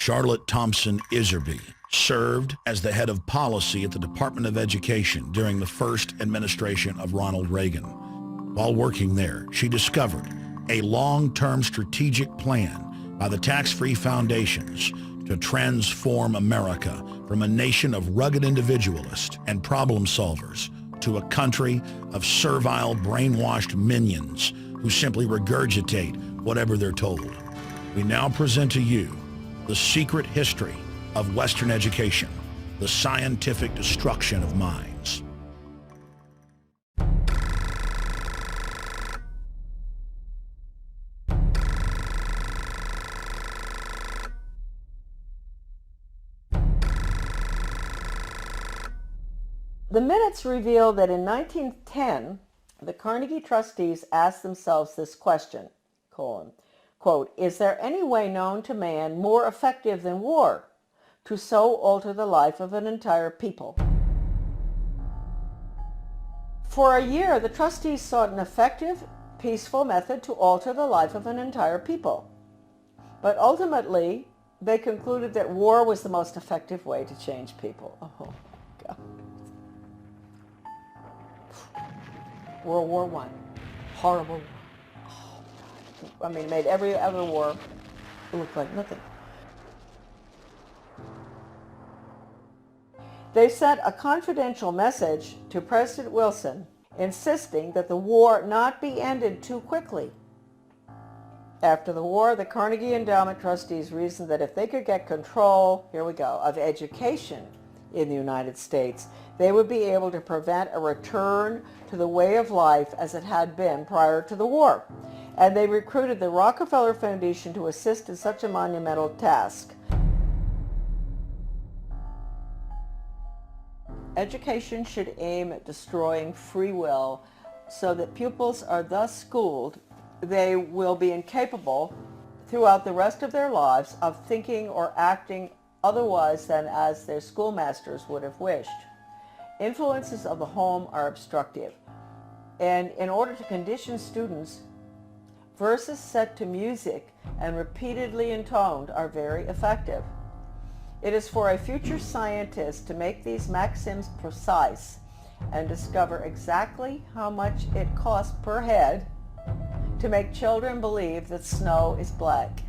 Charlotte Thomson Iserbyt served as the head of policy at the Department of Education during the first administration of Ronald Reagan. While working there, she discovered a long-term strategic plan by the tax-free foundations to transform America from a nation of rugged individualists and problem solvers to a country of servile, brainwashed minions who simply regurgitate whatever they're told. We now present to you the secret history of Western education, the scientific destruction of minds. The minutes reveal that in 1910, the Carnegie trustees asked themselves this question, quote, "Is there any way known to man more effective than war to so alter the life of an entire people?" For a year, the trustees sought an effective, peaceful method to alter the life of an entire people. But ultimately, they concluded that war was the most effective way to change people. Oh, God. World War I. Horrible war. Oh, God. I mean, it made every other war look like nothing. They sent a confidential message to President Wilson insisting that the war not be ended too quickly. After the war, the Carnegie Endowment trustees reasoned that if they could get control, here we go, of education in the United States, they would be able to prevent a return to the way of life as it had been prior to the war. And they recruited the Rockefeller Foundation to assist in such a monumental task. Education should aim at destroying free will so that pupils are thus schooled they will be incapable throughout the rest of their lives of thinking or acting otherwise than as their schoolmasters would have wished. Influences of the home are obstructive, and in order to condition students, verses set to music and repeatedly intoned are very effective. It is for a future scientist to make these maxims precise and discover exactly how much it costs per head to make children believe that snow is black.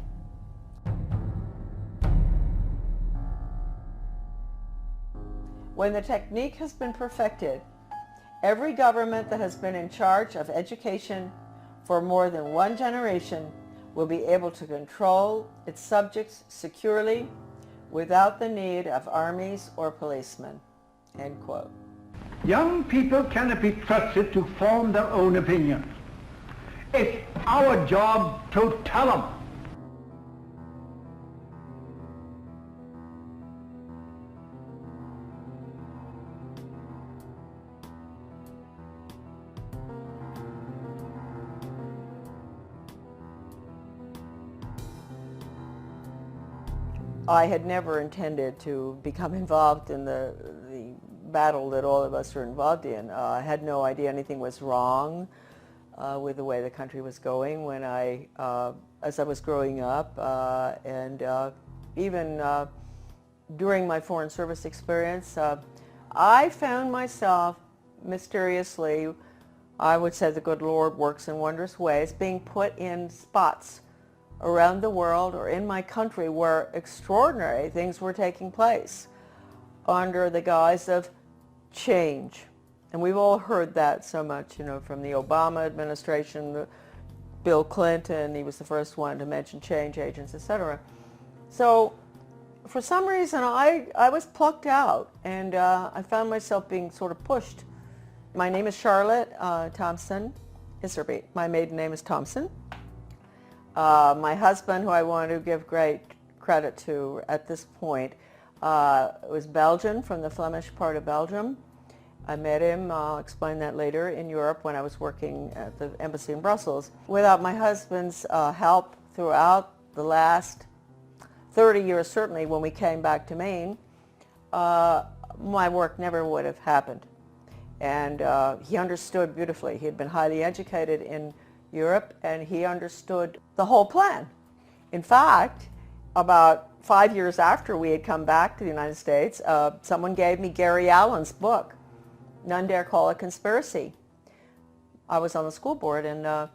When the technique has been perfected, every government that has been in charge of education for more than one generation will be able to control its subjects securely without the need of armies or policemen." End quote. Young people cannot be trusted to form their own opinions. It's our job to tell them. I had never intended to become involved in the battle that all of us are involved in. I had no idea anything was wrong with the way the country was going when as I was growing up, and even during my Foreign Service experience, I found myself mysteriously, I would say the good Lord works in wondrous ways, being put in spots around the world or in my country where extraordinary things were taking place under the guise of change. And we've all heard that so much, from the Obama administration, Bill Clinton, he was the first one to mention change agents, etc. So for some reason I was plucked out, and I found myself being sort of pushed. My name is Charlotte Thomson Iserbyt. My maiden name is Thomson. My husband, who I want to give great credit to at this point, was Belgian, from the Flemish part of Belgium. I met him, I'll explain that later, in Europe when I was working at the embassy in Brussels. Without my husband's help throughout the last 30 years, certainly when we came back to Maine, my work never would have happened. And he understood beautifully. He had been highly educated in Europe, and he understood the whole plan. In fact, about 5 years after we had come back to the United States, someone gave me Gary Allen's book, None Dare Call It Conspiracy. I was on the school board, and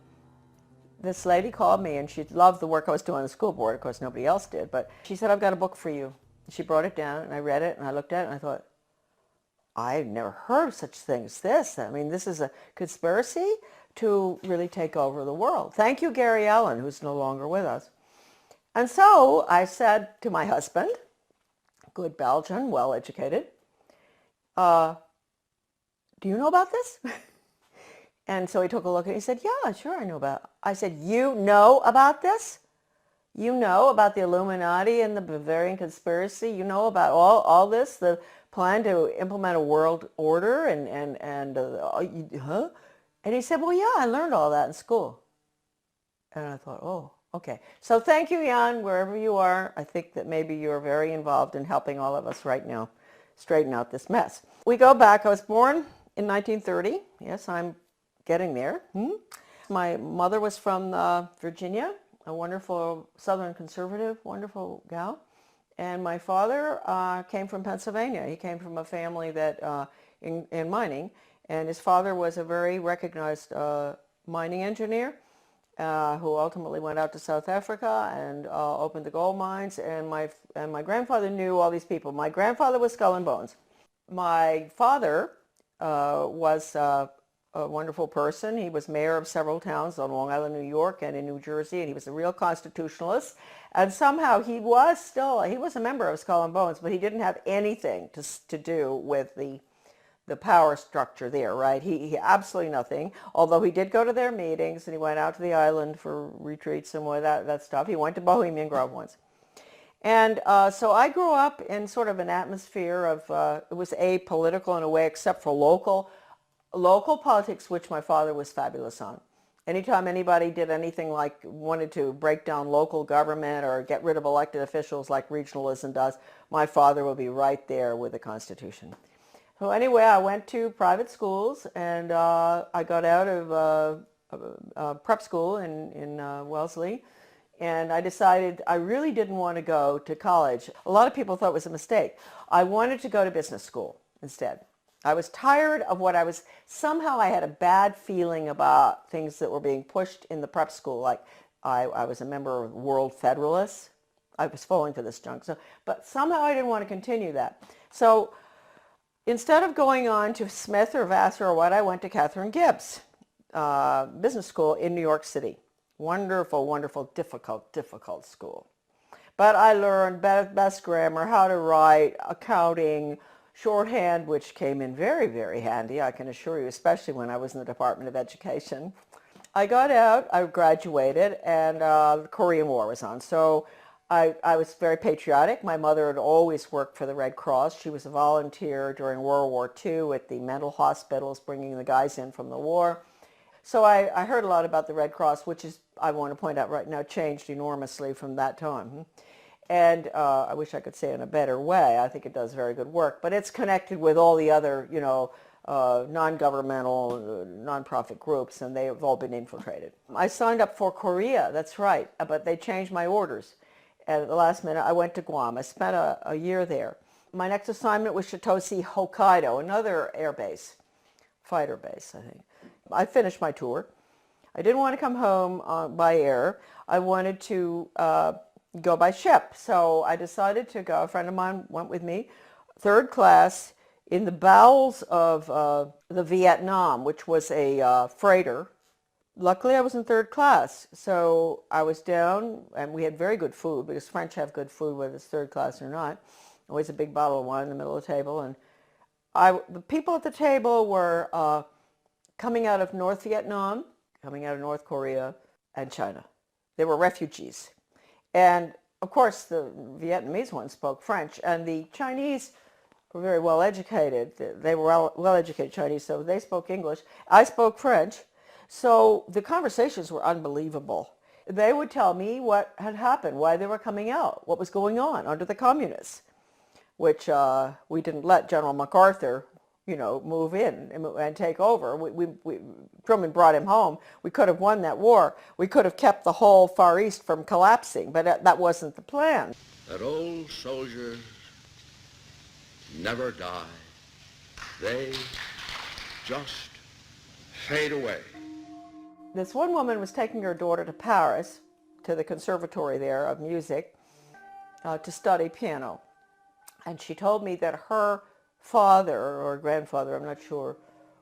this lady called me, and she loved the work I was doing on the school board. Of course, nobody else did, but she said, I've got a book for you. She brought it down, and I read it, and I looked at it, and I thought, I've never heard of such thing as this. I mean, this is a conspiracy to really take over the world. Thank you, Gary Allen, who's no longer with us. And so I said to my husband, good Belgian, well-educated, do you know about this? And so he took a look and he said, yeah, sure I know about it. I said, you know about this? You know about the Illuminati and the Bavarian conspiracy? You know about all this, the plan to implement a world order huh? And he said, well, yeah, I learned all that in school. And I thought, oh, okay. So thank you, Jan, wherever you are. I think that maybe you're very involved in helping all of us right now straighten out this mess. We go back. I was born in 1930. Yes, I'm getting there. My mother was from Virginia, a wonderful Southern conservative, wonderful gal. And my father came from Pennsylvania. He came from a family that in mining, and his father was a very recognized mining engineer who ultimately went out to South Africa and opened the gold mines. And my grandfather knew all these people. My grandfather was Skull and Bones. My father was a wonderful person. He was mayor of several towns on Long Island, New York, and in New Jersey, and he was a real constitutionalist. And somehow he was a member of Skull and Bones, but he didn't have anything to do with the power structure there, right? He absolutely nothing, although he did go to their meetings, and he went out to the island for retreats and all that stuff. He went to Bohemian Grove once. And so I grew up in sort of an atmosphere of, it was apolitical in a way, except for local politics, which my father was fabulous on. Anytime anybody did anything like wanted to break down local government or get rid of elected officials like regionalism does, my father would be right there with the Constitution. So anyway, I went to private schools, and I got out of prep school in Wellesley, and I decided I really didn't want to go to college. A lot of people thought it was a mistake. I wanted to go to business school instead. I was tired of somehow I had a bad feeling about things that were being pushed in the prep school. Like I was a member of World Federalists. I was falling for this junk. But somehow I didn't want to continue that. So instead of going on to Smith or Vassar or what, I went to Catherine Gibbs Business School in New York City. Wonderful, wonderful, difficult school. But I learned best grammar, how to write, accounting, shorthand, which came in very, very handy, I can assure you, especially when I was in the Department of Education. I got out, I graduated, and the Korean War was on. So I was very patriotic. My mother had always worked for the Red Cross. She was a volunteer during World War II at the mental hospitals, bringing the guys in from the war. So I heard a lot about the Red Cross, which is, I want to point out right now, changed enormously from that time. And I wish I could say it in a better way. I think it does very good work. But it's connected with all the other, non-governmental, nonprofit groups, and they have all been infiltrated. I signed up for Korea, that's right, but they changed my orders. At the last minute, I went to Guam. I spent a year there. My next assignment was Shitoshi, Hokkaido, another air base, fighter base, I think. I finished my tour. I didn't want to come home by air. I wanted to go by ship. So I decided to go. A friend of mine went with me, third class, in the bowels of the Vietnam, which was a freighter. Luckily, I was in third class. So I was down, and we had very good food, because French have good food, whether it's third class or not. Always a big bottle of wine in the middle of the table. And the people at the table were coming out of North Vietnam, coming out of North Korea, and China. They were refugees. And of course, the Vietnamese ones spoke French, and the Chinese were very well educated. They were well educated Chinese, so they spoke English. I spoke French. So the conversations were unbelievable. They would tell me what had happened, why they were coming out, what was going on under the communists, which we didn't let General MacArthur, move in and take over. Truman brought him home. We could have won that war. We could have kept the whole Far East from collapsing, but that wasn't the plan. That old soldiers never die. They just fade away. This one woman was taking her daughter to Paris, to the conservatory there of music, to study piano. And she told me that her father or grandfather, I'm not sure,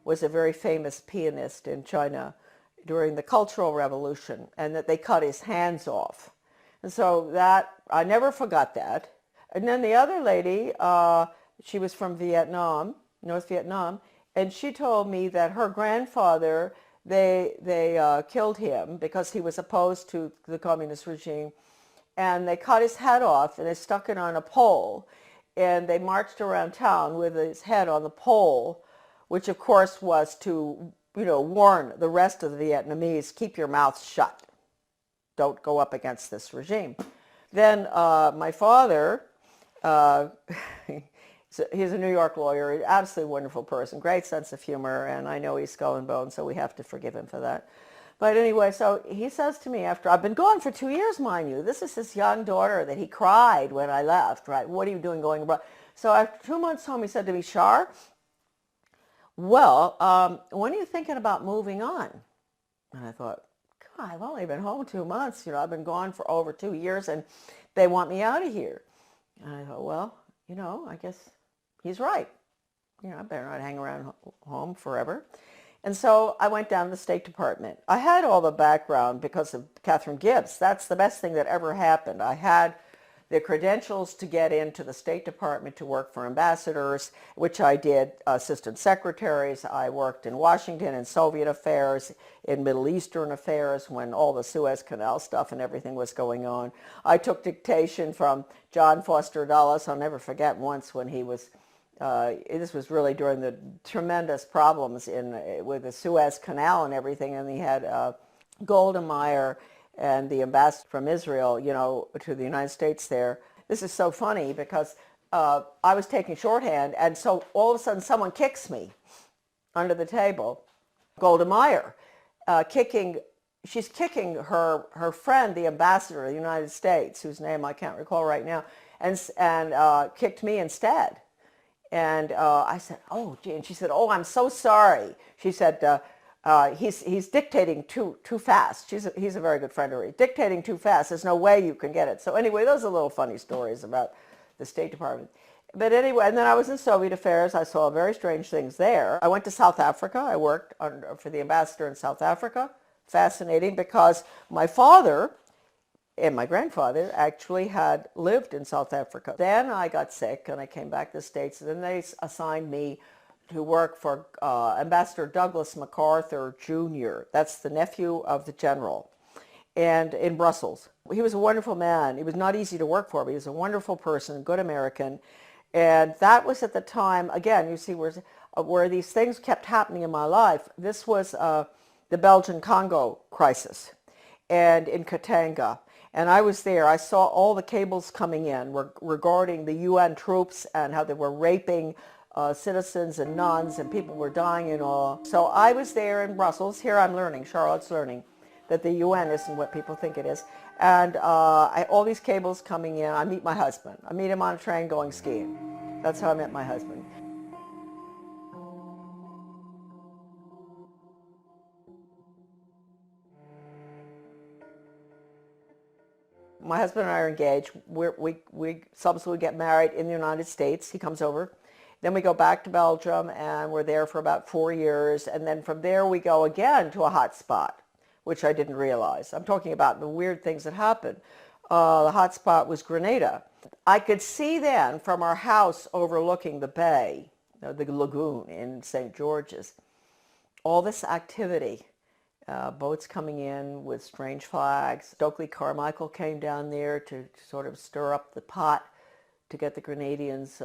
was a very famous pianist in China during the Cultural Revolution, and that they cut his hands off. And so that, I never forgot that. And then the other lady, she was from Vietnam, North Vietnam, and she told me that her grandfather, they killed him because he was opposed to the communist regime, and they cut his head off and they stuck it on a pole, and they marched around town with his head on the pole, which of course was to, warn the rest of the Vietnamese, keep your mouth shut. Don't go up against this regime. Then my father, he's a New York lawyer, an absolutely wonderful person, great sense of humor, and I know he's skull and bone, so we have to forgive him for that. But anyway, so he says to me after, I've been gone for 2 years, mind you. This is his young daughter that he cried when I left, right? What are you doing going abroad? So after 2 months home, he said to me, Shar, well, when are you thinking about moving on? And I thought, God, I've only been home 2 months. I've been gone for over 2 years, and they want me out of here. And I thought, well, I guess he's right. I better not hang around home forever. And so I went down to the State Department. I had all the background because of Catherine Gibbs. That's the best thing that ever happened. I had the credentials to get into the State Department to work for ambassadors, which I did, assistant secretaries. I worked in Washington in Soviet affairs, in Middle Eastern affairs when all the Suez Canal stuff and everything was going on. I took dictation from John Foster Dulles. I'll never forget once when he was this was really during the tremendous problems with the Suez Canal and everything, and he had Golda Meir and the ambassador from Israel, to the United States there. This is so funny because I was taking shorthand, and so all of a sudden someone kicks me under the table. Golda Meir, she's kicking her friend, the ambassador of the United States, whose name I can't recall right now, and kicked me instead. And I said, oh, gee. And she said, oh, I'm so sorry. She said, he's dictating too fast. He's a very good friend of hers. Dictating too fast. There's no way you can get it. So anyway, those are little funny stories about the State Department. But anyway, and then I was in Soviet affairs. I saw very strange things there. I went to South Africa. I worked for the ambassador in South Africa. Fascinating because my father and my grandfather actually had lived in South Africa. Then I got sick and I came back to the States, and then they assigned me to work for Ambassador Douglas MacArthur Jr. That's the nephew of the general, and in Brussels. He was a wonderful man. He was not easy to work for, but he was a wonderful person, good American. And that was at the time, again, you see where these things kept happening in my life. This was the Belgian Congo crisis, and in Katanga. And I was there. I saw all the cables coming in regarding the UN troops and how they were raping citizens and nuns, and people were dying and all. So I was there in Brussels. Here I'm learning, Charlotte's learning, that the UN isn't what people think it is. And all these cables coming in. I meet my husband. I meet him on a train going skiing. That's how I met my husband. My husband and I are engaged. We subsequently get married in the United States. He comes over. Then we go back to Belgium, and we're there for about 4 years. And then from there we go again to a hot spot, which I didn't realize. I'm talking about the weird things that happened. The hot spot was Grenada. I could see then from our house overlooking the bay, the lagoon in St. George's, all this activity. Boats coming in with strange flags. Stokely Carmichael came down there to sort of stir up the pot to get the Grenadians,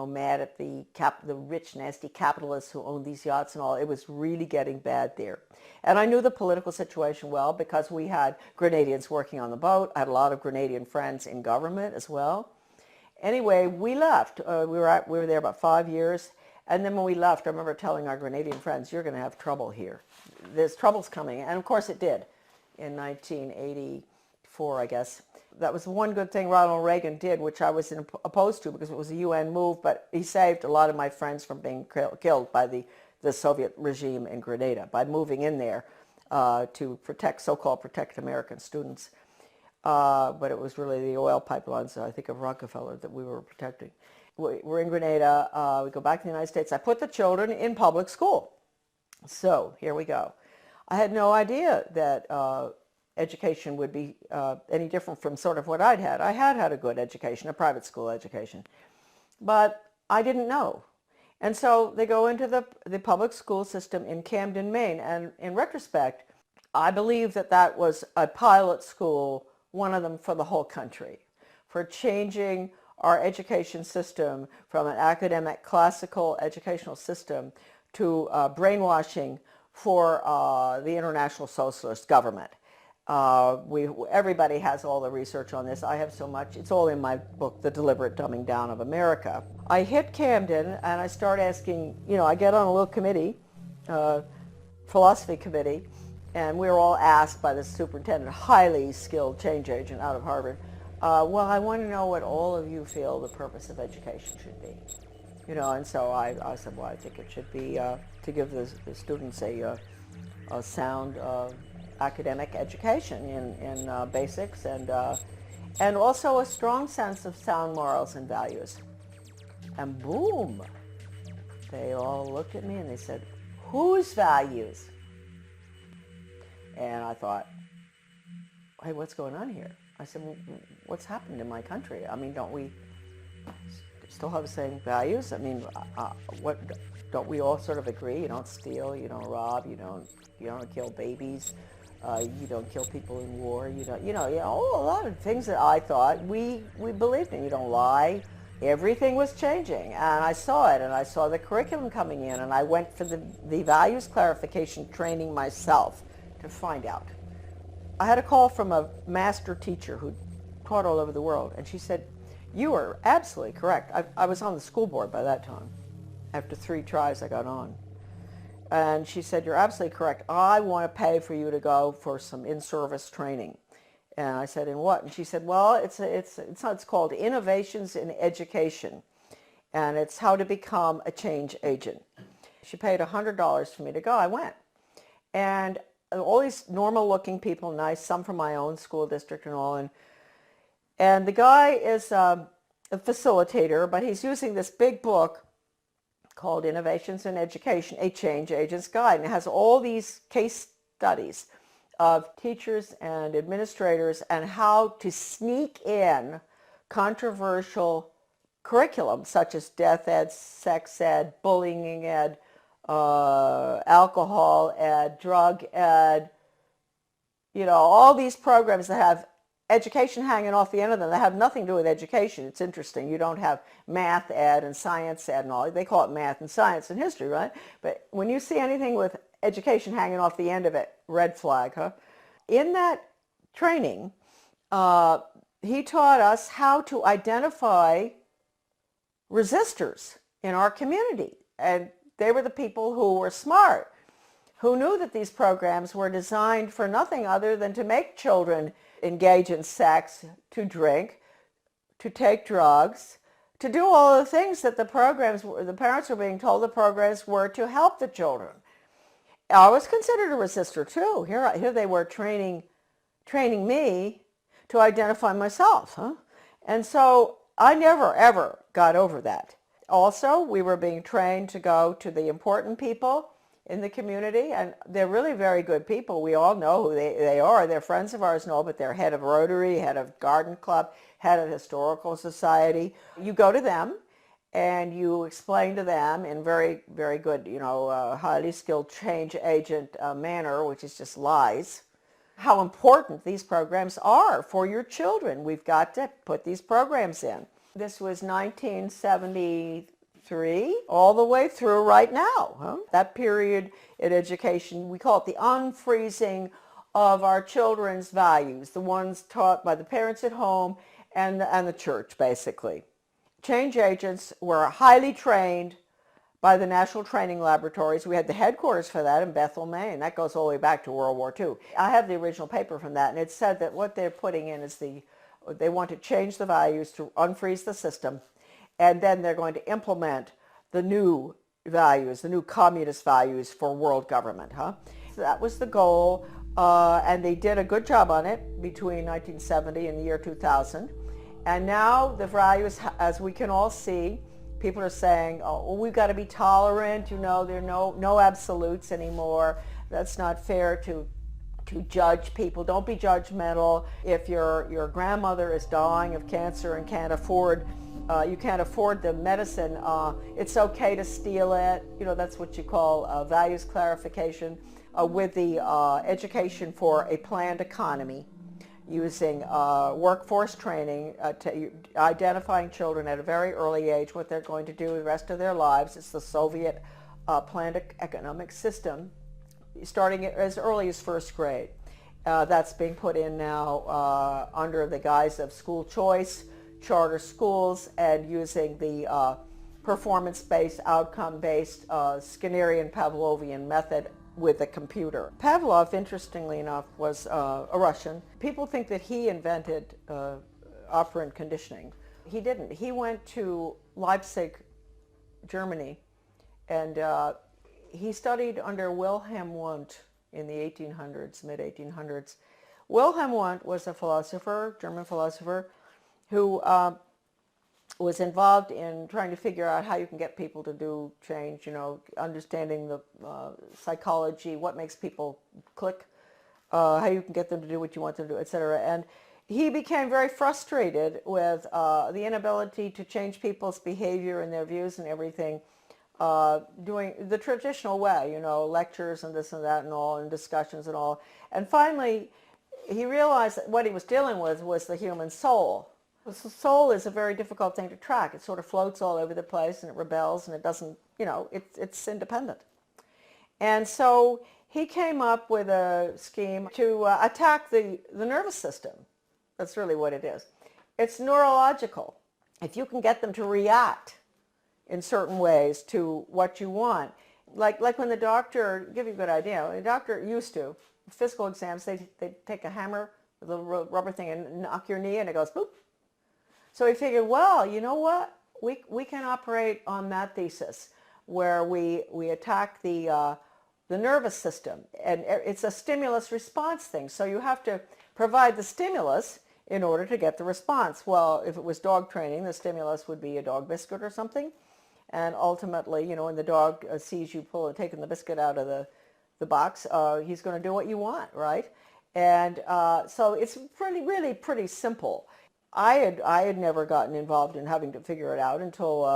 mad at the rich, nasty capitalists who owned these yachts and all. It was really getting bad there. And I knew the political situation well because we had Grenadians working on the boat. I had a lot of Grenadian friends in government as well. Anyway, we left. We were there about 5 years. And then when we left, I remember telling our Grenadian friends, you're going to have trouble here. There's trouble's coming. And of course it did in 1984, I guess. That was one good thing Ronald Reagan did, which I was opposed to because it was a UN move, but he saved a lot of my friends from being killed by the Soviet regime in Grenada by moving in there to protect, so-called protect American students. But it was really the oil pipelines, I think, of Rockefeller that we were protecting. We're in Grenada. We go back to the United States. I put the children in public school. So here we go. I had no idea that education would be any different from sort of what I'd had. I had had a good education, a private school education, but I didn't know. And so they go into the public school system in Camden, Maine. And in retrospect, I believe that that was a pilot school, one of them for the whole country, for changing our education system from an academic classical educational system to brainwashing for the international socialist government. Everybody has all the research on this. I have so much. It's all in my book, The Deliberate Dumbing Down of America. I hit Camden and I start asking, I get on a little committee, philosophy committee, and we were all asked by the superintendent, highly skilled change agent out of Harvard, well, I want to know what all of you feel the purpose of education should be. And so I said, well, I think it should be to give the students a sound academic education in basics and also a strong sense of sound morals and values. And boom, they all looked at me and they said, whose values? And I thought, hey, what's going on here? I said, well, what's happened in my country? I mean, don't we still have the same values? I mean, what don't we all sort of agree? You don't steal, you don't rob, you don't kill babies, you don't kill people in war, a lot of things that I thought we believed in. You don't lie. Everything was changing, and I saw it, and I saw the curriculum coming in, and I went for the values clarification training myself to find out. I had a call from a master teacher who taught all over the world, and she said, you are absolutely correct. I was on the school board by that time. After 3 tries, I got on. And she said, you're absolutely correct. I want to pay for you to go for some in-service training. And I said, in what? And she said, well, it's called Innovations in Education, and it's how to become a change agent. She paid $100 for me to go. I went. And all these normal-looking people, nice, some from my own school district and all, and the guy is a facilitator, but he's using this big book called Innovations in Education, a Change Agent's Guide, and it has all these case studies of teachers and administrators and how to sneak in controversial curriculum such as death ed, sex ed, bullying ed, alcohol ed, drug ed, all these programs that have education hanging off the end of them that have nothing to do with education. It's interesting. You don't have math ed and science ed and all. They call it math and science and history, right? But when you see anything with education hanging off the end of it, red flag, huh? In that training, he taught us how to identify resistors in our community. And they were the people who were smart, who knew that these programs were designed for nothing other than to make children engage in sex, to drink, to take drugs, to do all the things that the parents were being told the programs were to help the children. I was considered a resistor too. Here they were training me to identify myself, huh? And so I never, ever got over that. Also, we were being trained to go to the important people in the community, and they're really very good people. We all know who they are. They're friends of ours and all, but they're head of Rotary, head of Garden Club, head of Historical Society. You go to them and you explain to them in very, very good, highly skilled change agent manner, which is just lies, how important these programs are for your children. We've got to put these programs in. This was 1973 all the way through right now. Huh? That period in education, we call it the unfreezing of our children's values, the ones taught by the parents at home and the church, basically. Change agents were highly trained by the National Training Laboratories. We had the headquarters for that in Bethel, Maine. That goes all the way back to World War II. I have the original paper from that, and it said that what they're putting in is they want to change the values to unfreeze the system, and then they're going to implement the new values, the new communist values for world government. So that was the goal, and they did a good job on it between 1970 and the year 2000. And now the values, as we can all see, people are saying, oh, well, we've got to be tolerant, there are no absolutes anymore. That's not fair to judge people. Don't be judgmental. If your grandmother is dying of cancer and you can't afford the medicine, it's okay to steal it. That's what you call values clarification, with the education for a planned economy, using workforce training, identifying children at a very early age, what they're going to do the rest of their lives. It's the Soviet planned economic system, starting as early as first grade. That's being put in now under the guise of school choice, charter schools, and using the performance-based, outcome-based Skinnerian Pavlovian method with a computer. Pavlov, interestingly enough, was a Russian. People think that he invented operant conditioning. He didn't. He went to Leipzig, Germany, and he studied under Wilhelm Wundt in the 1800s, mid-1800s. Wilhelm Wundt was a philosopher, German philosopher, who was involved in trying to figure out how you can get people to do change, understanding the psychology, what makes people click, how you can get them to do what you want them to do, etc. And he became very frustrated with the inability to change people's behavior and their views and everything, doing the traditional way, lectures and this and that and all, and discussions and all. And finally, he realized that what he was dealing with was the human soul. The soul is a very difficult thing to track. It sort of floats all over the place, and it rebels, and it doesn't, it's independent. And so he came up with a scheme to attack the nervous system. That's really what it is. It's neurological. If you can get them to react in certain ways to what you want, like when the doctor, give you a good idea, the doctor used to, physical exams, they'd take a hammer, a little rubber thing, and knock your knee, and it goes boop. So he figured, well, you know what? We can operate on that thesis, where we attack the nervous system, and it's a stimulus response thing. So you have to provide the stimulus in order to get the response. Well, if it was dog training, the stimulus would be a dog biscuit or something, and ultimately, when the dog sees you taking the biscuit out of the box, he's going to do what you want, right? And so it's really pretty simple. I had never gotten involved in having to figure it out until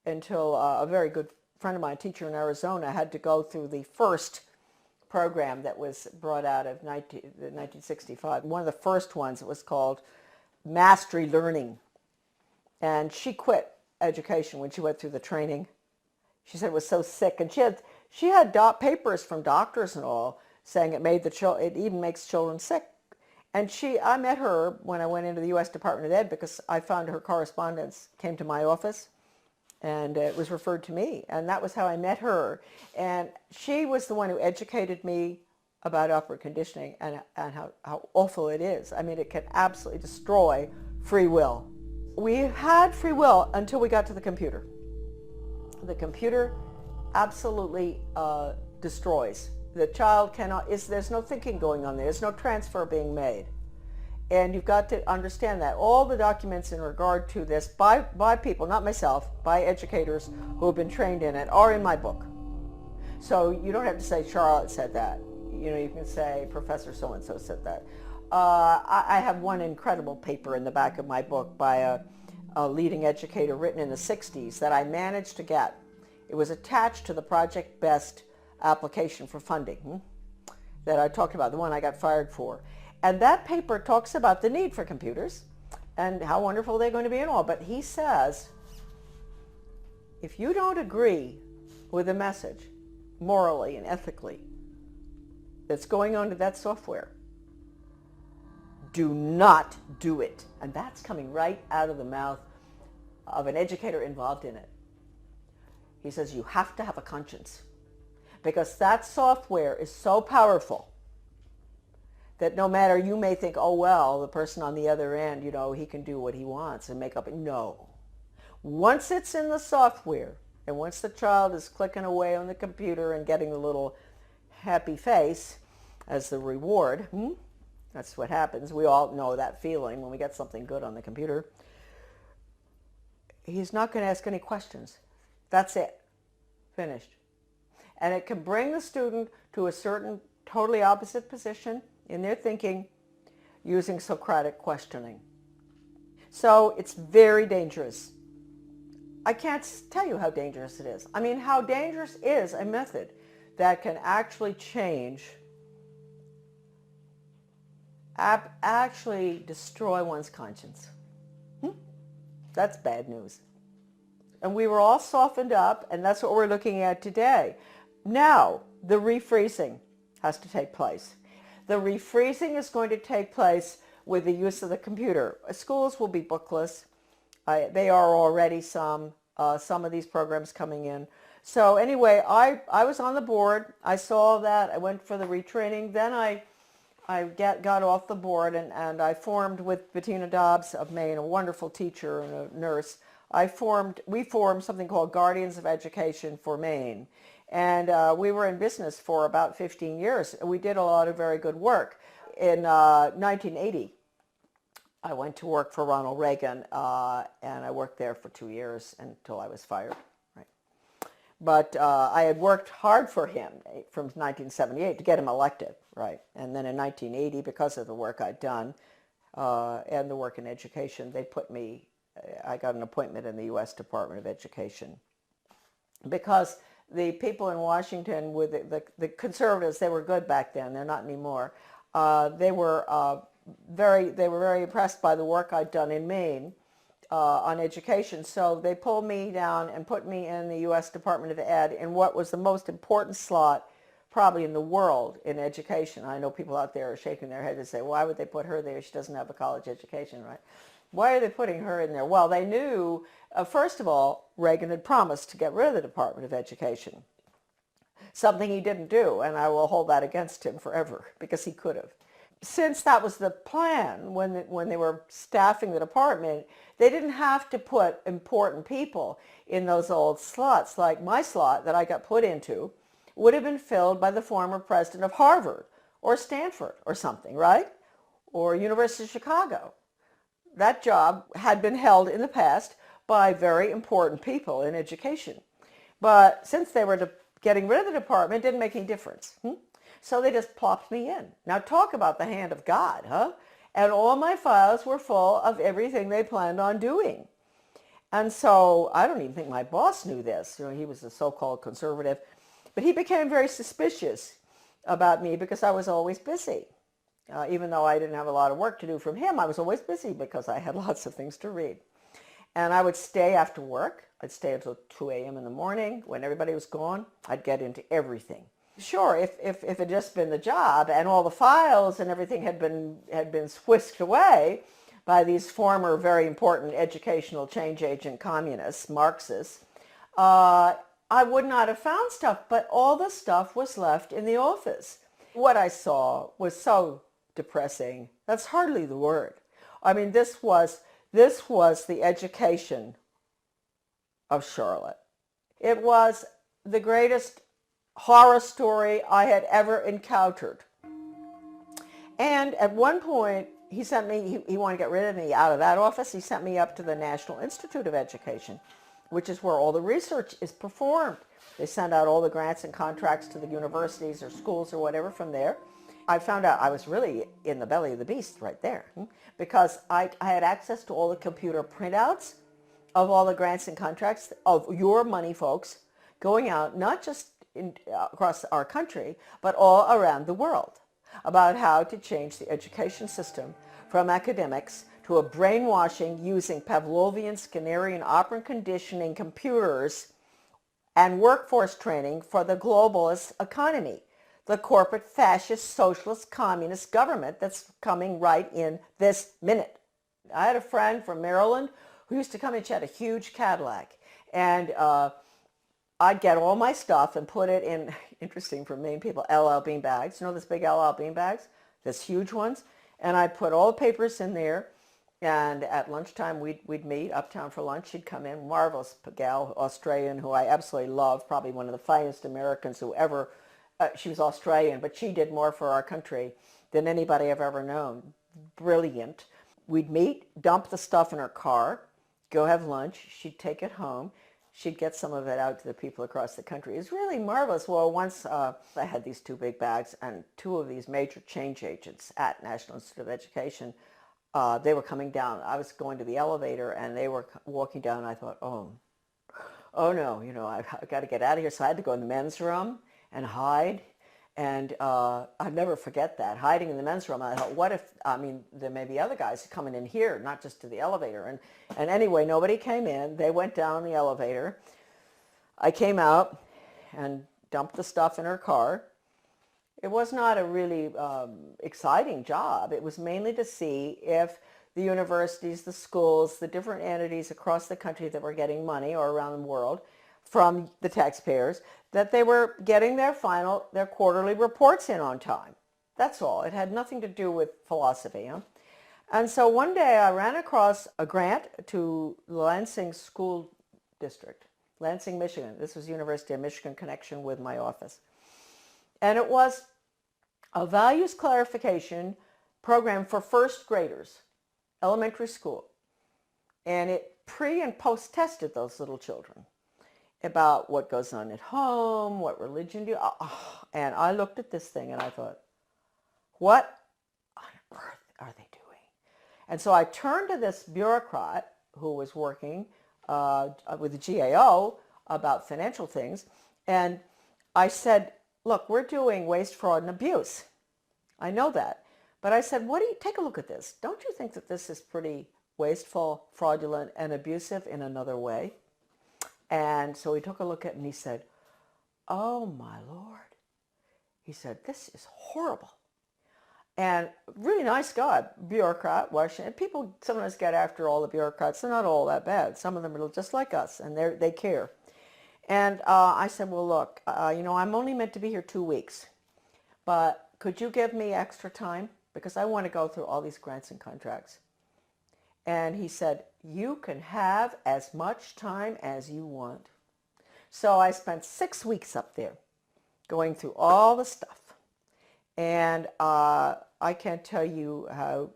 a very good friend of mine, a teacher in Arizona, had to go through the first program that was brought out of 1965. One of the first ones, it was called Mastery Learning. And she quit education when she went through the training. She said it was so sick, and she had papers from doctors and all saying it even makes children sick. And I met her when I went into the U.S. Department of Ed, because I found her correspondence came to my office, and it was referred to me. And that was how I met her. And she was the one who educated me about operant conditioning and how awful it is. I mean, it can absolutely destroy free will. We had free will until we got to the computer. The computer absolutely destroys. The child there's no thinking going on there. There's no transfer being made. And you've got to understand that. All the documents in regard to this by people, not myself, by educators who have been trained in it, are in my book. So you don't have to say Charlotte said that. You can say Professor so-and-so said that. I have one incredible paper in the back of my book by a leading educator written in the 60s that I managed to get. It was attached to the Project Best application for funding that I talked about, the one I got fired for. And that paper talks about the need for computers and how wonderful they're going to be and all. But he says, if you don't agree with the message morally and ethically that's going on to that software, do not do it. And that's coming right out of the mouth of an educator involved in it. He says, you have to have a conscience, because that software is so powerful that no matter, you may think, oh, well, the person on the other end, you know, he can do what he wants and make up. No. Once it's in the software, and once the child is clicking away on the computer and getting the little happy face as the reward, that's what happens. We all know that feeling when we get something good on the computer. He's not going to ask any questions. That's it. Finished. And it can bring the student to a certain totally opposite position in their thinking using Socratic questioning. So it's very dangerous. I can't tell you how dangerous it is. I mean, how dangerous is a method that can actually change, actually destroy one's conscience. That's bad news. And we were all softened up, and that's what we're looking at today. Now, the refreezing has to take place. The refreezing is going to take place with the use of the computer. Schools will be bookless. They are already some of these programs coming in. So anyway, I was on the board. I saw that. I went for the retraining. Then I got off the board, and I formed with Bettina Dobbs of Maine, a wonderful teacher and a nurse. We formed something called Guardians of Education for Maine. And we were in business for about 15 years. We did a lot of very good work. In 1980, I went to work for Ronald Reagan, and I worked there for 2 years until I was fired. Right. But I had worked hard for him from 1978 to get him elected. Right. And then in 1980, because of the work I'd done and the work in education, I got an appointment in the U.S. Department of Education. Because the people in Washington, with the conservatives, they were good back then. They're not anymore. They were very impressed by the work I'd done in Maine on education. So they pulled me down and put me in the U.S. Department of Ed in what was the most important slot probably in the world in education. I know people out there are shaking their heads and say, why would they put her there? She doesn't have a college education, right? Why are they putting her in there? Well, they knew, first of all, Reagan had promised to get rid of the Department of Education, something he didn't do, and I will hold that against him forever, because he could have. Since that was the plan, when they were staffing the department, they didn't have to put important people in those old slots. Like my slot that I got put into would have been filled by the former president of Harvard or Stanford or something, right? Or University of Chicago. That job had been held in the past by very important people in education. But since they were getting rid of the department, it didn't make any difference. So they just plopped me in. Now talk about the hand of God, huh? And all my files were full of everything they planned on doing. And so I don't even think my boss knew this. You know, he was a so-called conservative. But he became very suspicious about me because I was always busy. Even though I didn't have a lot of work to do from him, I was always busy because I had lots of things to read. And I would stay after work. I'd stay until 2 a.m. in the morning. When everybody was gone, I'd get into everything. Sure, if it had just been the job and all the files and everything had been whisked away by these former very important educational change agent communists, Marxists, I would not have found stuff, but all the stuff was left in the office. What I saw was so depressing. That's hardly the word. I mean, this was the education of Charlotte. It was the greatest horror story I had ever encountered. And at one point, he wanted to get rid of me out of that office. He sent me up to the National Institute of Education, which is where all the research is performed. They send out all the grants and contracts to the universities or schools or whatever from there. I found out I was really in the belly of the beast right there, because I had access to all the computer printouts of all the grants and contracts of your money folks going out, not just across our country, but all around the world, about how to change the education system from academics to a brainwashing using Pavlovian, Skinnerian, operant conditioning computers and workforce training for the globalist economy, the corporate fascist socialist communist government that's coming right in this minute. I had a friend from Maryland who used to come in. She had a huge Cadillac, and I'd get all my stuff and put it in, interesting for Maine people, LL bean bags. You know those big LL bean bags? Those huge ones? And I'd put all the papers in there, and at lunchtime we'd meet uptown for lunch. She'd come in, marvelous gal, Australian, who I absolutely love, probably one of the finest Americans who ever, she was Australian, but she did more for our country than anybody I've ever known. Brilliant. We'd meet, dump the stuff in her car, go have lunch. She'd take it home. She'd get some of it out to the people across the country. It was really marvelous. Well, once I had these two big bags, and two of these major change agents at National Institute of Education, they were coming down. I was going to the elevator, and they were walking down. And I thought, oh no, you know, I've got to get out of here. So I had to go in the men's room and hide. And I'd never forget that, hiding in the men's room. I thought, what if, I mean, there may be other guys coming in here, not just to the elevator. And anyway, nobody came in. They went down the elevator. I came out and dumped the stuff in her car. It was not a really exciting job. It was mainly to see if the universities, the schools, the different entities across the country that were getting money, or around the world, from the taxpayers, that they were getting their quarterly reports in on time. That's all. It had nothing to do with philosophy. Huh? And so one day I ran across a grant to Lansing School District, Lansing, Michigan. This was University of Michigan connection with my office. And it was a values clarification program for first graders, elementary school. And it pre and post tested those little children about what goes on at home, what religion do you, and I looked at this thing and I thought, what on earth are they doing? And so I turned to this bureaucrat who was working with the GAO about financial things, and I said, look, we're doing waste, fraud, and abuse. I know that. But I said, take a look at this. Don't you think that this is pretty wasteful, fraudulent, and abusive in another way? And so he took a look at it and he said, oh my Lord. He said, this is horrible. And really nice guy, bureaucrat, Washington. People sometimes get after all the bureaucrats. They're not all that bad. Some of them are just like us, and they care. And I said, well, look, you know, I'm only meant to be here 2 weeks, but could you give me extra time? Because I want to go through all these grants and contracts. And he said, you can have as much time as you want. So I spent 6 weeks up there going through all the stuff. And I can't tell you how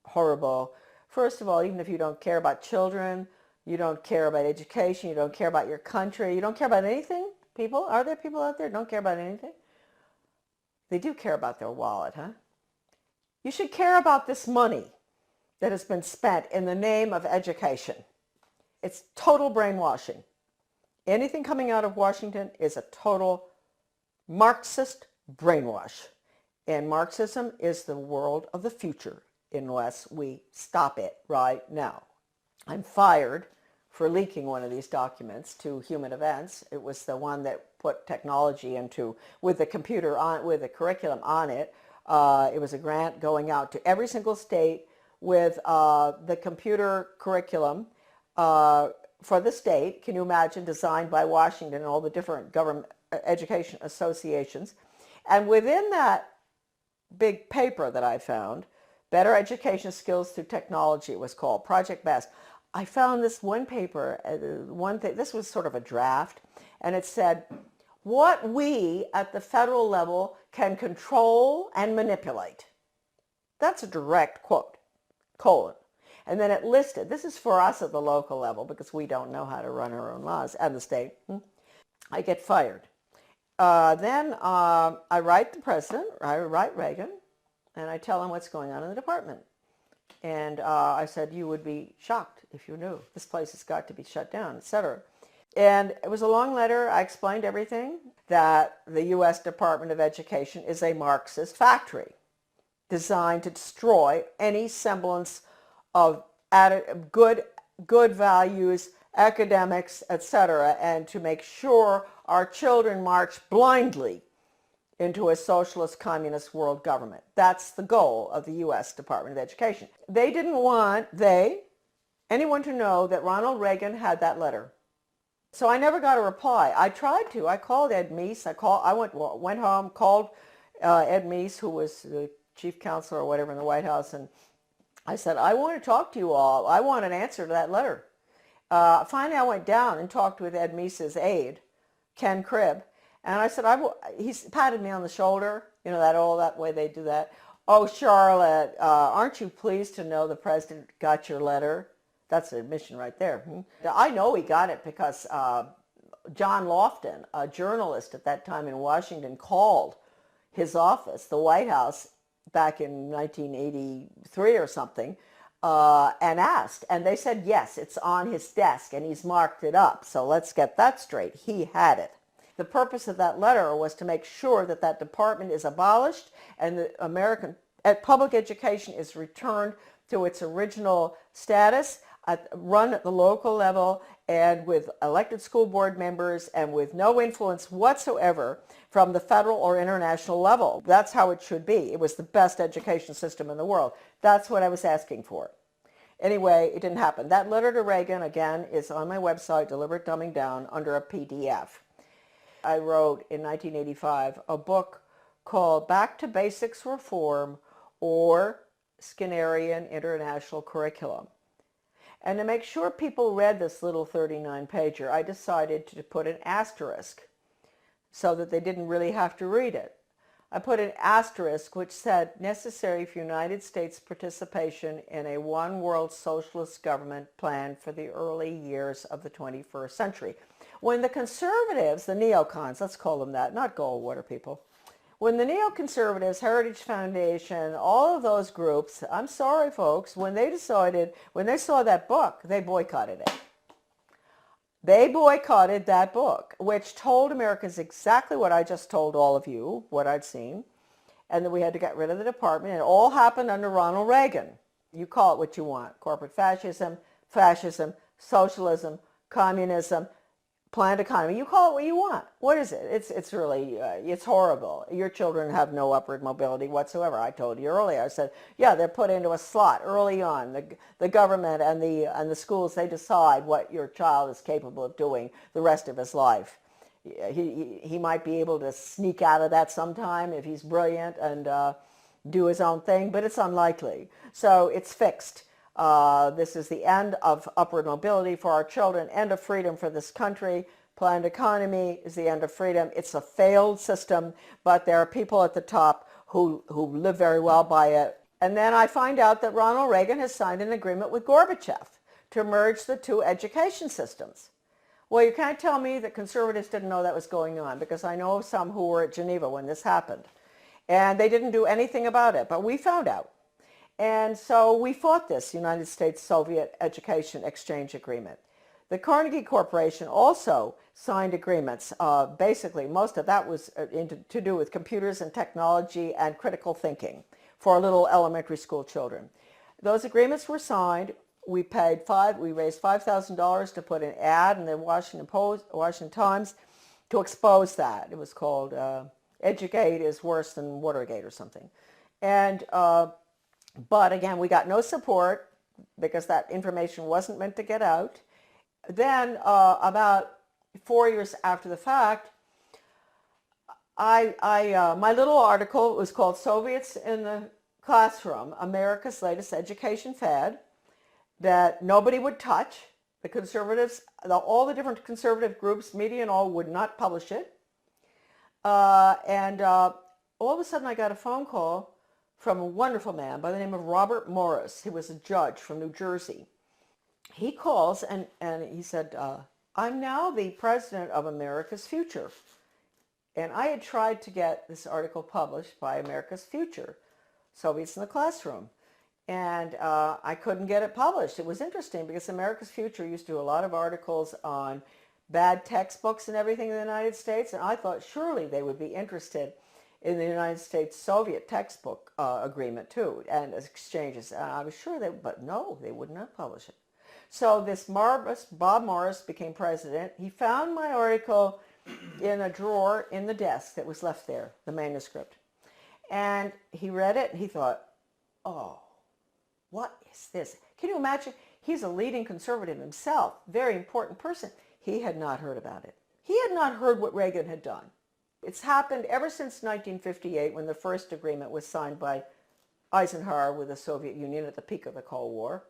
horrible. First of all, even if you don't care about children, you don't care about education, you don't care about your country, you don't care about anything, people? Are there people out there who don't care about anything? They do care about their wallet, huh? You should care about this money that has been spent in the name of education. It's total brainwashing. Anything coming out of Washington is a total Marxist brainwash. And Marxism is the world of the future unless we stop it right now. I'm fired for leaking one of these documents to Human Events. It was the one that put technology into, with the computer on, with the curriculum on it. It was a grant going out to every single state with the computer curriculum for the state. Can you imagine, designed by Washington and all the different government education associations. And within that big paper that I found, Better Education Skills Through Technology, it was called, Project BEST. I found this one paper, this was sort of a draft, and it said, what we at the federal level can control and manipulate. That's a direct quote, colon. And then it listed, this is for us at the local level because we don't know how to run our own laws, and the state. I get fired. Then I write the president, I write Reagan, and I tell him what's going on in the department. And I said, you would be shocked if you knew. This place has got to be shut down, etc. And it was a long letter. I explained everything, that the U.S. Department of Education is a Marxist factory designed to destroy any semblance of good values, academics, etc., and to make sure our children march blindly into a socialist communist world government. That's the goal of the U.S. Department of Education. They didn't want anyone to know that Ronald Reagan had that letter. So I never got a reply. I tried to. I called Ed Meese. I went home, called Ed Meese, who was the chief counselor or whatever in the White House, and I said, I want to talk to you all. I want an answer to that letter. Finally, I went down and talked with Ed Meese's aide, Ken Cribb, and I said, he patted me on the shoulder, that way they do that. Oh, Charlotte, aren't you pleased to know the president got your letter? That's an admission right there. I know he got it because John Lofton, a journalist at that time in Washington, called his office, the White House, back in 1983 or something, and asked. And they said, yes, it's on his desk, and he's marked it up. So let's get that straight. He had it. The purpose of that letter was to make sure that that department is abolished and the American public education is returned to its original status, run at the local level and with elected school board members and with no influence whatsoever from the federal or international level. That's how it should be. It was the best education system in the world. That's what I was asking for. Anyway, it didn't happen. That letter to Reagan, again, is on my website, Deliberate Dumbing Down, under a PDF. I wrote in 1985 a book called Back to Basics Reform or Skinnerian International Curriculum. And to make sure people read this little 39-pager, I decided to put an asterisk so that they didn't really have to read it. I put an asterisk which said, necessary for United States participation in a one-world socialist government plan for the early years of the 21st century. When the conservatives, the neocons, let's call them that, not Goldwater people, when the neoconservatives, Heritage Foundation, all of those groups, I'm sorry folks, when they saw that book, they boycotted it. They boycotted that book, which told Americans exactly what I just told all of you, what I'd seen, and that we had to get rid of the department. And it all happened under Ronald Reagan. You call it what you want, corporate fascism, socialism, communism, planned economy. You call it what you want. What is it? It's really, it's horrible. Your children have no upward mobility whatsoever. I told you earlier. I said, yeah, they're put into a slot early on. The government and the schools, they decide what your child is capable of doing the rest of his life. He might be able to sneak out of that sometime if he's brilliant and do his own thing, but it's unlikely. So it's fixed. This is the end of upward mobility for our children, end of freedom for this country. Planned economy is the end of freedom. It's a failed system, but there are people at the top who live very well by it. And then I find out that Ronald Reagan has signed an agreement with Gorbachev to merge the two education systems. Well, you can't tell me that conservatives didn't know that was going on, because I know of some who were at Geneva when this happened. And they didn't do anything about it, but we found out. And so we fought this United States-Soviet Education Exchange Agreement. The Carnegie Corporation also signed agreements. Basically, most of that was to do with computers and technology and critical thinking for little elementary school children. Those agreements were signed. We raised $5,000 to put an ad in the Washington Times to expose that. It was called Educate is Worse Than Watergate or something. And but again, we got no support because that information wasn't meant to get out. Then about 4 years after the fact, my little article was called Soviets in the Classroom, America's Latest Education Fad, that nobody would touch. The conservatives, all the different conservative groups, media and all, would not publish it. And all of a sudden I got a phone call from a wonderful man by the name of Robert Morris. He was a judge from New Jersey. He calls and he said, I'm now the president of America's Future. And I had tried to get this article published by America's Future, Soviets in the Classroom. And I couldn't get it published. It was interesting because America's Future used to do a lot of articles on bad textbooks and everything in the United States. And I thought surely they would be interested in the United States-Soviet textbook agreement too, and exchanges. And I was sure but no, they would not publish it. So this Bob Morris became president. He found my article in a drawer in the desk that was left there, the manuscript. And he read it and he thought, oh, what is this? Can you imagine? He's a leading conservative himself, very important person. He had not heard about it. He had not heard what Reagan had done. It's happened ever since 1958, when the first agreement was signed by Eisenhower with the Soviet Union at the peak of the Cold War.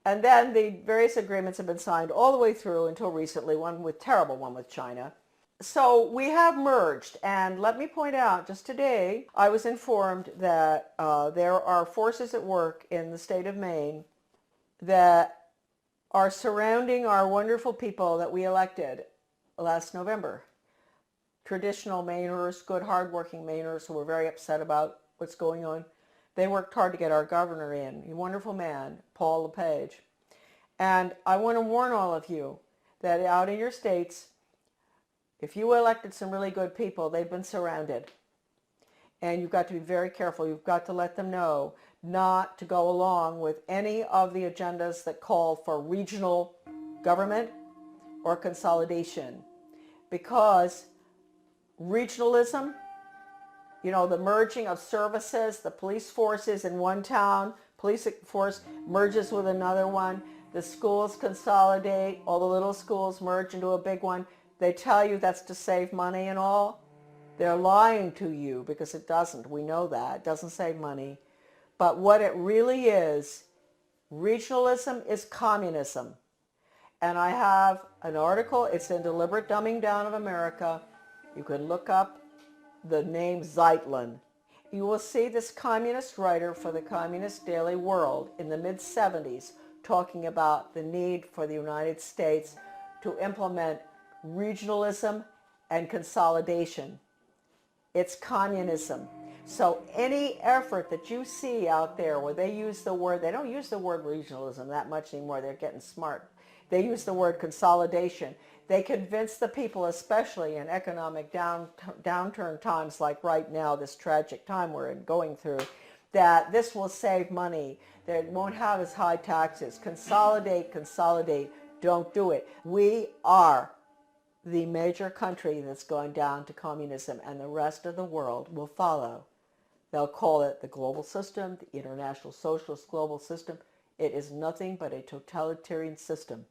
And then the various agreements have been signed all the way through until recently, one with China. So we have merged, and let me point out, just today, I was informed that there are forces at work in the state of Maine that are surrounding our wonderful people that we elected last November. Traditional Mainers, good hardworking Mainers who were very upset about what's going on. They worked hard to get our governor in, a wonderful man, Paul LePage. And I want to warn all of you that out in your states, if you elected some really good people, they've been surrounded. And you've got to be very careful. You've got to let them know not to go along with any of the agendas that call for regional government or consolidation. Because regionalism, you know, the merging of services, the police forces in one town, police force merges with another one, the schools consolidate, all the little schools merge into a big one. They tell you that's to save money and all. They're lying to you because it doesn't. We know that. It doesn't save money. But what it really is, regionalism is communism. And I have an article, it's in Deliberate Dumbing Down of America. You can look up the name Zeitlin. You will see this communist writer for the Communist Daily World in the mid-70s talking about the need for the United States to implement regionalism and consolidation. It's communism. So any effort that you see out there where they use the word, they don't use the word regionalism that much anymore, they're getting smart. They use the word consolidation. They convince the people, especially in economic downturn times like right now, this tragic time we're going through, that this will save money, that it won't have as high taxes. Consolidate, consolidate, don't do it. We are the major country that's going down to communism, and the rest of the world will follow. They'll call it the global system, the international socialist global system. It is nothing but a totalitarian system.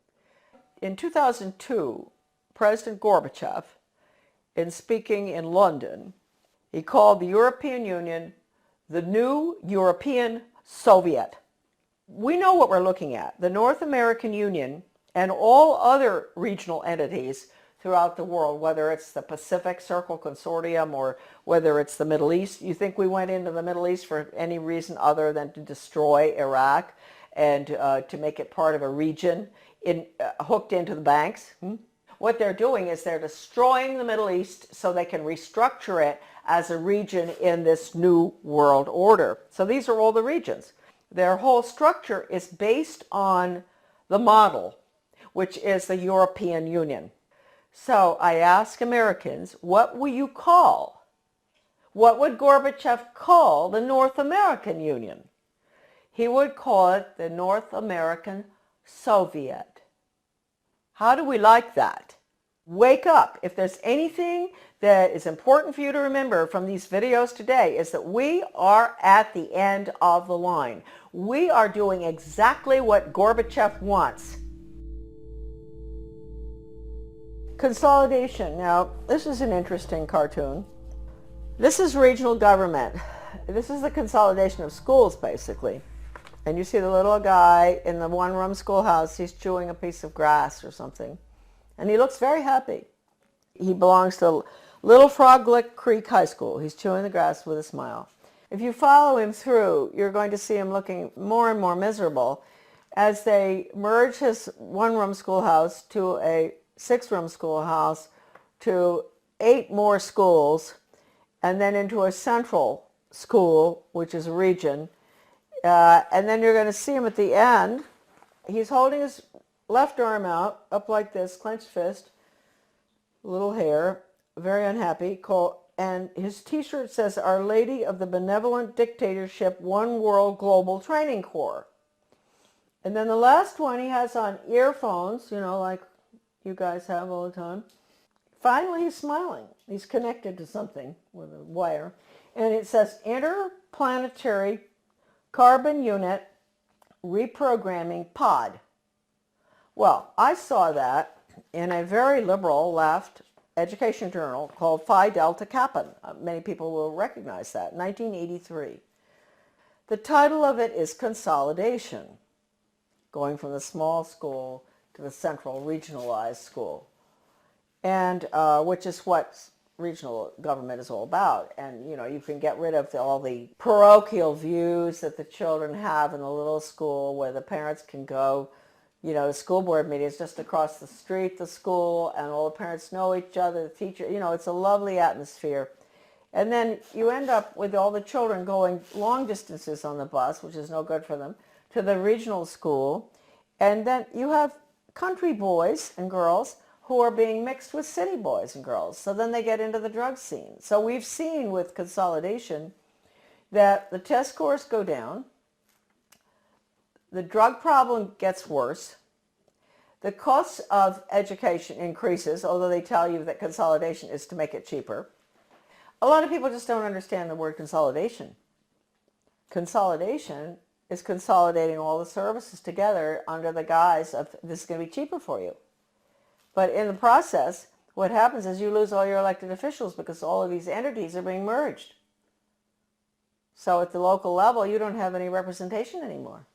In 2002, President Gorbachev, in speaking in London, he called the European Union the new European Soviet. We know what we're looking at. The North American Union and all other regional entities throughout the world, whether it's the Pacific Circle Consortium or whether it's the Middle East. You think we went into the Middle East for any reason other than to destroy Iraq and to make it part of a region hooked into the banks? What they're doing is they're destroying the Middle East so they can restructure it as a region in this new world order. So these are all the regions. Their whole structure is based on the model, which is the European Union. So I ask Americans, what will you call? What would Gorbachev call the North American Union? He would call it the North American Soviet. How do we like that? Wake up. If there's anything that is important for you to remember from these videos today, is that we are at the end of the line. We are doing exactly what Gorbachev wants. Consolidation. Now, this is an interesting cartoon. This is regional government. This is the consolidation of schools, basically. And you see the little guy in the one-room schoolhouse, he's chewing a piece of grass or something. And he looks very happy. He belongs to Little Frog Lick Creek High School. He's chewing the grass with a smile. If you follow him through, you're going to see him looking more and more miserable as they merge his one-room schoolhouse to a six-room schoolhouse, to 8 more schools, and then into a central school, which is a region. And then you're going to see him at the end. He's holding his left arm out, up like this, clenched fist, little hair, very unhappy. And his t-shirt says, Our Lady of the Benevolent Dictatorship, One World Global Training Corps. And then the last one, he has on earphones, you know, like you guys have all the time. Finally, he's smiling. He's connected to something with a wire. And it says, Interplanetary Carbon Unit Reprogramming Pod. Well, I saw that in a very liberal left education journal called Phi Delta Kappa. Many people will recognize that, 1983. The title of it is Consolidation, going from the small school to the central regionalized school, and which is what regional government is all about. And you can get rid of all the parochial views that the children have in the little school, where the parents can go, the school board meetings just across the street, the school, and all the parents know each other, the teacher, it's a lovely atmosphere. And then you end up with all the children going long distances on the bus, which is no good for them, to the regional school. And then you have country boys and girls who are being mixed with city boys and girls. So then they get into the drug scene. So we've seen with consolidation that the test scores go down, the drug problem gets worse, the cost of education increases, although they tell you that consolidation is to make it cheaper. A lot of people just don't understand the word consolidation. Consolidation is consolidating all the services together under the guise of this is going to be cheaper for you. But in the process, what happens is you lose all your elected officials because all of these entities are being merged. So at the local level, you don't have any representation anymore.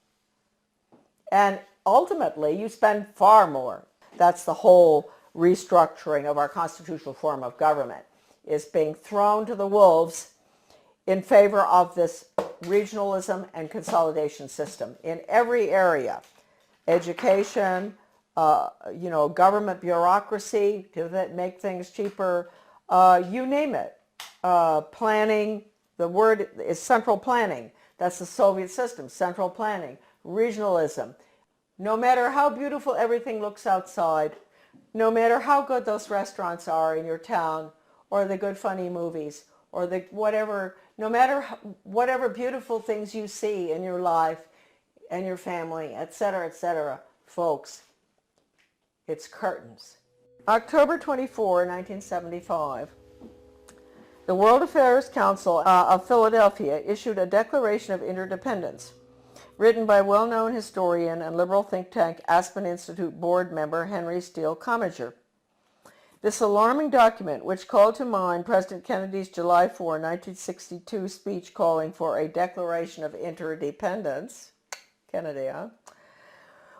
And ultimately, you spend far more. That's the whole restructuring of our constitutional form of government, is being thrown to the wolves in favor of this regionalism and consolidation system in every area. Education, government bureaucracy to make things cheaper, you name it. Planning, the word is central planning. That's the Soviet system, central planning, regionalism. No matter how beautiful everything looks outside, no matter how good those restaurants are in your town, or the good funny movies, or the whatever, no matter whatever beautiful things you see in your life and your family, etc., folks, it's curtains. October 24, 1975, the World Affairs Council of Philadelphia issued a Declaration of Interdependence, written by well-known historian and liberal think tank Aspen Institute board member Henry Steele Commager. This alarming document, which called to mind President Kennedy's July 4, 1962 speech calling for a Declaration of Interdependence, Kennedy,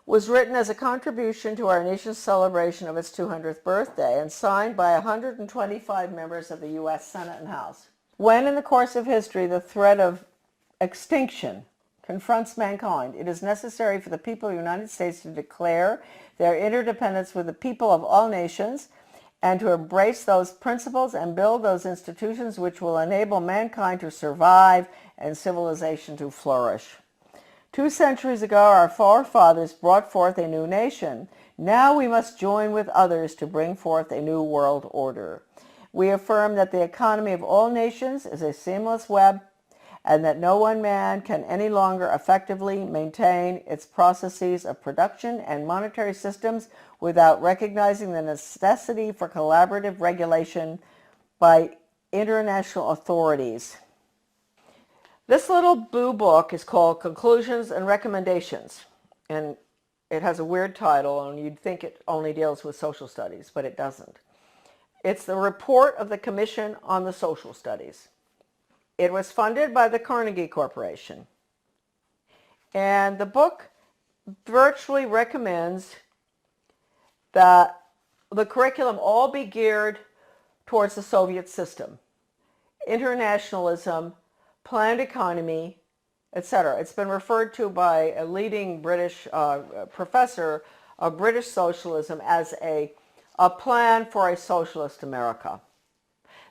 was written as a contribution to our nation's celebration of its 200th birthday and signed by 125 members of the U.S. Senate and House. When in the course of history the threat of extinction confronts mankind, it is necessary for the people of the United States to declare their interdependence with the people of all nations and to embrace those principles and build those institutions which will enable mankind to survive and civilization to flourish. 2 centuries ago, our forefathers brought forth a new nation. Now we must join with others to bring forth a new world order. We affirm that the economy of all nations is a seamless web, and that no one man can any longer effectively maintain its processes of production and monetary systems without recognizing the necessity for collaborative regulation by international authorities. This little blue book is called Conclusions and Recommendations, and it has a weird title, and you'd think it only deals with social studies, but it doesn't. It's the report of the Commission on the Social Studies. It was funded by the Carnegie Corporation. And the book virtually recommends that the curriculum all be geared towards the Soviet system. Internationalism, planned economy, etc. It's been referred to by a leading British professor of British socialism as a plan for a socialist America.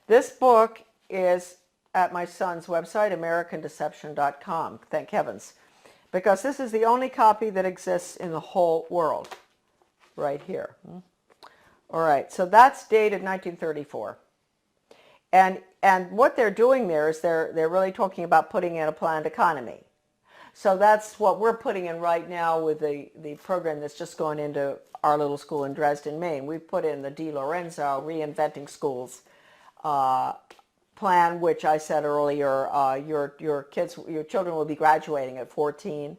This book is at my son's website, AmericanDeception.com, thank heavens, because this is the only copy that exists in the whole world, right here. All right, so that's dated 1934. And what they're doing there is they're really talking about putting in a planned economy. So that's what we're putting in right now with the program that's just gone into our little school in Dresden, Maine. We've put in the Di Lorenzo Reinventing Schools plan, which I said earlier, your children will be graduating at 14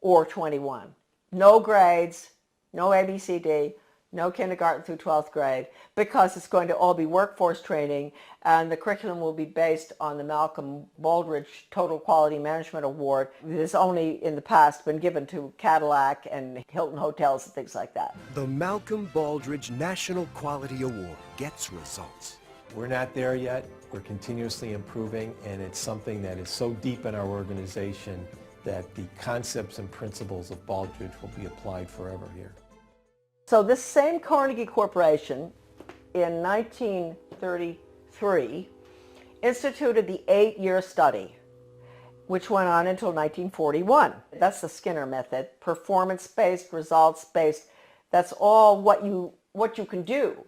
or 21. No grades, no ABCD, no kindergarten through 12th grade, because it's going to all be workforce training, and the curriculum will be based on the Malcolm Baldrige Total Quality Management Award that has only in the past been given to Cadillac and Hilton Hotels and things like that. The Malcolm Baldrige National Quality Award gets results. We're not there yet. We're continuously improving, and it's something that is so deep in our organization that the concepts and principles of Baldrige will be applied forever here. So this same Carnegie Corporation in 1933 instituted the 8-year study, which went on until 1941. That's the Skinner method, performance-based, results-based. That's all what you can do,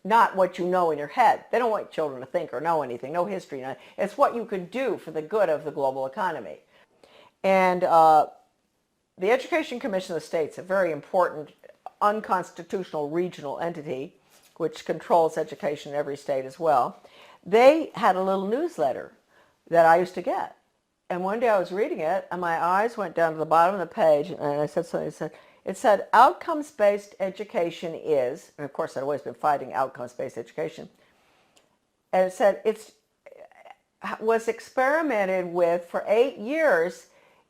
not what you know in your head. They don't want children to think or know anything, no history. It's what you can do for the good of the global economy. And the Education Commission of the States, a very important unconstitutional regional entity which controls education in every state as well, they had a little newsletter that I used to get. And one day I was reading it and my eyes went down to the bottom of the page and I said something. It said outcomes-based education is, and of course I'd always been fighting outcomes-based education, and it said it was experimented with for 8 years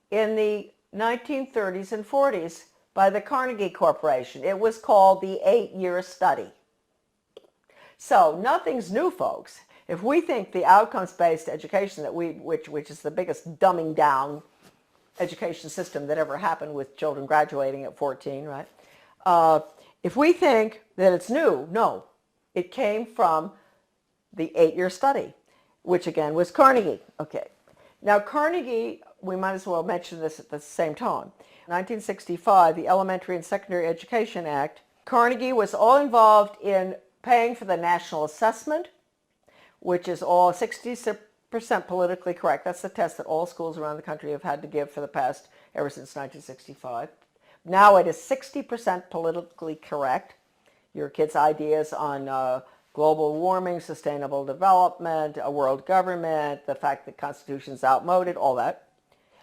in the 1930s and 40s by the Carnegie Corporation. It was called the 8-year study. So nothing's new, folks. If we think the outcomes-based education that which is the biggest dumbing down education system that ever happened with children graduating at 14, right? If we think that it's new, no. It came from the 8-year study, which again was Carnegie. Okay. Now Carnegie, we might as well mention this at the same time. 1965, the Elementary and Secondary Education Act, Carnegie was all involved in paying for the national assessment, which is all 60% politically correct. That's the test that all schools around the country have had to give for the past, ever since 1965. Now it is 60% politically correct. Your kids' ideas on global warming, sustainable development, a world government, the fact that the Constitution's outmoded, all that.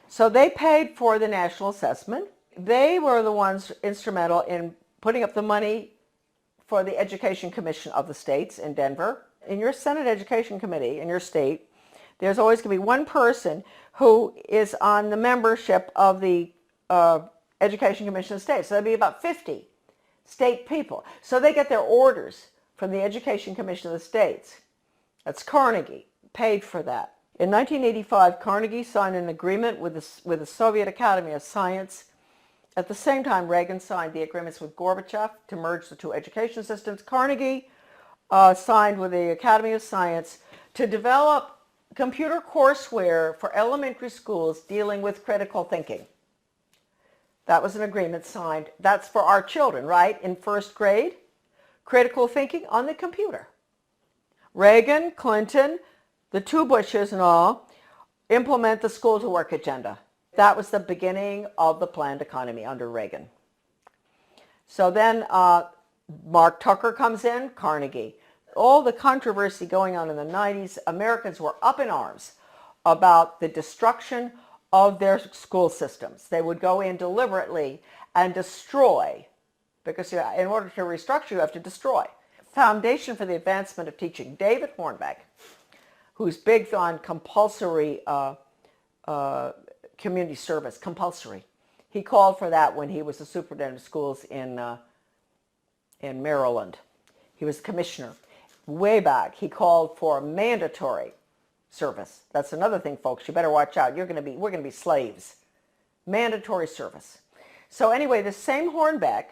So they paid for the national assessment. They were the ones instrumental in putting up the money for the Education Commission of the states in Denver. In your Senate Education Committee in your state, there's always going to be one person who is on the membership of the Education Commission of the states. So there'll be about 50 state people. So they get their orders from the Education Commission of the states. That's Carnegie, paid for that. In 1985, Carnegie signed an agreement with the Soviet Academy of Science. At the same time, Reagan signed the agreements with Gorbachev to merge the two education systems. Carnegie signed with the Academy of Science to develop computer courseware for elementary schools dealing with critical thinking. That was an agreement signed. That's for our children, right? In first grade, critical thinking on the computer. Reagan, Clinton, the two Bushes and all, implement the school to work agenda. That was the beginning of the planned economy under Reagan. So then Mark Tucker comes in, Carnegie. All the controversy going on in the 90s, Americans were up in arms about the destruction of their school systems. They would go in deliberately and destroy, because in order to restructure, you have to destroy. Foundation for the Advancement of Teaching, David Hornbeck, who's big on compulsory community service, compulsory. He called for that when he was the superintendent of schools in Maryland. He was the commissioner. Way back, he called for mandatory service. That's another thing, folks. You better watch out. We're going to be slaves. Mandatory service. So anyway, the same Hornbeck,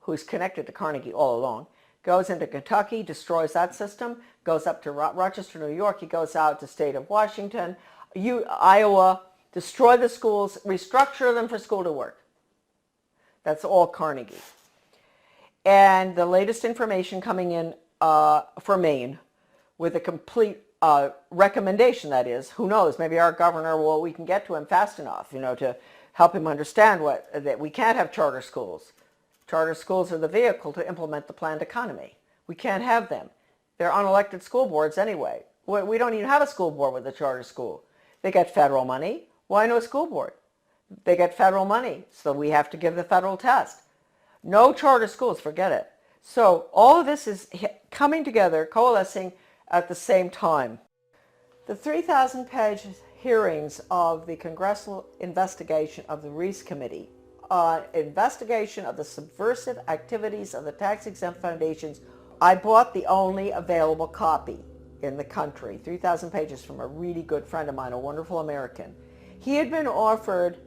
who's connected to Carnegie all along, goes into Kentucky, destroys that system, goes up to Rochester, New York. He goes out to state of Washington, Iowa, destroy the schools, restructure them for school to work. That's all Carnegie. And the latest information coming in for Maine with a complete recommendation, that is, who knows, maybe our governor, we can get to him fast enough, to help him understand that we can't have charter schools. Charter schools are the vehicle to implement the planned economy. We can't have them. They're unelected school boards anyway. We don't even have a school board with a charter school. They get federal money. Why no school board? They get federal money, so we have to give the federal test. No charter schools, forget it. So all of this is coming together, coalescing at the same time. The 3,000-page hearings of the congressional investigation of the Reese Committee, investigation of the subversive activities of the tax-exempt foundations. I bought the only available copy in the country, 3,000 pages, from a really good friend of mine, a wonderful American. He had been offered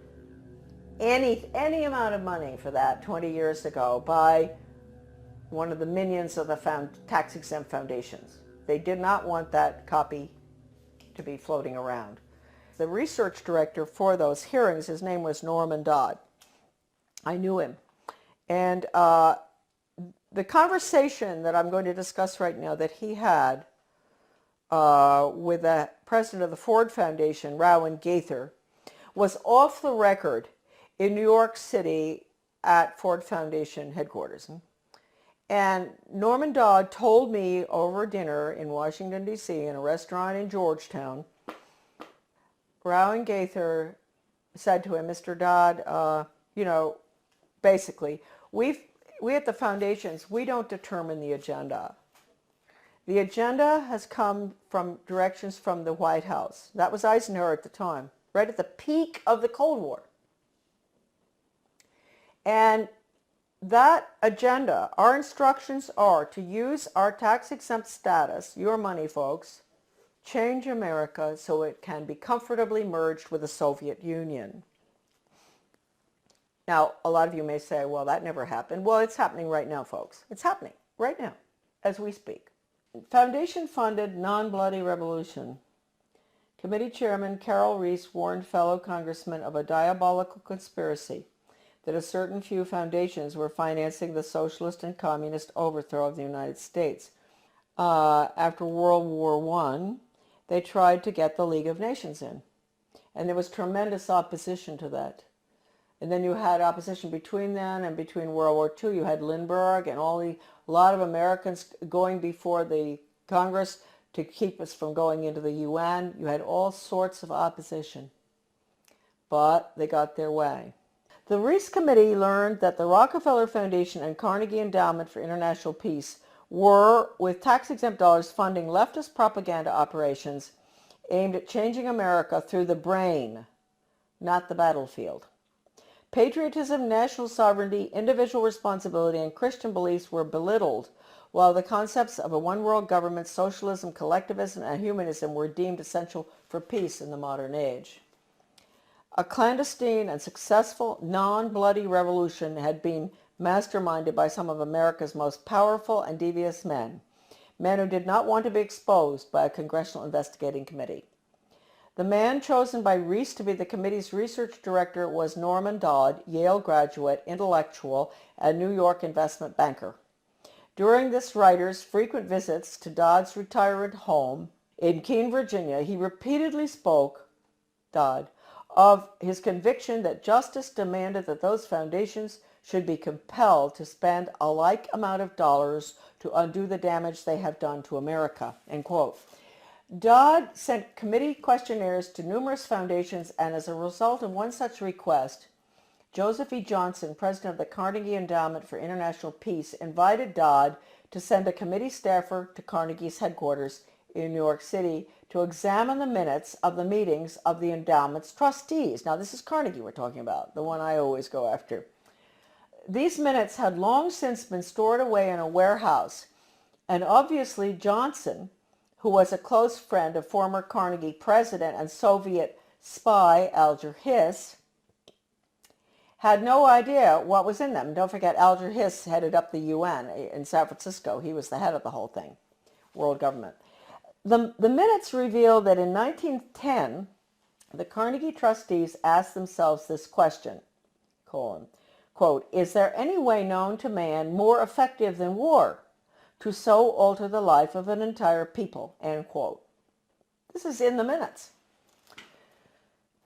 any amount of money for that 20 years ago by one of the minions of the tax-exempt foundations. They did not want that copy to be floating around. The research director for those hearings, his name was Norman Dodd. I knew him. And the conversation that I'm going to discuss right now that he had with the president of the Ford Foundation, Rowan Gaither, was off the record in New York City at Ford Foundation headquarters. And Norman Dodd told me over dinner in Washington, D.C., in a restaurant in Georgetown, Rowan Gaither said to him, Mr. Dodd, basically, we at the foundations, we don't determine the agenda. The agenda has come from directions from the White House. That was Eisenhower at the time, right at the peak of the Cold War. And that agenda, our instructions are to use our tax-exempt status, your money, folks, change America so it can be comfortably merged with the Soviet Union. Now, a lot of you may say, well, that never happened. Well, it's happening right now, folks. It's happening right now as we speak. Foundation-funded non-bloody revolution. Committee Chairman Carol Reese warned fellow congressmen of a diabolical conspiracy that a certain few foundations were financing the socialist and communist overthrow of the United States. After World War I, they tried to get the League of Nations in. And there was tremendous opposition to that. And then you had opposition between then and between World War II. You had Lindbergh and a lot of Americans going before the Congress to keep us from going into the UN. You had all sorts of opposition. But they got their way. The Reese Committee learned that the Rockefeller Foundation and Carnegie Endowment for International Peace were, with tax-exempt dollars, funding leftist propaganda operations aimed at changing America through the brain, not the battlefield. Patriotism, national sovereignty, individual responsibility, and Christian beliefs were belittled, while the concepts of a one-world government, socialism, collectivism, and humanism were deemed essential for peace in the modern age. A clandestine and successful non-bloody revolution had been masterminded by some of America's most powerful and devious men who did not want to be exposed by a congressional investigating committee. The man chosen by Reese to be the committee's research director was Norman Dodd, Yale graduate, intellectual, and New York investment banker. During this writer's frequent visits to Dodd's retirement home in Keene, Virginia, he repeatedly spoke, Dodd, of his conviction that justice demanded that those foundations should be compelled to spend a like amount of dollars to undo the damage they have done to America, end quote. Dodd sent committee questionnaires to numerous foundations, and as a result of one such request, Joseph E. Johnson, president of the Carnegie Endowment for International Peace, invited Dodd to send a committee staffer to Carnegie's headquarters in New York City to examine the minutes of the meetings of the endowment's trustees. Now, this is Carnegie we're talking about, the one I always go after. These minutes had long since been stored away in a warehouse, and obviously Johnson, who was a close friend of former Carnegie president and Soviet spy Alger Hiss, had no idea what was in them. Don't forget, Alger Hiss headed up the UN in San Francisco. He was the head of the whole thing, world government. The minutes reveal that in 1910, the Carnegie trustees asked themselves this question, quote, is there any way known to man more effective than war to so alter the life of an entire people, end quote. This is in the minutes.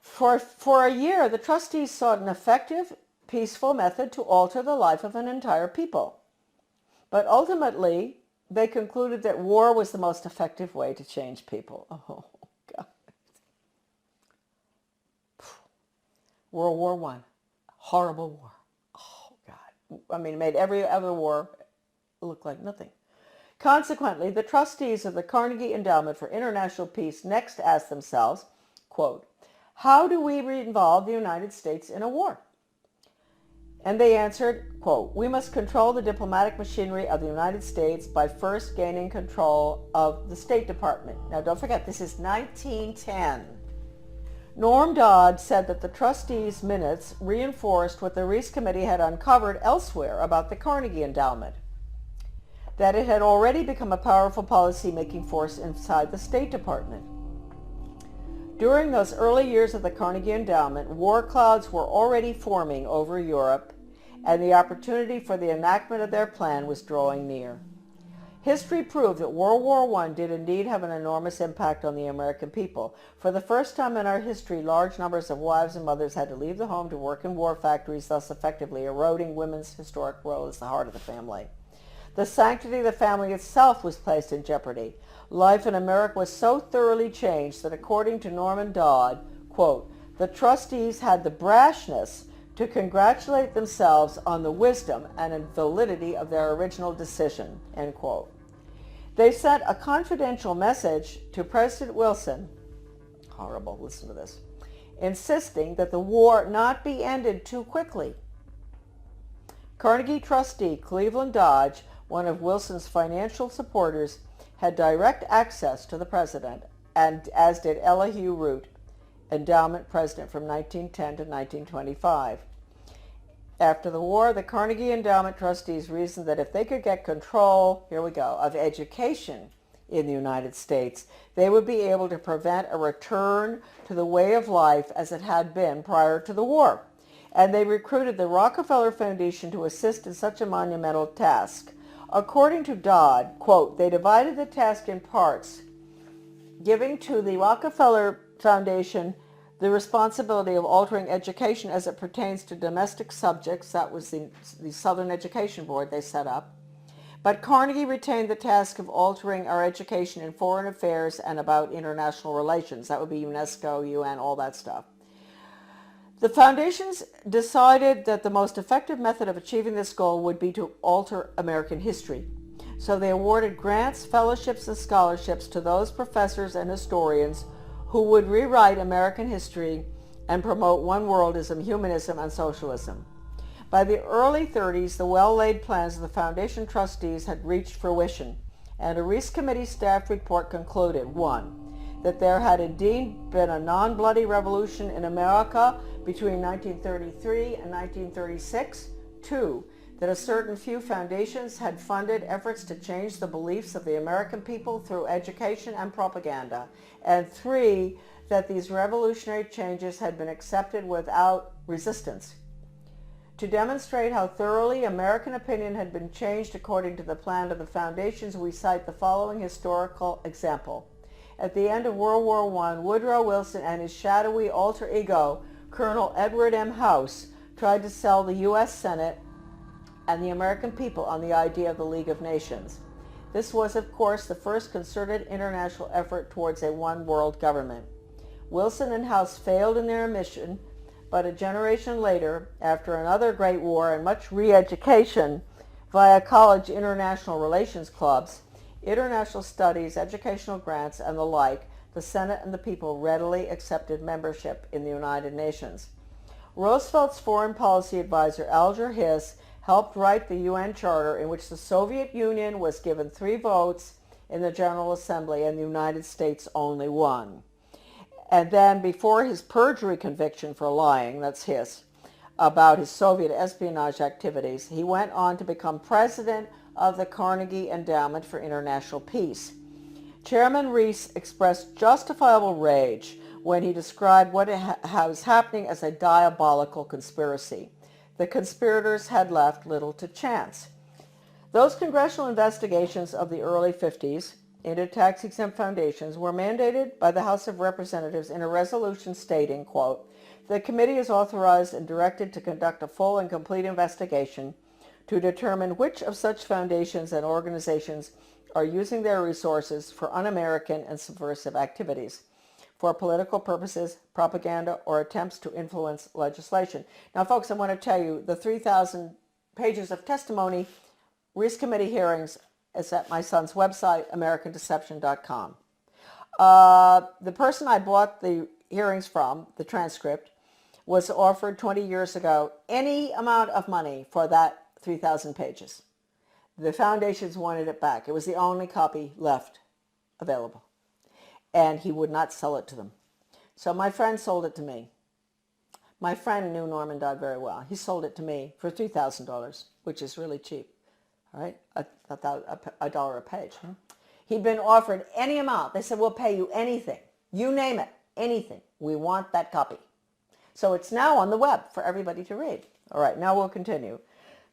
For a year, the trustees sought an effective, peaceful method to alter the life of an entire people. But ultimately, they concluded that war was the most effective way to change people. Oh, God. World War I, horrible war. Oh, God. I mean, it made every other war looked like nothing. Consequently, the trustees of the Carnegie Endowment for International Peace next asked themselves, quote, how do we involve the United States in a war? And they answered, quote, we must control the diplomatic machinery of the United States by first gaining control of the State Department. Now, don't forget, this is 1910. Norm Dodd said that the trustees' minutes reinforced what the Reese Committee had uncovered elsewhere about the Carnegie Endowment, that it had already become a powerful policy-making force inside the State Department. During those early years of the Carnegie Endowment, war clouds were already forming over Europe, and the opportunity for the enactment of their plan was drawing near. History proved that World War I did indeed have an enormous impact on the American people. For the first time in our history, large numbers of wives and mothers had to leave the home to work in war factories, thus effectively eroding women's historic role as the heart of the family. The sanctity of the family itself was placed in jeopardy. Life in America was so thoroughly changed that, according to Norman Dodd, quote, the trustees had the brashness to congratulate themselves on the wisdom and validity of their original decision, end quote. They sent a confidential message to President Wilson, horrible, listen to this, insisting that the war not be ended too quickly. Carnegie trustee Cleveland Dodge, one of Wilson's financial supporters, had direct access to the president, and as did Elihu Root, endowment president from 1910 to 1925. After the war, the Carnegie Endowment trustees reasoned that if they could get control, here we go, of education in the United States, they would be able to prevent a return to the way of life as it had been prior to the war. And they recruited the Rockefeller Foundation to assist in such a monumental task. According to Dodd, quote, they divided the task in parts, giving to the Rockefeller Foundation the responsibility of altering education as it pertains to domestic subjects. That was the Southern Education Board they set up. But Carnegie retained the task of altering our education in foreign affairs and about international relations. That would be UNESCO, UN, all that stuff. The foundations decided that the most effective method of achieving this goal would be to alter American history. So they awarded grants, fellowships, and scholarships to those professors and historians who would rewrite American history and promote one worldism, humanism, and socialism. By the early 30s, the well-laid plans of the foundation trustees had reached fruition, and a Reese Committee staff report concluded, 1, that there had indeed been a non-bloody revolution in America between 1933 and 1936, 2, that a certain few foundations had funded efforts to change the beliefs of the American people through education and propaganda, and 3, that these revolutionary changes had been accepted without resistance. To demonstrate how thoroughly American opinion had been changed according to the plan of the foundations, we cite the following historical example. At the end of World War I, Woodrow Wilson and his shadowy alter ego, Colonel Edward M. House, tried to sell the U.S. Senate and the American people on the idea of the League of Nations. This was, of course, the first concerted international effort towards a one-world government. Wilson and House failed in their mission, but a generation later, after another great war and much re-education via college international relations clubs, international studies, educational grants, and the like, the Senate and the people readily accepted membership in the United Nations. Roosevelt's foreign policy advisor, Alger Hiss, helped write the UN Charter, in which the Soviet Union was given 3 votes in the General Assembly and the United States only 1. And then, before his perjury conviction for lying, that's Hiss, about his Soviet espionage activities, he went on to become president of the Carnegie Endowment for International Peace. Chairman Reese expressed justifiable rage when he described what was happening as a diabolical conspiracy. The conspirators had left little to chance. Those congressional investigations of the early 50s into tax-exempt foundations were mandated by the House of Representatives in a resolution stating, quote, the committee is authorized and directed to conduct a full and complete investigation to determine which of such foundations and organizations are using their resources for un-American and subversive activities, for political purposes, propaganda, or attempts to influence legislation. Now, folks, I want to tell you, the 3,000 pages of testimony Reese Committee hearings is at my son's website, americandeception.com. The person I bought the hearings from, the transcript, was offered 20 years ago any amount of money for that 3,000 pages. The foundations wanted it back. It was the only copy left available. And he would not sell it to them. So my friend sold it to me. My friend knew Norman Dodd very well. He sold it to me for $3,000, which is really cheap. All right, a dollar a page. He'd been offered any amount. They said, we'll pay you anything. You name it, anything. We want that copy. So it's now on the web for everybody to read. All right, now we'll continue.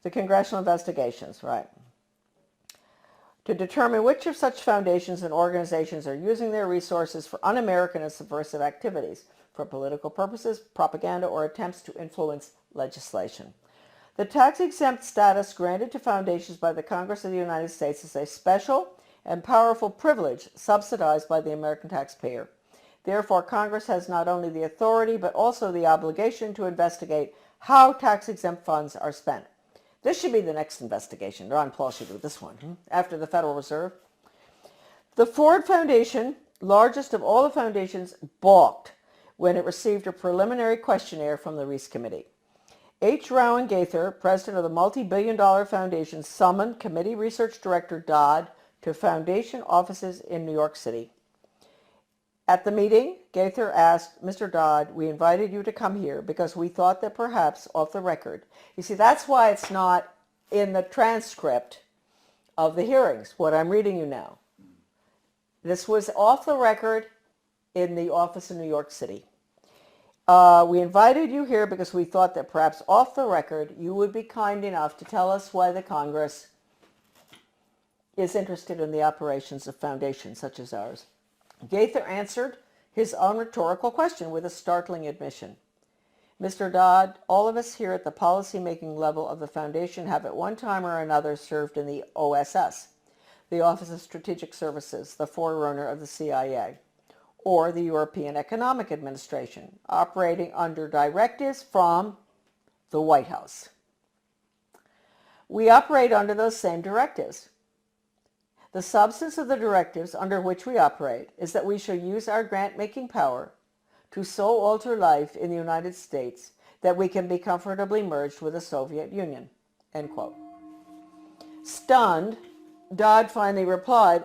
The congressional investigations, right. To determine which of such foundations and organizations are using their resources for un-American and subversive activities, for political purposes, propaganda, or attempts to influence legislation. The tax-exempt status granted to foundations by the Congress of the United States is a special and powerful privilege subsidized by the American taxpayer. Therefore, Congress has not only the authority but also the obligation to investigate how tax-exempt funds are spent. This should be the next investigation. Ron Paul should do this one, after the Federal Reserve. The Ford Foundation, largest of all the foundations, balked when it received a preliminary questionnaire from the Reese Committee. H. Rowan Gaither, president of the multi-billion-dollar foundation, summoned Committee Research Director Dodd to foundation offices in New York City. At the meeting, Gaither asked, Mr. Dodd, we invited you to come here because we thought that perhaps off the record. You see, that's why it's not in the transcript of the hearings, what I'm reading you now. This was off the record in the office in New York City. We invited you here because we thought that perhaps off the record you would be kind enough to tell us why the Congress is interested in the operations of foundations such as ours. Gaither answered his own rhetorical question with a startling admission. Mr. Dodd, all of us here at the policy-making level of the foundation have at one time or another served in the OSS, the Office of Strategic Services, the forerunner of the CIA, or the European Economic Administration, operating under directives from the White House. We operate under those same directives. The substance of the directives under which we operate is that we shall use our grant-making power to so alter life in the United States that we can be comfortably merged with the Soviet Union, end quote. Stunned, Dodd finally replied,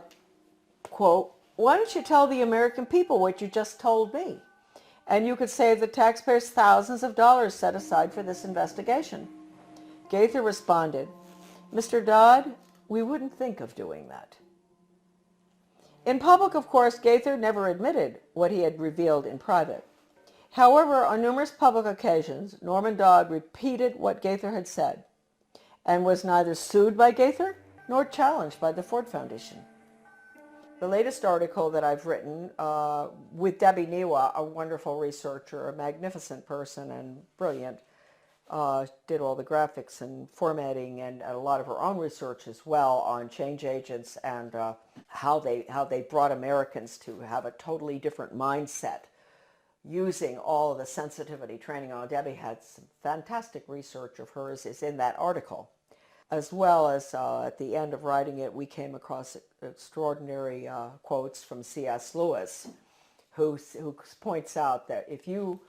quote, why don't you tell the American people what you just told me? And you could save the taxpayers thousands of dollars set aside for this investigation. Gaither responded, Mr. Dodd, we wouldn't think of doing that. In public, of course, Gaither never admitted what he had revealed in private. However, on numerous public occasions, Norman Dodd repeated what Gaither had said and was neither sued by Gaither nor challenged by the Ford Foundation. The latest article that I've written with Debbie Niwa, a wonderful researcher, a magnificent person and brilliant, did all the graphics and formatting and a lot of her own research as well on change agents and how they brought Americans to have a totally different mindset using all of the sensitivity training. Debbie had some fantastic research of hers is in that article. As well as at the end of writing it, we came across extraordinary quotes from C.S. Lewis, who points out that if you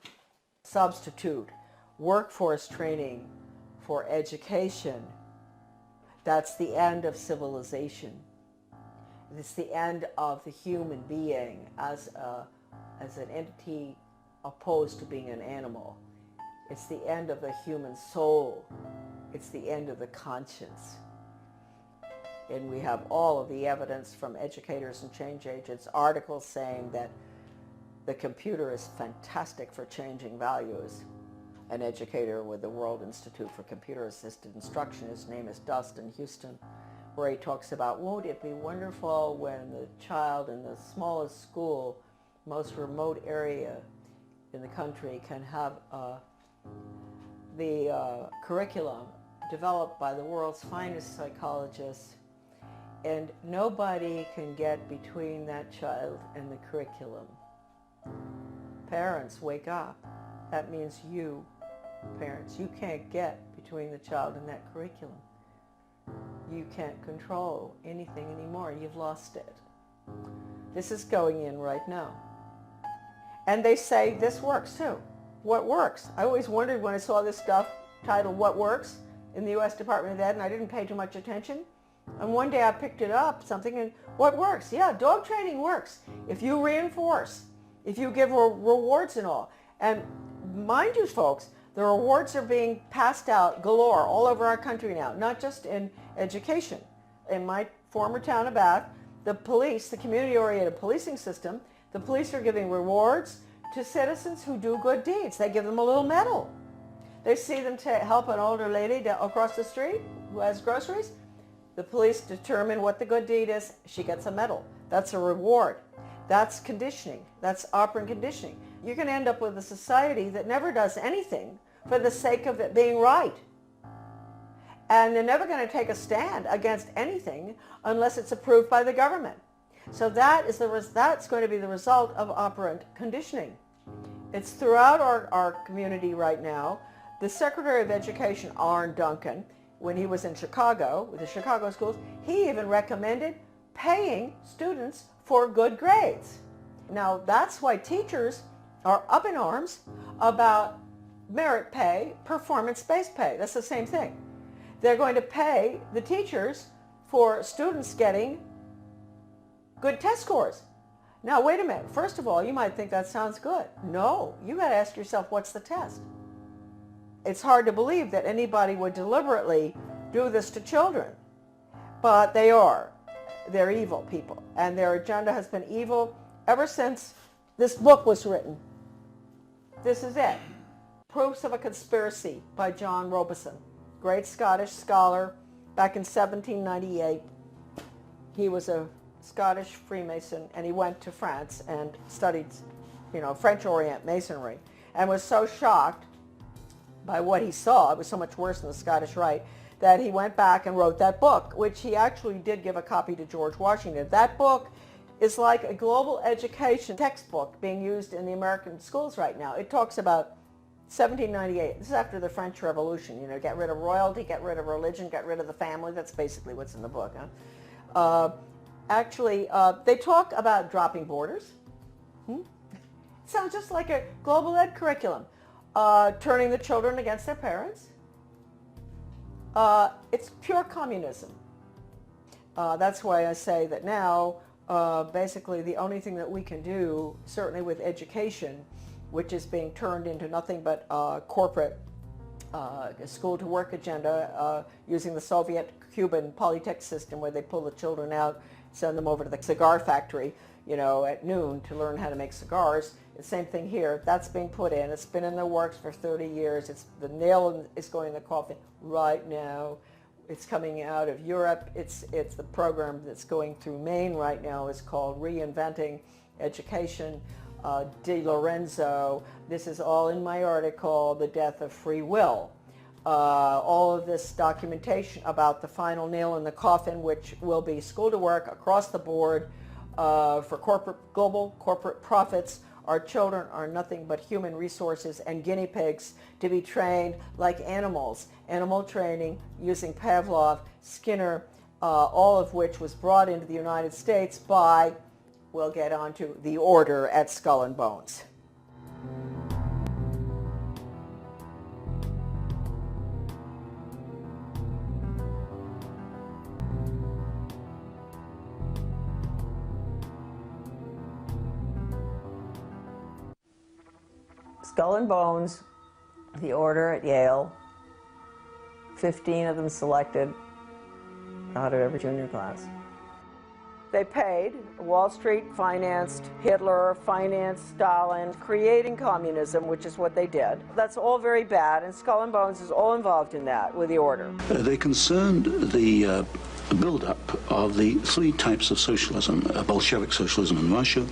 substitute workforce training for education, that's the end of civilization. It's the end of the human being as an entity opposed to being an animal. It's the end of the human soul. It's the end of the conscience. And we have all of the evidence from educators and change agents, articles saying that the computer is fantastic for changing values. An educator with the World Institute for Computer-Assisted Instruction, his name is Dustin Houston, where he talks about, won't it be wonderful when the child in the smallest school, most remote area in the country can have the curriculum developed by the world's finest psychologists, and nobody can get between that child and the curriculum. Parents, wake up. That means you, parents, you can't get between the child and that curriculum. You can't control anything anymore. You've lost it. This is going in right now. And they say this works too. What works? I always wondered when I saw this stuff titled What Works in the U.S. Department of Ed, and I didn't pay too much attention. And one day I picked it up, something, and what works? Yeah, dog training works. If you reinforce, if you give rewards and all. And mind you, folks, the rewards are being passed out galore all over our country now, not just in education. In my former town of Bath, the police, the community-oriented policing system, the police are giving rewards to citizens who do good deeds. They give them a little medal. They see them help an older lady across the street who has groceries. The police determine what the good deed is. She gets a medal. That's a reward. That's conditioning. That's operant conditioning. You're going to end up with a society that never does anything for the sake of it being right. And they're never going to take a stand against anything unless it's approved by the government. So that's going to be the result of operant conditioning. It's throughout our community right now. The Secretary of Education, Arne Duncan, when he was in Chicago, with the Chicago schools, he even recommended paying students for good grades. Now, that's why teachers are up in arms about merit pay, performance-based pay. That's the same thing. They're going to pay the teachers for students getting good test scores. Now, wait a minute. First of all, you might think that sounds good. No, you got to ask yourself, what's the test? It's hard to believe that anybody would deliberately do this to children, but they are. They're evil people, and their agenda has been evil ever since this book was written. This is it. Proofs of a Conspiracy by John Robison, great Scottish scholar back in 1798. He was a Scottish Freemason, and he went to France and studied, French Orient Masonry, and was so shocked by what he saw, it was so much worse than the Scottish Rite, that he went back and wrote that book, which he actually did give a copy to George Washington. That book is like a global education textbook being used in the American schools right now. It talks about 1798. This is after the French Revolution. Get rid of royalty, get rid of religion, get rid of the family. That's basically what's in the book. They talk about dropping borders. It sounds just like a global ed curriculum. Turning the children against their parents. It's pure communism. That's why I say that now, basically the only thing that we can do, certainly with education, which is being turned into nothing but corporate school-to-work agenda using the Soviet-Cuban Polytech system, where they pull the children out, send them over to the cigar factory, at noon to learn how to make cigars. The same thing here. That's being put in. It's been in the works for 30 years. The nail is going in the coffin right now. It's coming out of Europe. It's the program that's going through Maine right now. It's called Reinventing Education. De Lorenzo. This is all in my article, The Death of Free Will. All of this documentation about the final nail in the coffin, which will be school to work across the board for global corporate profits. Our children are nothing but human resources and guinea pigs to be trained like animals. Animal training using Pavlov, Skinner, all of which was brought into the United States by, we'll get onto, the order at Skull and Bones. Skull and Bones, the order at Yale, 15 of them selected out of every junior class. They paid. Wall Street financed Hitler, financed Stalin, creating communism, which is what they did. That's all very bad, and Skull and Bones is all involved in that with the order. They concerned the build-up of the three types of socialism: Bolshevik socialism in Russia,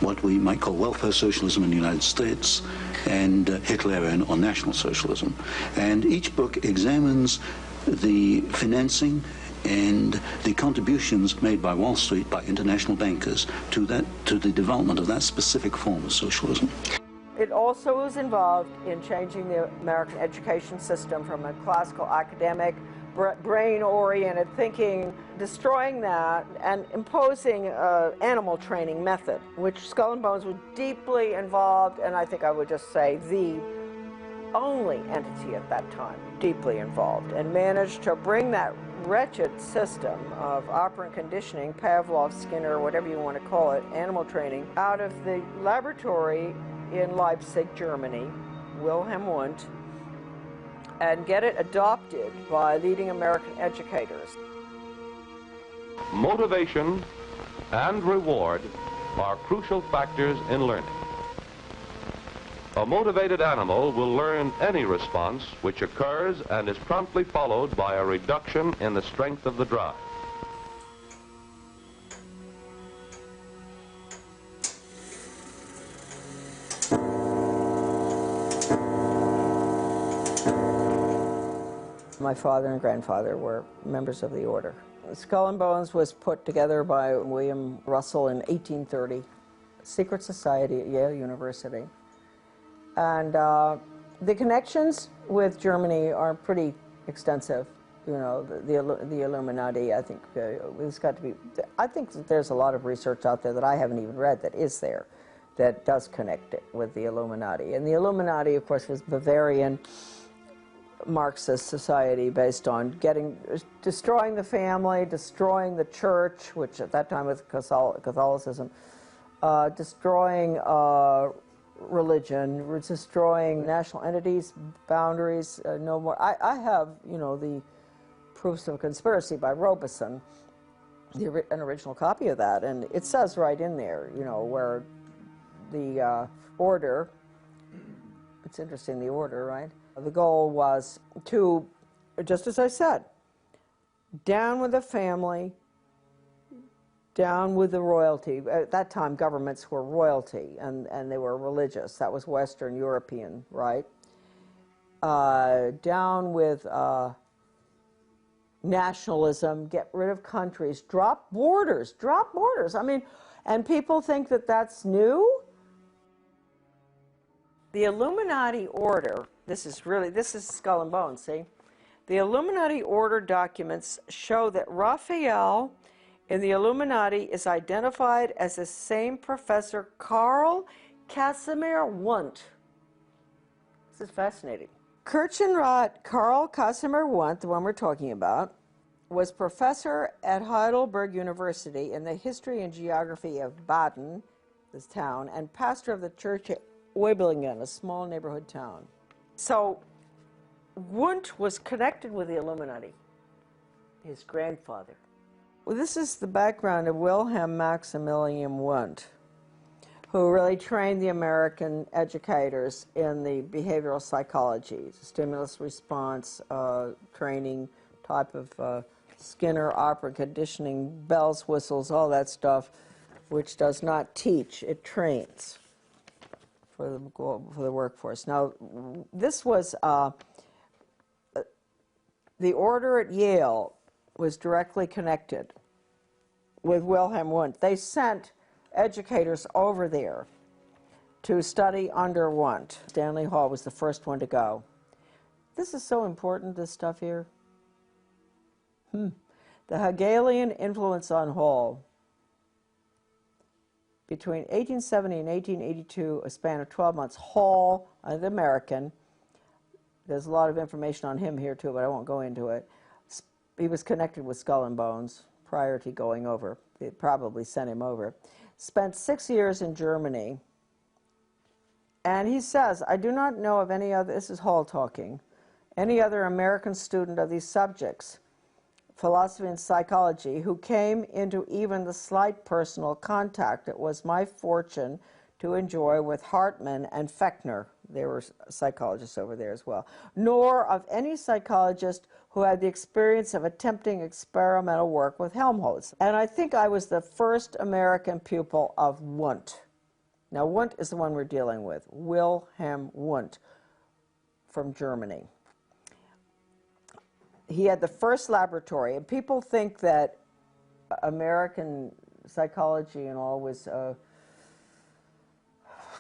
what we might call welfare socialism in the United States, and Hitlerian or National Socialism. And each book examines the financing and the contributions made by Wall Street, by international bankers, to the development of that specific form of socialism. It also was involved in changing the American education system from a classical academic brain-oriented thinking, destroying that and imposing an animal training method, which Skull and Bones was deeply involved, and I think I would just say the only entity at that time deeply involved, and managed to bring that wretched system of operant conditioning, Pavlov, Skinner, whatever you want to call it, animal training, out of the laboratory in Leipzig, Germany, Wilhelm Wundt, and get it adopted by leading American educators. Motivation and reward are crucial factors in learning. A motivated animal will learn any response which occurs and is promptly followed by a reduction in the strength of the drive. My father and grandfather were members of the order. Skull and Bones was put together by William Russell in 1830, secret society at Yale University. And the connections with Germany are pretty extensive. You know, the Illuminati, I think it's got to be, I think that there's a lot of research out there that I haven't even read that is there, that does connect it with the Illuminati. And the Illuminati, of course, was Bavarian Marxist society based on destroying the family, destroying the church, which at that time was Catholicism, destroying religion, destroying national entities, boundaries, no more. I have, you know, the Proofs of Conspiracy by Robeson, an original copy of that, and it says right in there, you know, where the order, it's interesting, the order, right? The goal was to, just as I said, down with the family, down with the royalty. At that time, governments were royalty, and they were religious. That was Western European, right? Down with nationalism, get rid of countries, drop borders, drop borders. I mean, and people think that that's new. The Illuminati order, this is Skull and Bones, see? The Illuminati order documents show that Raphael in the Illuminati is identified as the same Professor Karl Casimir Wundt. This is fascinating. Kirchenrat Karl Casimir Wundt, the one we're talking about, was professor at Heidelberg University in the history and geography of Baden, this town, and pastor of the church at Weibelingen, a small neighborhood town. So Wundt was connected with the Illuminati, his grandfather. Well, this is the background of Wilhelm Maximilian Wundt, who really trained the American educators in the behavioral psychology, stimulus response training type of Skinner, operant conditioning, bells, whistles, all that stuff, which does not teach, it trains for the workforce. Now, this was, the order at Yale was directly connected with Wilhelm Wundt. They sent educators over there to study under Wundt. Stanley Hall was the first one to go. This is so important, this stuff here. The Hegelian influence on Hall. Between 1870 and 1882, a span of 12 months, Hall, an American, there's a lot of information on him here too, but I won't go into it. He was connected with Skull and Bones prior to going over. They probably sent him over. Spent 6 years in Germany. And he says, I do not know of any other, this is Hall talking, any other American student of these subjects, philosophy and psychology, who came into even the slight personal contact it was my fortune to enjoy with Hartmann and Fechner. They were psychologists over there as well. Nor of any psychologist who had the experience of attempting experimental work with Helmholtz. And I think I was the first American pupil of Wundt. Now, Wundt is the one we're dealing with, Wilhelm Wundt from Germany. He had the first laboratory, and people think that American psychology and all was, the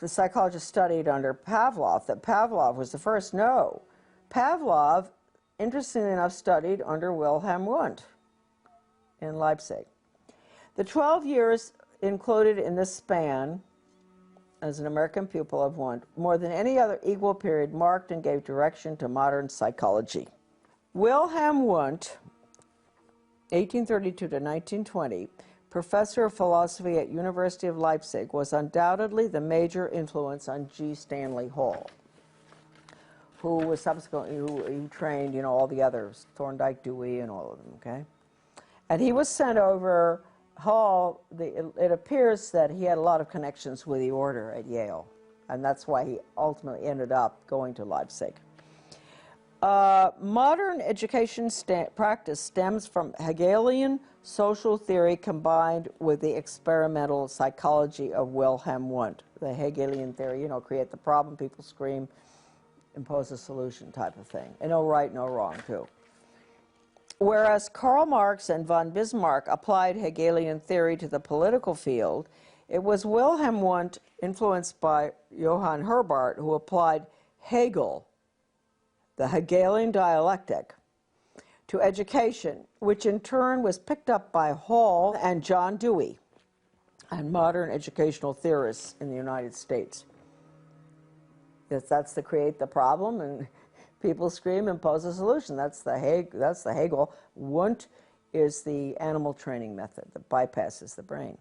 psychologist studied under Pavlov, that Pavlov was the first. No. Pavlov interestingly enough, studied under Wilhelm Wundt in Leipzig. The 12 years included in this span as an American pupil of Wundt, more than any other equal period, marked and gave direction to modern psychology. Wilhelm Wundt, 1832 to 1920, professor of philosophy at University of Leipzig, was undoubtedly the major influence on G. Stanley Hall, who was subsequently, who trained, you know, all the others, Thorndike, Dewey, and all of them, okay? And he was sent over. Hall, it appears that he had a lot of connections with the order at Yale, and that's why he ultimately ended up going to Leipzig. Modern education practice stems from Hegelian social theory combined with the experimental psychology of Wilhelm Wundt. The Hegelian theory, you know, create the problem, people scream, impose a solution type of thing. And no right, no wrong, too. Whereas Karl Marx and von Bismarck applied Hegelian theory to the political field, it was Wilhelm Wundt, influenced by Johann Herbart, who applied Hegel, the Hegelian dialectic, to education, which in turn was picked up by Hall and John Dewey and modern educational theorists in the United States. That's to create the problem and people scream, impose a solution. That's the Hegel. Wundt is the animal training method that bypasses the brain.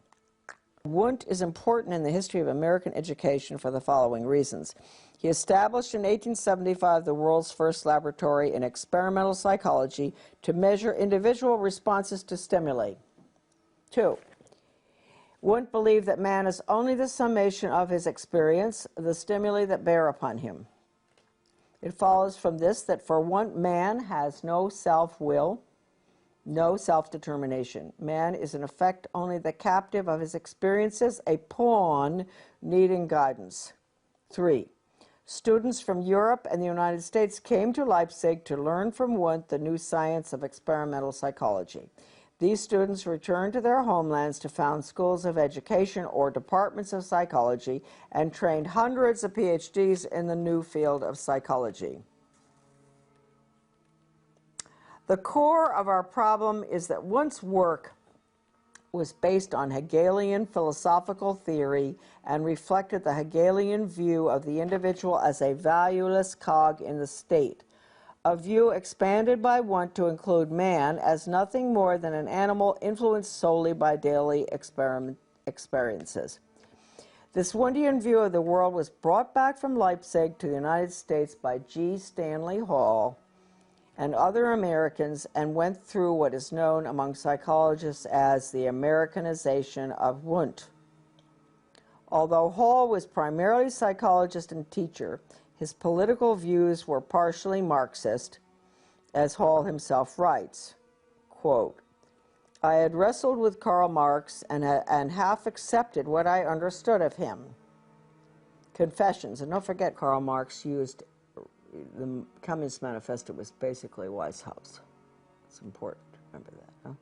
Wundt is important in the history of American education for the following reasons. He established in 1875 the world's first laboratory in experimental psychology to measure individual responses to stimuli. 2. Wundt believed that man is only the summation of his experience, the stimuli that bear upon him. It follows from this that for Wundt, man has no self-will, no self-determination. Man is in effect only the captive of his experiences, a pawn needing guidance. 3. Students from Europe and the United States came to Leipzig to learn from Wundt the new science of experimental psychology. These students returned to their homelands to found schools of education or departments of psychology and trained hundreds of PhDs in the new field of psychology. The core of our problem is that Wundt's work was based on Hegelian philosophical theory and reflected the Hegelian view of the individual as a valueless cog in the state, a view expanded by Wundt to include man as nothing more than an animal influenced solely by daily experiences. This Wundtian view of the world was brought back from Leipzig to the United States by G. Stanley Hall and other Americans and went through what is known among psychologists as the Americanization of Wundt. Although Hall was primarily psychologist and teacher, his political views were partially Marxist, as Hall himself writes, quote, I had wrestled with Karl Marx and half accepted what I understood of him. Confessions, and don't forget Karl Marx used the Communist Manifesto was basically Weishaupt's. It's important to remember that, huh?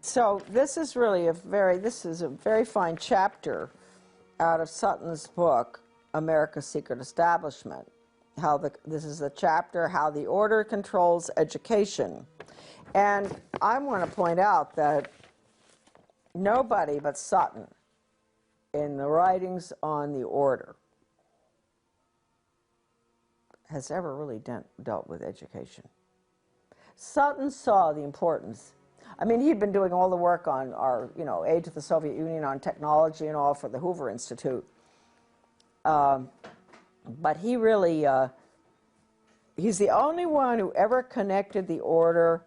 So this is really a very fine chapter out of Sutton's book, America's Secret Establishment. This is the chapter, How the Order Controls Education. And I want to point out that nobody but Sutton in the writings on the order has ever really dealt with education. Sutton saw the importance. I mean, he'd been doing all the work on our, aid to the Soviet Union on technology and all for the Hoover Institute. But he really, he's the only one who ever connected the order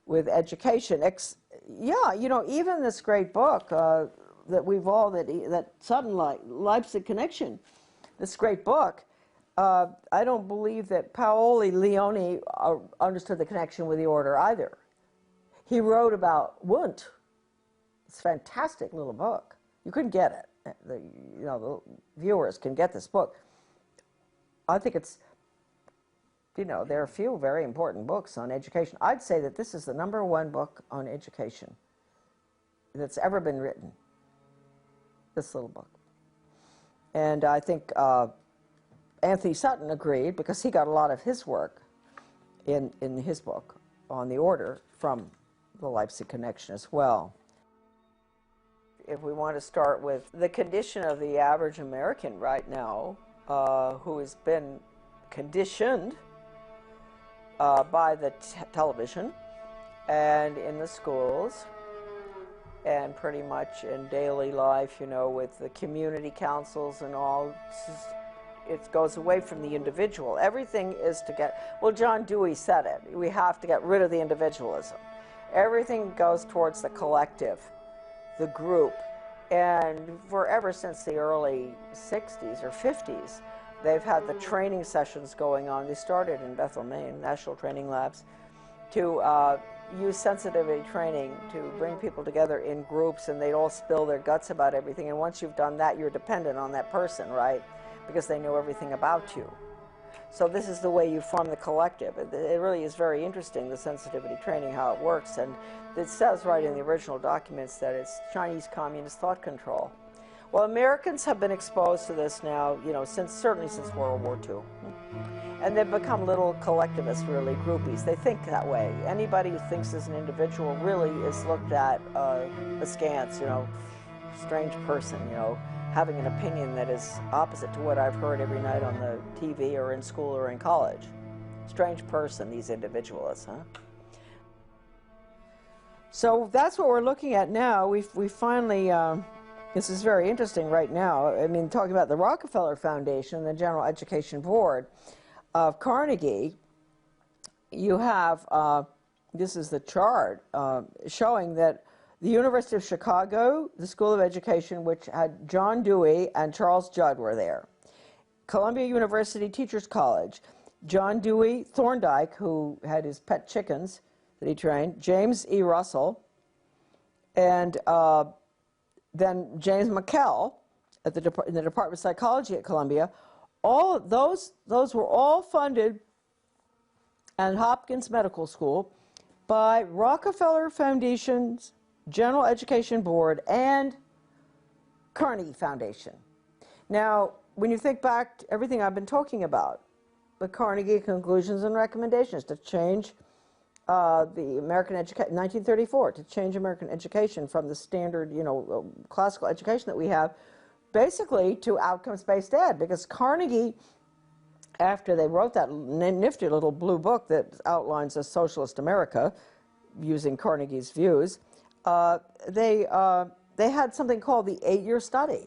with education. Even this great book that we've all, that Sutton Leipzig Connection, this great book, I don't believe that Paoli Leone understood the connection with the order either. He wrote about Wundt. It's a fantastic little book. You couldn't get it. The viewers can get this book. I think it's, there are a few very important books on education. I'd say that this is the #1 book on education that's ever been written, this little book. And I think Anthony Sutton agreed, because he got a lot of his work in his book on the order from the Leipzig connection as well. If we want to start with the condition of the average American right now, who has been conditioned by the television and in the schools and pretty much in daily life, you know, with the community councils and all, it goes away from the individual. Everything is to get, well, John Dewey said it, we have to get rid of the individualism. Everything goes towards the collective, the group. And ever since the early 60s or 50s, they've had the training sessions going on. They started in Bethel, Maine, National Training Labs, to use sensitivity training to bring people together in groups, and they'd all spill their guts about everything. And once you've done that, you're dependent on that person, right? Because they know everything about you. So this is the way you form the collective. It really is very interesting, the sensitivity training, how it works. And it says right in the original documents that it's Chinese communist thought control. Well, Americans have been exposed to this now, you know, certainly since World War II. And they've become little collectivists, really, groupies. They think that way. Anybody who thinks as an individual really is looked at askance, you know, strange person, you know, having an opinion that is opposite to what I've heard every night on the TV or in school or in college. Strange person, these individualists, huh? So that's what we're looking at now. We finally, this is very interesting right now. I mean, talking about the Rockefeller Foundation, the General Education Board of Carnegie, you have, this is the chart showing that the University of Chicago, the School of Education, which had John Dewey and Charles Judd were there. Columbia University Teachers College, John Dewey Thorndike, who had his pet chickens that he trained, James E. Russell, and then James McKell at in the Department of Psychology at Columbia. All of those were all funded, and Hopkins Medical School, by Rockefeller Foundation's General Education Board and Carnegie Foundation. Now, when you think back to everything I've been talking about, the Carnegie Conclusions and Recommendations to change the American education, 1934, to change American education from the standard, you know, classical education that we have, basically to outcomes-based ed, because Carnegie, after they wrote that nifty little blue book that outlines a socialist America, using Carnegie's views, they had something called the 8-year study,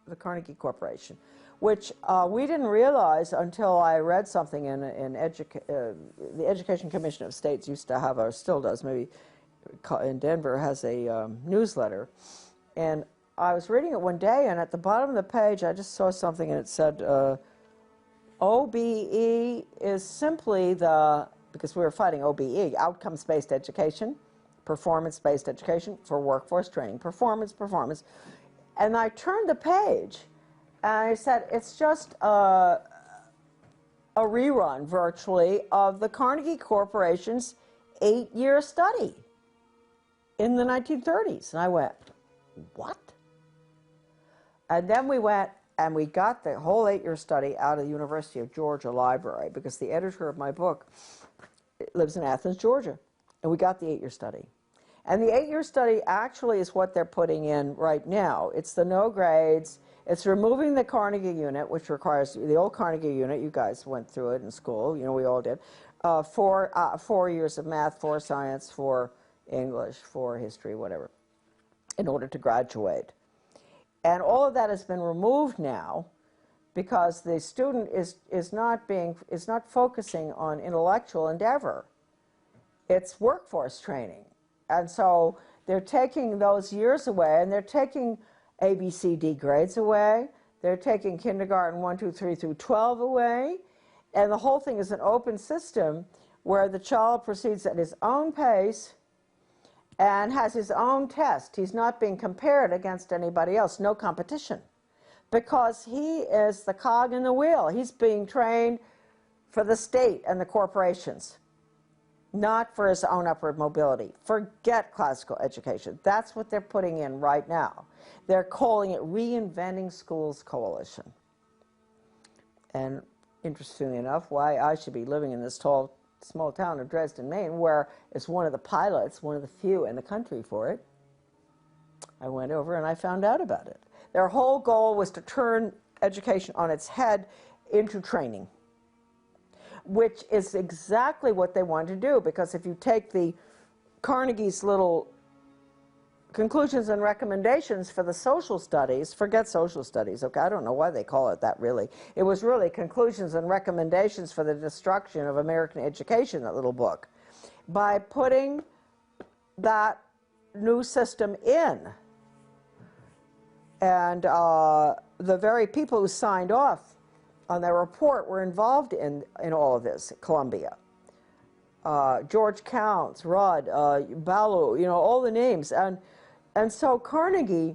the Carnegie Corporation, which we didn't realize until I read something in the Education Commission of States used to have, or still does, maybe in Denver, has a newsletter. And I was reading it one day, and at the bottom of the page, I just saw something, and it said, OBE is simply because we were fighting OBE, outcomes-based education, performance-based education for workforce training, performance. And I turned the page, and I said, it's just a rerun, virtually, of the Carnegie Corporation's 8-year study in the 1930s. And I went, what? And then we went and we got the whole 8-year study out of the University of Georgia library, because the editor of my book lives in Athens, Georgia. And we got the 8-year study. And the 8-year study actually is what they're putting in right now. It's the no grades. It's removing the Carnegie unit, which requires the old Carnegie unit. You guys went through it in school. You know, we all did. 4 years of math, 4 science, 4 English, 4 history, whatever, in order to graduate. And all of that has been removed now because the student is not focusing on intellectual endeavor. It's workforce training. And so they're taking those years away, and they're taking A, B, C, D grades away. They're taking kindergarten 1, 2, 3 through 12 away. And the whole thing is an open system where the child proceeds at his own pace and has his own test. He's not being compared against anybody else, no competition, because he is the cog in the wheel. He's being trained for the state and the corporations, not for his own upward mobility. Forget classical education. That's what they're putting in right now. They're calling it Reinventing Schools Coalition. And interestingly enough, why I should be living in this tall small town of Dresden, Maine, where it's one of the pilots, one of the few in the country for it. I went over and I found out about it. Their whole goal was to turn education on its head into training, which is exactly what they wanted to do, because if you take the Carnegie's little conclusions and recommendations for the social studies, forget social studies, okay, I don't know why they call it that really. It was really conclusions and recommendations for the destruction of American education, that little book. By putting that new system in, and the very people who signed off on their report were involved in all of this, Columbia. George Counts, Rudd, Ballou, you know, all the names. And so Carnegie,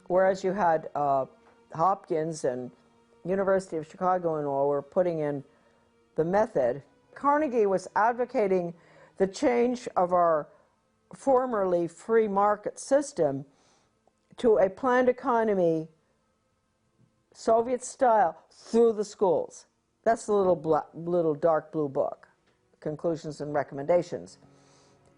whereas you had Hopkins and University of Chicago and all were putting in the method, Carnegie was advocating the change of our formerly free market system to a planned economy, Soviet style, through the schools. That's the little dark blue book, Conclusions and Recommendations.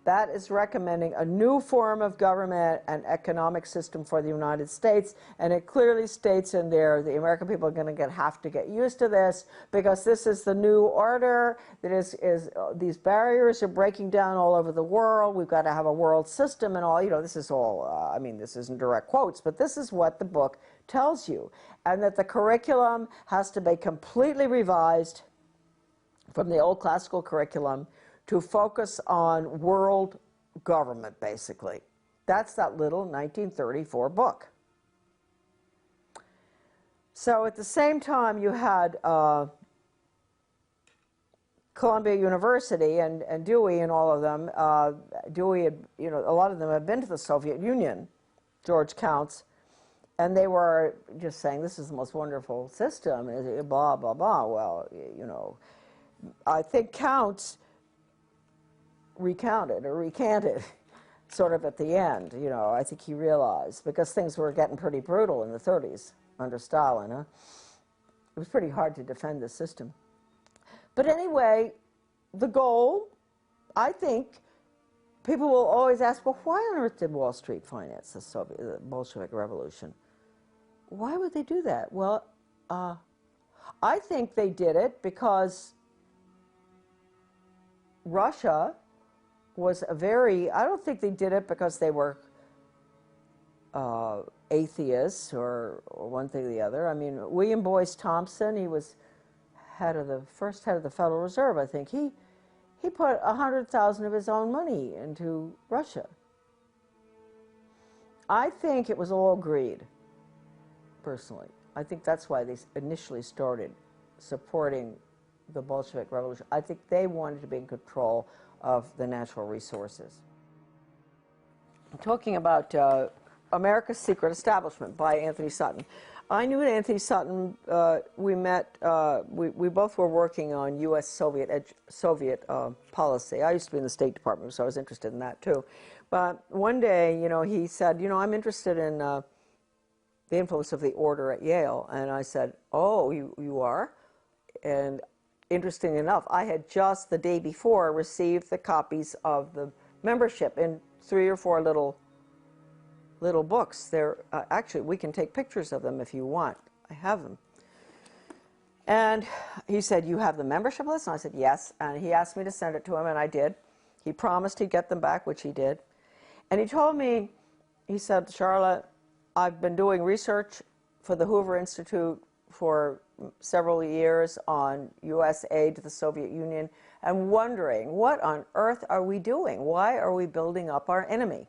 That is recommending a new form of government and economic system for the United States, and it clearly states in there the American people are going to have to get used to this, because this is the new order. That these barriers are breaking down all over the world. We've got to have a world system and all. You know, this is all. I mean, this isn't direct quotes, but this is what the book tells you, and that the curriculum has to be completely revised from the old classical curriculum to focus on world government, basically. That's that little 1934 book. So at the same time, you had Columbia University and Dewey and all of them. Dewey had, you know, a lot of them had been to the Soviet Union, George Counts, and they were just saying, this is the most wonderful system, blah, blah, blah. Well, you know, I think Counts recounted or recanted sort of at the end, you know. I think he realized, because things were getting pretty brutal in the 30s under Stalin. It was pretty hard to defend the system. But anyway, the goal, I think, people will always ask, well, why on earth did Wall Street finance the Bolshevik Revolution? Why would they do that? Well, I think they did it because Russia was a very, I don't think they did it because they were atheists or one thing or the other. I mean, William Boyce Thompson, he was first head of the Federal Reserve, I think. He put 100,000 of his own money into Russia. I think it was all greed, personally. I think that's why they initially started supporting the Bolshevik Revolution. I think they wanted to be in control of the natural resources. Talking about America's Secret Establishment by Anthony Sutton. I knew Anthony Sutton. We met. We both were working on U.S. Soviet policy. I used to be in the State Department, so I was interested in that too. But one day, you know, he said, you know, I'm interested in the influence of the order at Yale, and I said, oh, you are? And interesting enough, I had just the day before received the copies of the membership in 3 or 4 little books. They're actually, we can take pictures of them if you want. I have them. And he said, you have the membership list? And I said, yes. And he asked me to send it to him, and I did. He promised he'd get them back, which he did. And he told me, he said, Charlotte, I've been doing research for the Hoover Institute for several years on U.S. aid to the Soviet Union and wondering, what on earth are we doing? Why are we building up our enemy?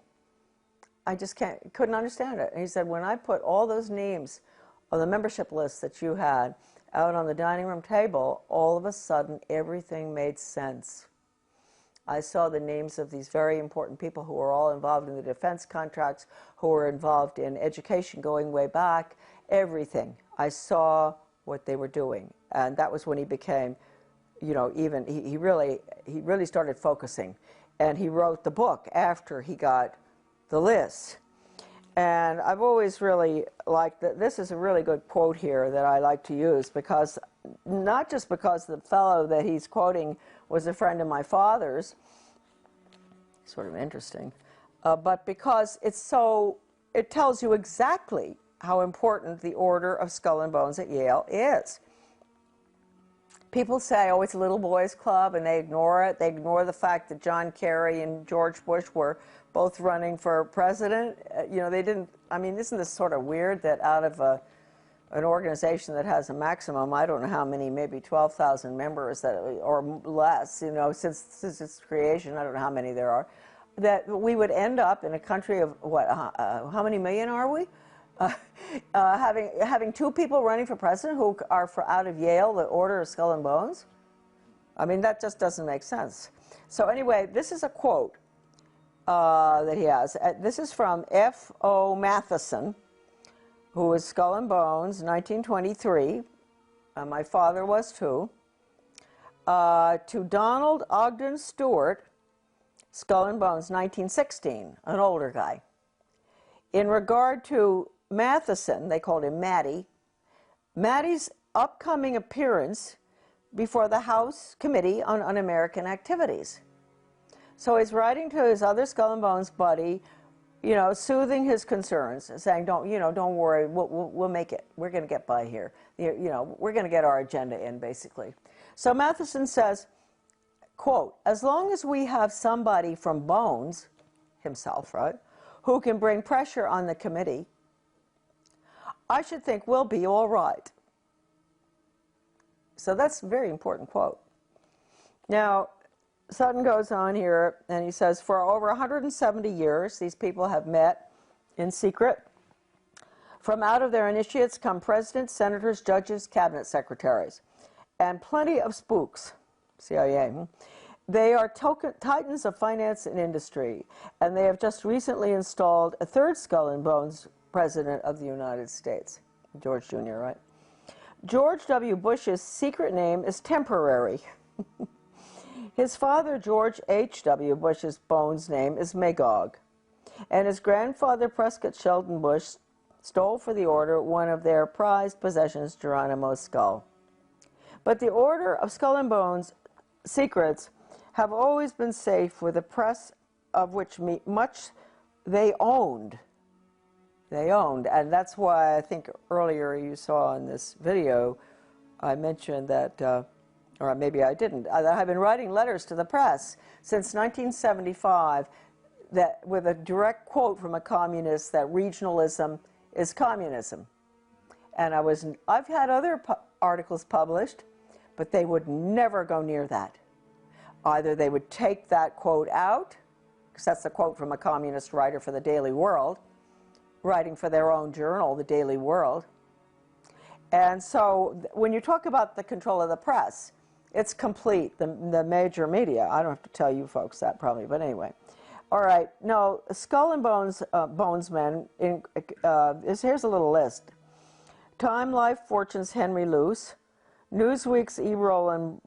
I just couldn't understand it. And he said, when I put all those names on the membership list that you had out on the dining room table, all of a sudden everything made sense. I saw the names of these very important people who were all involved in the defense contracts, who were involved in education going way back, everything. I saw what they were doing, and that was when he became, you know, even he really started focusing, and he wrote the book after he got the list. And I've always really liked that. This is a really good quote here that I like to use, because not just because the fellow that he's quoting was a friend of my father's, sort of interesting, but because it tells you exactly how important the Order of Skull and Bones at Yale is. People say, oh, it's a little boys club, and they ignore it. They ignore the fact that John Kerry and George Bush were both running for president. You know, they didn't, I mean, isn't this sort of weird that out of an organization that has a maximum, I don't know how many, maybe 12,000 members that, or less, you know, since its creation, I don't know how many there are, that we would end up in a country of, what, how many million are we? Having two people running for president who are out of Yale, the Order of Skull and Bones? I mean, that just doesn't make sense. So anyway, this is a quote that he has. This is from F.O. Matheson, who was Skull and Bones, 1923. My father was too. To Donald Ogden Stewart, Skull and Bones, 1916, an older guy. In regard to Matheson, they called him Matty, Matty's upcoming appearance before the House Committee on Un-American Activities. So he's writing to his other Skull and Bones buddy, you know, soothing his concerns, saying, don't worry, we'll make it. We're going to get by here. You know, we're going to get our agenda in, basically. So Matheson says, quote, as long as we have somebody from Bones, himself, right, who can bring pressure on the committee, I should think we'll be all right. So that's a very important quote. Now, Sutton goes on here, and he says, for over 170 years, these people have met in secret. From out of their initiates come presidents, senators, judges, cabinet secretaries, and plenty of spooks, CIA. They are titans of finance and industry, and they have just recently installed a third Skull and Bones president of the United States, George Jr., right? George W. Bush's secret name is Temporary. His father, George H.W. Bush's Bones name is Magog, and his grandfather, Prescott Sheldon Bush, stole for the order one of their prized possessions, Geronimo's skull. But the Order of Skull and Bones secrets have always been safe with the press, of which much they owned. And that's why I think earlier you saw in this video, I mentioned that, or maybe I didn't, that I've been writing letters to the press since 1975 that, with a direct quote from a communist, that regionalism is communism. And I've had other articles published, but they would never go near that. Either they would take that quote out, because that's a quote from a communist writer for the Daily World, writing for their own journal, the Daily World. And so when you talk about the control of the press, it's complete, the major media. I don't have to tell you folks that probably, but anyway. All right, no, Skull and Bones, Bonesmen, here's a little list. Time Life Fortune's Henry Luce, Newsweek's E. Roland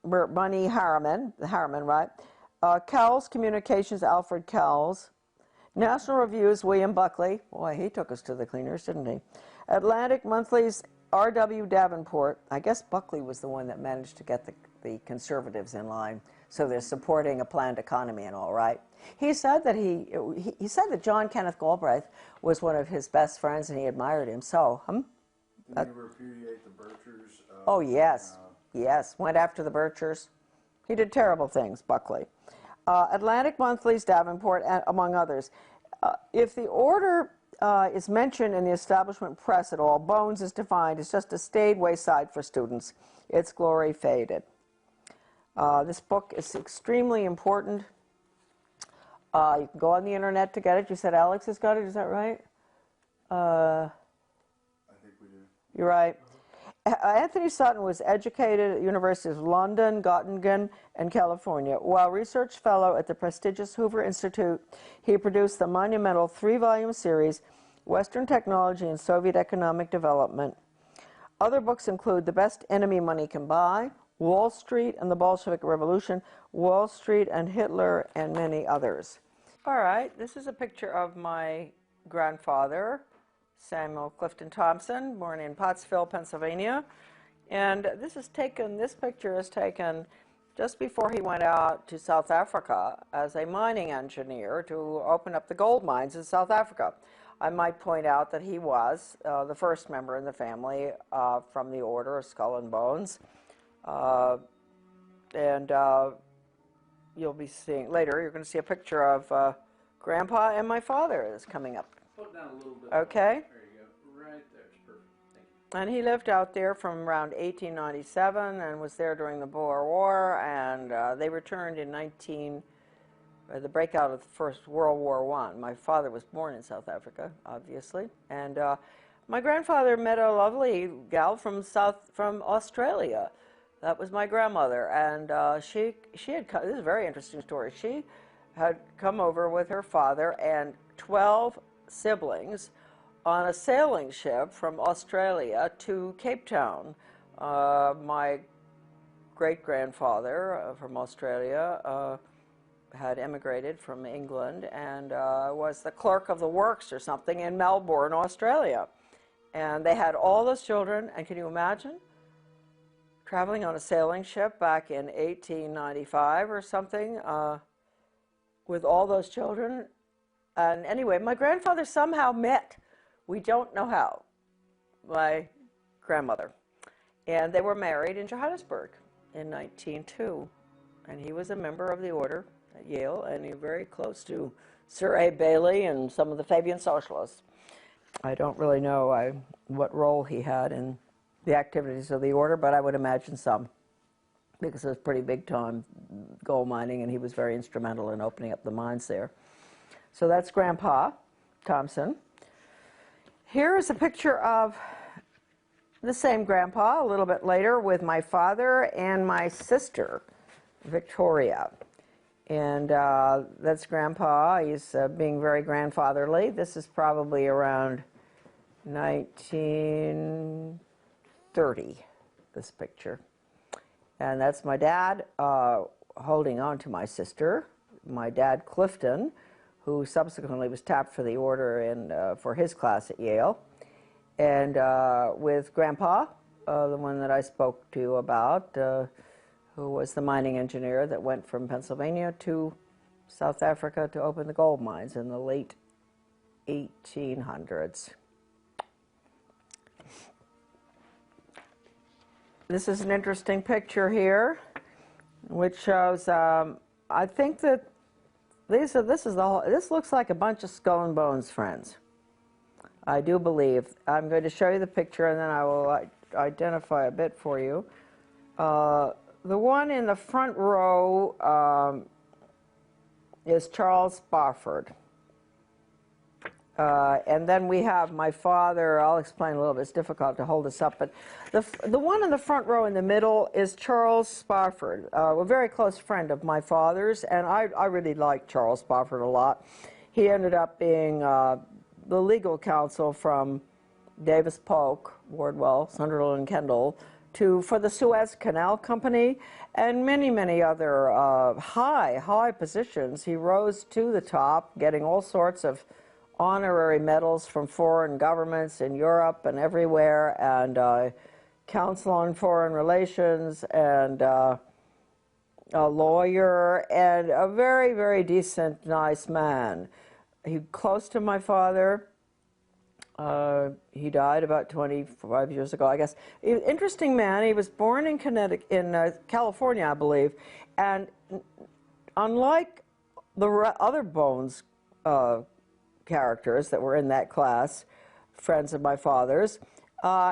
Bunny Harriman, right? Cowles Communications, Alfred Cowles. National Review's William Buckley. Boy, he took us to the cleaners, didn't he? Atlantic Monthly's R.W. Davenport. I guess Buckley was the one that managed to get the conservatives in line, so they're supporting a planned economy and all, right? He said that he said that John Kenneth Galbraith was one of his best friends and he admired him. So, Did he repudiate the Birchers? Oh, yes. Yes, went after the Birchers. He did terrible things, Buckley. Atlantic Monthly's Davenport, among others. If the order is mentioned in the establishment press at all, Bones is defined as just a staid wayside for students. Its glory faded. This book is extremely important. You can go on the internet to get it. You said Alex has got it, is that right? I think we do. You're right. Anthony Sutton was educated at the Universities of London, Göttingen, and California. While research fellow at the prestigious Hoover Institute, he produced the monumental 3-volume series, Western Technology and Soviet Economic Development. Other books include The Best Enemy Money Can Buy, Wall Street and the Bolshevik Revolution, Wall Street and Hitler, and many others. All right, this is a picture of my grandfather, Samuel Clifton Thomson, born in Pottsville, Pennsylvania. And this picture is taken just before he went out to South Africa as a mining engineer to open up the gold mines in South Africa. I might point out that he was the first member in the family from the Order of Skull and Bones. You'll be seeing later, you're going to see a picture of Grandpa and my father is coming up. Put down a little bit. Okay. There you go. Right there. It's perfect. Thank you. And he lived out there from around 1897 and was there during the Boer War, and they returned in the breakout of the First World War I. My father was born in South Africa, obviously, and my grandfather met a lovely gal from Australia. That was my grandmother, and she had come, this is a very interesting story. She had come over with her father and 12 siblings on a sailing ship from Australia to Cape Town. My great-grandfather from Australia had emigrated from England and was the clerk of the works or something in Melbourne, Australia. And they had all those children, and can you imagine traveling on a sailing ship back in 1895 or something with all those children? And anyway, my grandfather somehow met, we don't know how, my grandmother. And they were married in Johannesburg in 1902. And he was a member of the order at Yale, and he was very close to Sir A. Bailey and some of the Fabian socialists. I don't really know what role he had in the activities of the order, but I would imagine some, because it was pretty big time gold mining, and he was very instrumental in opening up the mines there. So that's Grandpa Thomson. Here is a picture of the same grandpa a little bit later with my father and my sister, Victoria. And that's Grandpa. He's being very grandfatherly. This is probably around 1930, this picture. And that's my dad holding on to my sister, my dad Clifton, who subsequently was tapped for the order and for his class at Yale. And with Grandpa, the one that I spoke to you about, who was the mining engineer that went from Pennsylvania to South Africa to open the gold mines in the late 1800s. This is an interesting picture here, which shows, I think that this looks like a bunch of skull and bones friends. I do believe. I'm going to show you the picture and then I will identify a bit for you. The one in the front row is Charles Spofford. And then we have my father. I'll explain a little bit. It's difficult to hold this up. But the one in the front row in the middle is Charles Spofford, a very close friend of my father's. And I really liked Charles Spofford a lot. He ended up being the legal counsel from Davis Polk, Wardwell, Sunderland, and Kendall, for the Suez Canal Company and many, many other high positions. He rose to the top, getting all sorts of honorary medals from foreign governments in Europe and everywhere, and counsel on foreign relations, and a lawyer, and a very, very decent, nice man. He close to my father. He died about 25 years ago, I guess. Interesting man. He was born in California, I believe, and unlike the other Bones characters that were in that class, friends of my father's,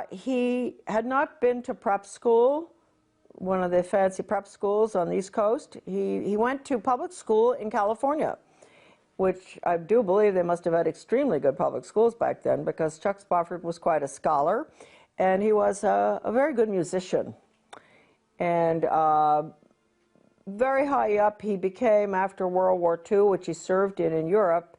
he had not been to prep school, one of the fancy prep schools on the East Coast. He went to public school in California, which I do believe they must have had extremely good public schools back then, because Chuck Spofford was quite a scholar, and he was a very good musician. And very high up he became after World War II, which he served in Europe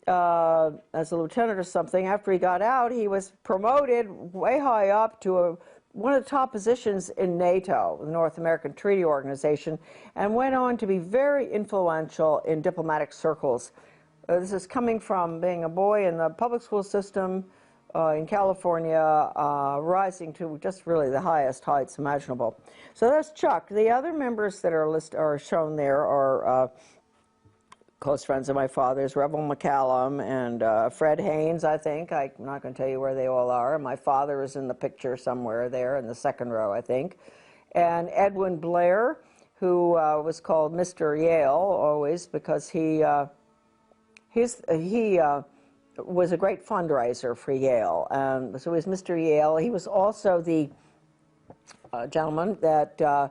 as a lieutenant or something. After he got out, he was promoted way high up to one of the top positions in NATO, the North American Treaty Organization, and went on to be very influential in diplomatic circles This is coming from being a boy in the public school system in California, rising to just really the highest heights imaginable. So that's Chuck. The other members that are shown there are close friends of my father's, Rebel McCallum and Fred Haynes, I think. I'm not going to tell you where they all are. My father is in the picture somewhere there in the second row, I think. And Edwin Blair, who was called Mr. Yale always because he was a great fundraiser for Yale. So he was Mr. Yale. He was also the gentleman that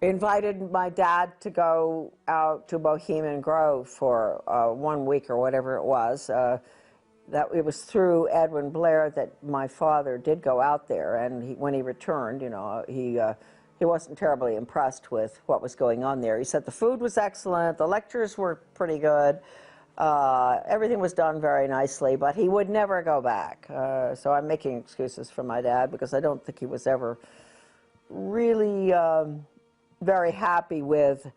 invited my dad to go out to Bohemian Grove for 1 week or whatever it was. That it was through Edwin Blair that my father did go out there, and when he returned, you know, he wasn't terribly impressed with what was going on there. He said the food was excellent, the lectures were pretty good, everything was done very nicely, but he would never go back. So I'm making excuses for my dad because I don't think he was ever really very happy with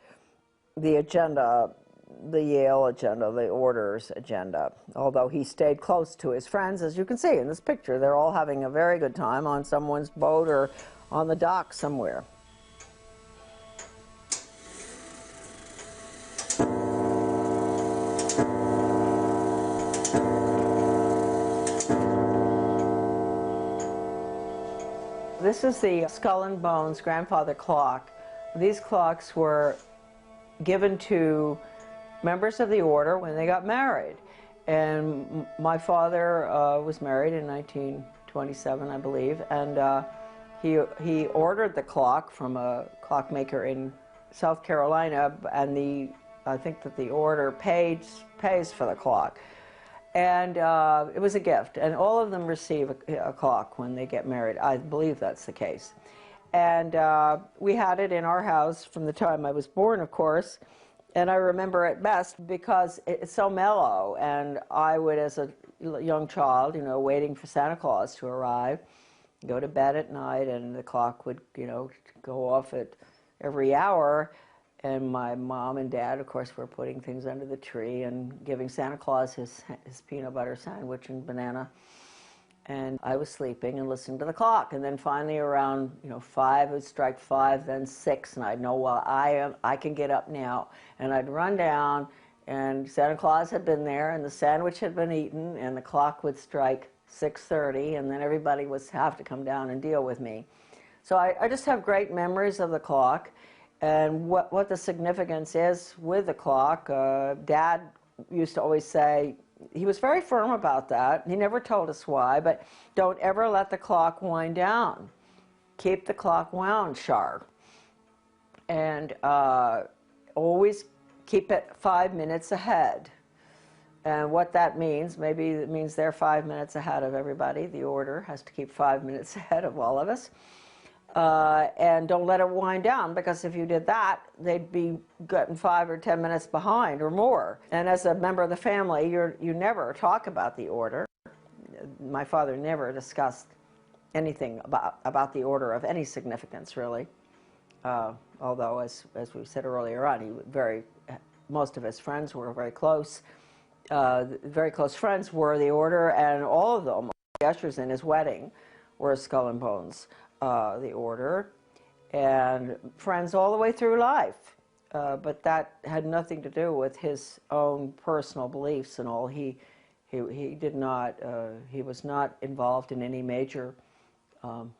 the agenda, the Yale agenda, the orders agenda, although he stayed close to his friends. As you can see in this picture, they're all having a very good time on someone's boat or on the dock somewhere. This is the Skull and Bones grandfather clock. These clocks were given to members of the order when they got married. And my father was married in 1927, I believe, and he ordered the clock from a clockmaker in South Carolina, and I think that the order pays for the clock. And it was a gift, and all of them receive a clock when they get married. I believe that's the case. And we had it in our house from the time I was born, of course, and I remember it best because it's so mellow, and I would, as a young child, you know, waiting for Santa Claus to arrive, go to bed at night, and the clock would, you know, go off at every hour. And my mom and dad, of course, were putting things under the tree and giving Santa Claus his peanut butter sandwich and banana. And I was sleeping and listening to the clock. And then finally around, you know, 5, it would strike 5, then 6, and I'd know, well, I can get up now. And I'd run down, and Santa Claus had been there, and the sandwich had been eaten, and the clock would strike 6:30, and then everybody would have to come down and deal with me. So I just have great memories of the clock. And what the significance is with the clock, Dad used to always say, he was very firm about that. He never told us why, but don't ever let the clock wind down. Keep the clock wound sharp. And always keep it 5 minutes ahead. And what that means, maybe it means they're 5 minutes ahead of everybody. The order has to keep 5 minutes ahead of all of us. And don't let it wind down, because if you did that, they'd be getting 5 or 10 minutes behind or more. And as a member of the family, you never talk about the order. My father never discussed anything about the order of any significance, really. Although, as we said earlier on, most of his friends were very close. Very close friends were the order, and all of them, the ushers in his wedding, were Skull and Bones. The order, and friends all the way through life. But that had nothing to do with his own personal beliefs and all. He was not involved in any major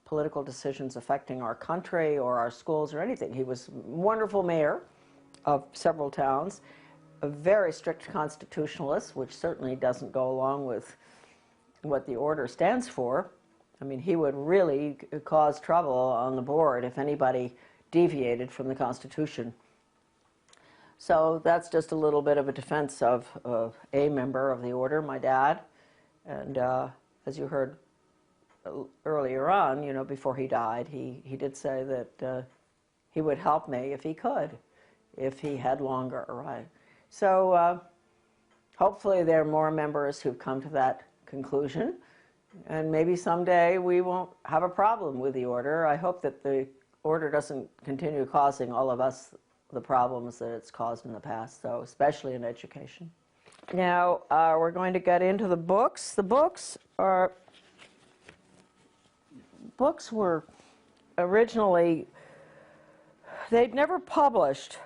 political decisions affecting our country or our schools or anything. He was a wonderful mayor of several towns, a very strict constitutionalist, which certainly doesn't go along with what the order stands for. I mean, he would really cause trouble on the board if anybody deviated from the Constitution. So that's just a little bit of a defense of a member of the order, my dad. And as you heard earlier on, you know, before he died, he did say that he would help me if he could, if he had longer, right? So hopefully there are more members who've come to that conclusion. And maybe someday we won't have a problem with the order. I hope that the order doesn't continue causing all of us the problems that it's caused in the past, so especially in education. Now, we're going to get into the books. The books were originally, they'd never published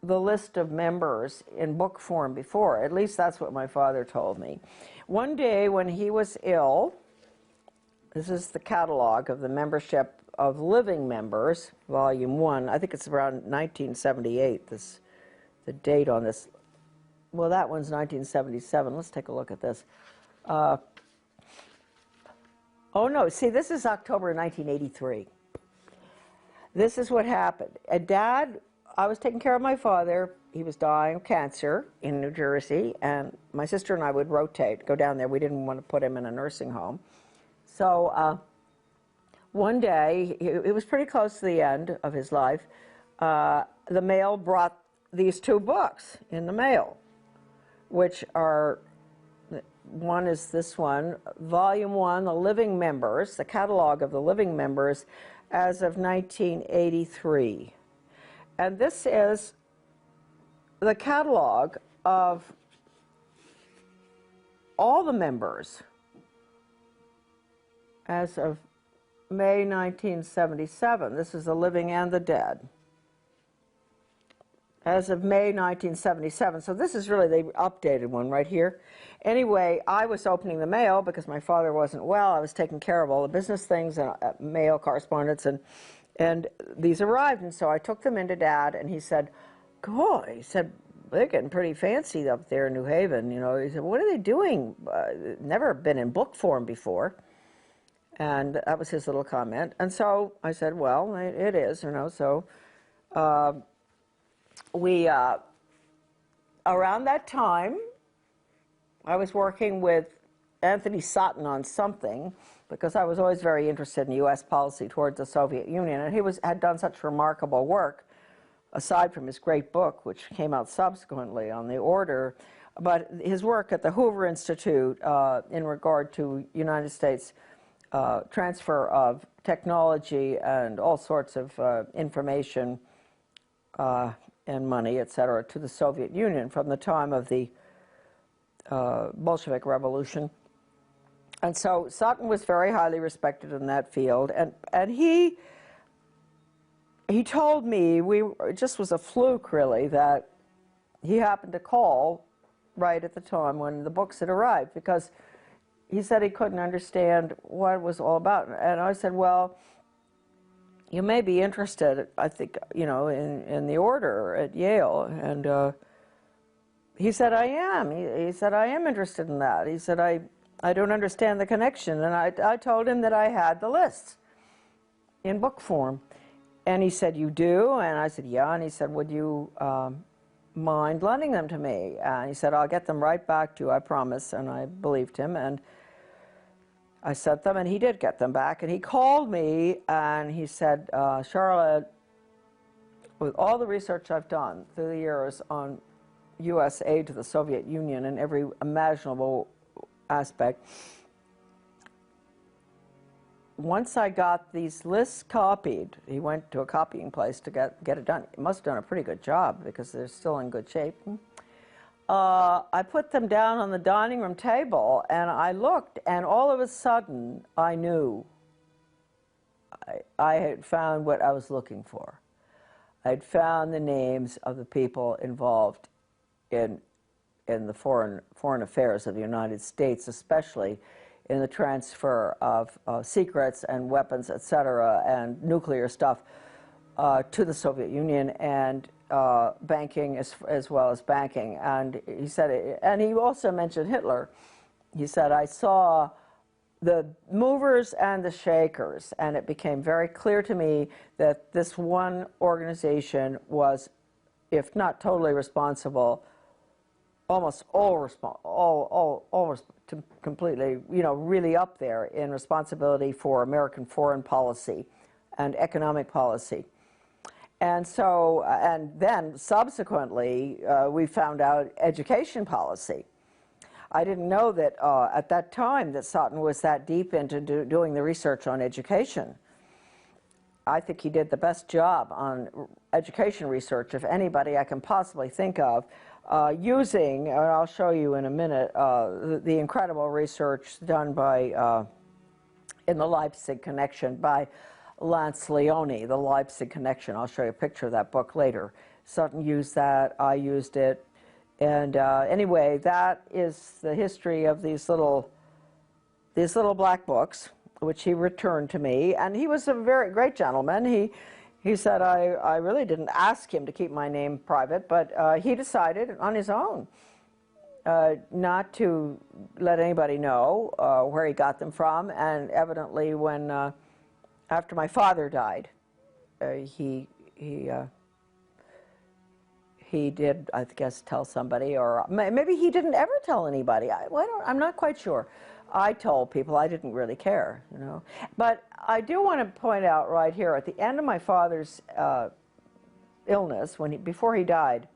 the list of members in book form before. At least that's what my father told me. One day when he was ill, this is the catalog of the membership of living members, volume 1. I think it's around 1978, the date on this. Well, that one's 1977. Let's take a look at this. Oh no, see, this is October 1983. This is what happened. Dad, I was taking care of my father. He was dying of cancer in New Jersey, and my sister and I would rotate, go down there. We didn't want to put him in a nursing home. So one day, it was pretty close to the end of his life, the mail brought these 2 books in the mail, which are, one is this one, Volume 1, The Living Members, the catalog of the living members as of 1983. And this is the catalog of all the members as of May 1977. This is the living and the dead. As of May 1977. So this is really the updated one right here. Anyway, I was opening the mail because my father wasn't well. I was taking care of all the business things and mail correspondence, and these arrived. And so I took them into Dad, and he said, "Cool." He said, "They're getting pretty fancy up there in New Haven." You know, he said, "What are they doing? Never been in book form before." And that was his little comment. And so I said, "Well, it is, you know." So we, around that time, I was working with Anthony Sutton on something, because I was always very interested in U.S. policy towards the Soviet Union, and he had done such remarkable work, aside from his great book, which came out subsequently on the order, but his work at the Hoover Institute in regard to United States transfer of technology and all sorts of information and money, etc., to the Soviet Union from the time of the Bolshevik Revolution. And so Sutton was very highly respected in that field, and he told me, it just was a fluke really, that he happened to call right at the time when the books had arrived, because he said he couldn't understand what it was all about. And I said, "Well, you may be interested, I think, you know, in the order at Yale." And he said, "I am." He said, "I am interested in that." He said, I don't understand the connection." And I told him that I had the lists in book form. And he said, "You do?" And I said, "Yeah." And he said, "Would you mind lending them to me?" And he said, "I'll get them right back to you, I promise." And I believed him, and I sent them, and he did get them back. And he called me, and he said, "Charlotte, with all the research I've done through the years on U.S. aid to the Soviet Union in every imaginable aspect, once I got these lists copied," he went to a copying place to get it done. He must have done a pretty good job because they're still in good shape. I put them down on the dining room table, and I looked, and all of a sudden I knew I had found what I was looking for. I had found the names of the people involved in the foreign affairs of the United States, especially in the transfer of secrets and weapons, etc., and nuclear stuff to the Soviet Union, and banking as well as banking. And he said, and he also mentioned Hitler. He said, "I saw the movers and the shakers, and it became very clear to me that this one organization was, if not totally responsible, almost completely, you know, really up there in responsibility for American foreign policy and economic policy." And so, and then subsequently, we found out education policy. I didn't know that at that time that Sutton was that deep into doing the research on education. I think he did the best job on education research of anybody I can possibly think of using, and I'll show you in a minute, the incredible research done by, in the Leipzig Connection by Lance Leone, the Leipzig Connection. I'll show you a picture of that book later. Sutton used that, I used it, and anyway, that is the history of these little black books, which he returned to me, and he was a very great gentleman. He said, I really didn't ask him to keep my name private, but he decided on his own not to let anybody know where he got them from, and evidently when, after my father died, he did, I guess, tell somebody, or maybe he didn't ever tell anybody. I'm not quite sure. I told people. I didn't really care, you know. But I do want to point out right here, at the end of my father's illness, before he died,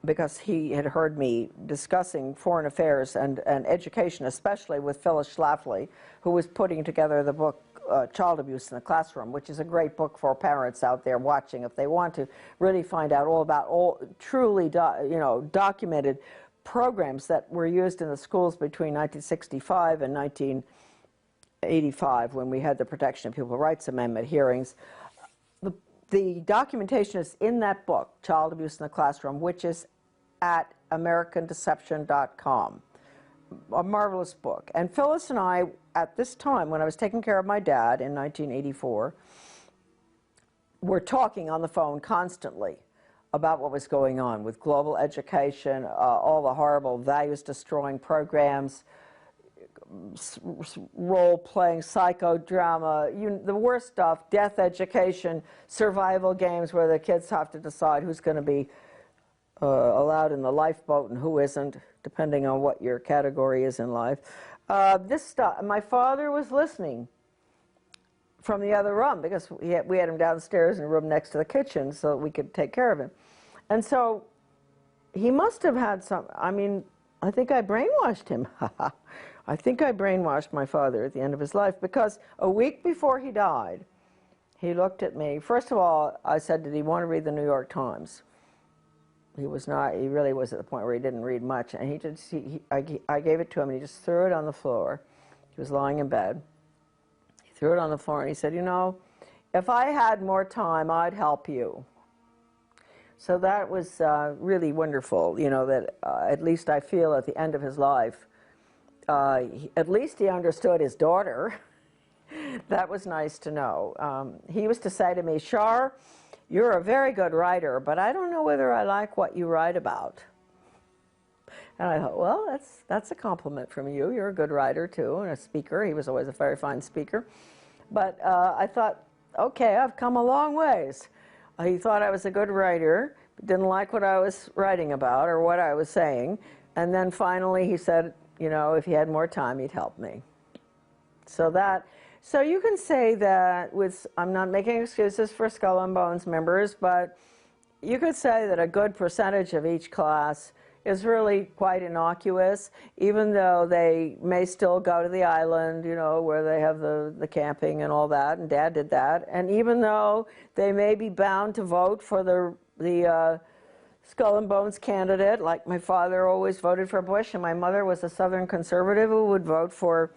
because he had heard me discussing foreign affairs and education, especially with Phyllis Schlafly, who was putting together the book Child Abuse in the Classroom, which is a great book for parents out there watching if they want to really find out all about truly documented programs that were used in the schools between 1965 and 1985, when we had the Protection of Pupil Rights Amendment hearings. The documentation is in that book, Child Abuse in the Classroom, which is at AmericanDeception.com. A marvelous book. And Phyllis and I, at this time, when I was taking care of my dad in 1984, were talking on the phone constantly about what was going on with global education, all the horrible values-destroying programs, role-playing, psychodrama, the worst stuff, death education, survival games where the kids have to decide who's going to be allowed in the lifeboat and who isn't, depending on what your category is in life. This stuff, my father was listening from the other room, because we had him downstairs in a room next to the kitchen so that we could take care of him. And so he must have had some, I mean, I think I brainwashed him. I think I brainwashed my father at the end of his life, because a week before he died, he looked at me. First of all, I said, did he want to read the New York Times? He was not, he really was at the point where he didn't read much. And I gave it to him, and he just threw it on the floor. He was lying in bed. He threw it on the floor, and he said, you know, if I had more time, I'd help you. So that was really wonderful, you know, that at least I feel at the end of his life, at least he understood his daughter. That was nice to know. He used to say to me, Shar, you're a very good writer, but I don't know whether I like what you write about. And I thought, well, that's a compliment from you. You're a good writer, too, and a speaker. He was always a very fine speaker. But I thought, okay, I've come a long ways. He thought I was a good writer, but didn't like what I was writing about or what I was saying. And then finally he said, you know, if he had more time, he'd help me. So you can say that I'm not making excuses for Skull and Bones members, but you could say that a good percentage of each class is really quite innocuous, even though they may still go to the island, you know, where they have the camping and all that, and Dad did that. And even though they may be bound to vote for the Skull and Bones candidate, like my father always voted for Bush, and my mother was a Southern conservative who would vote for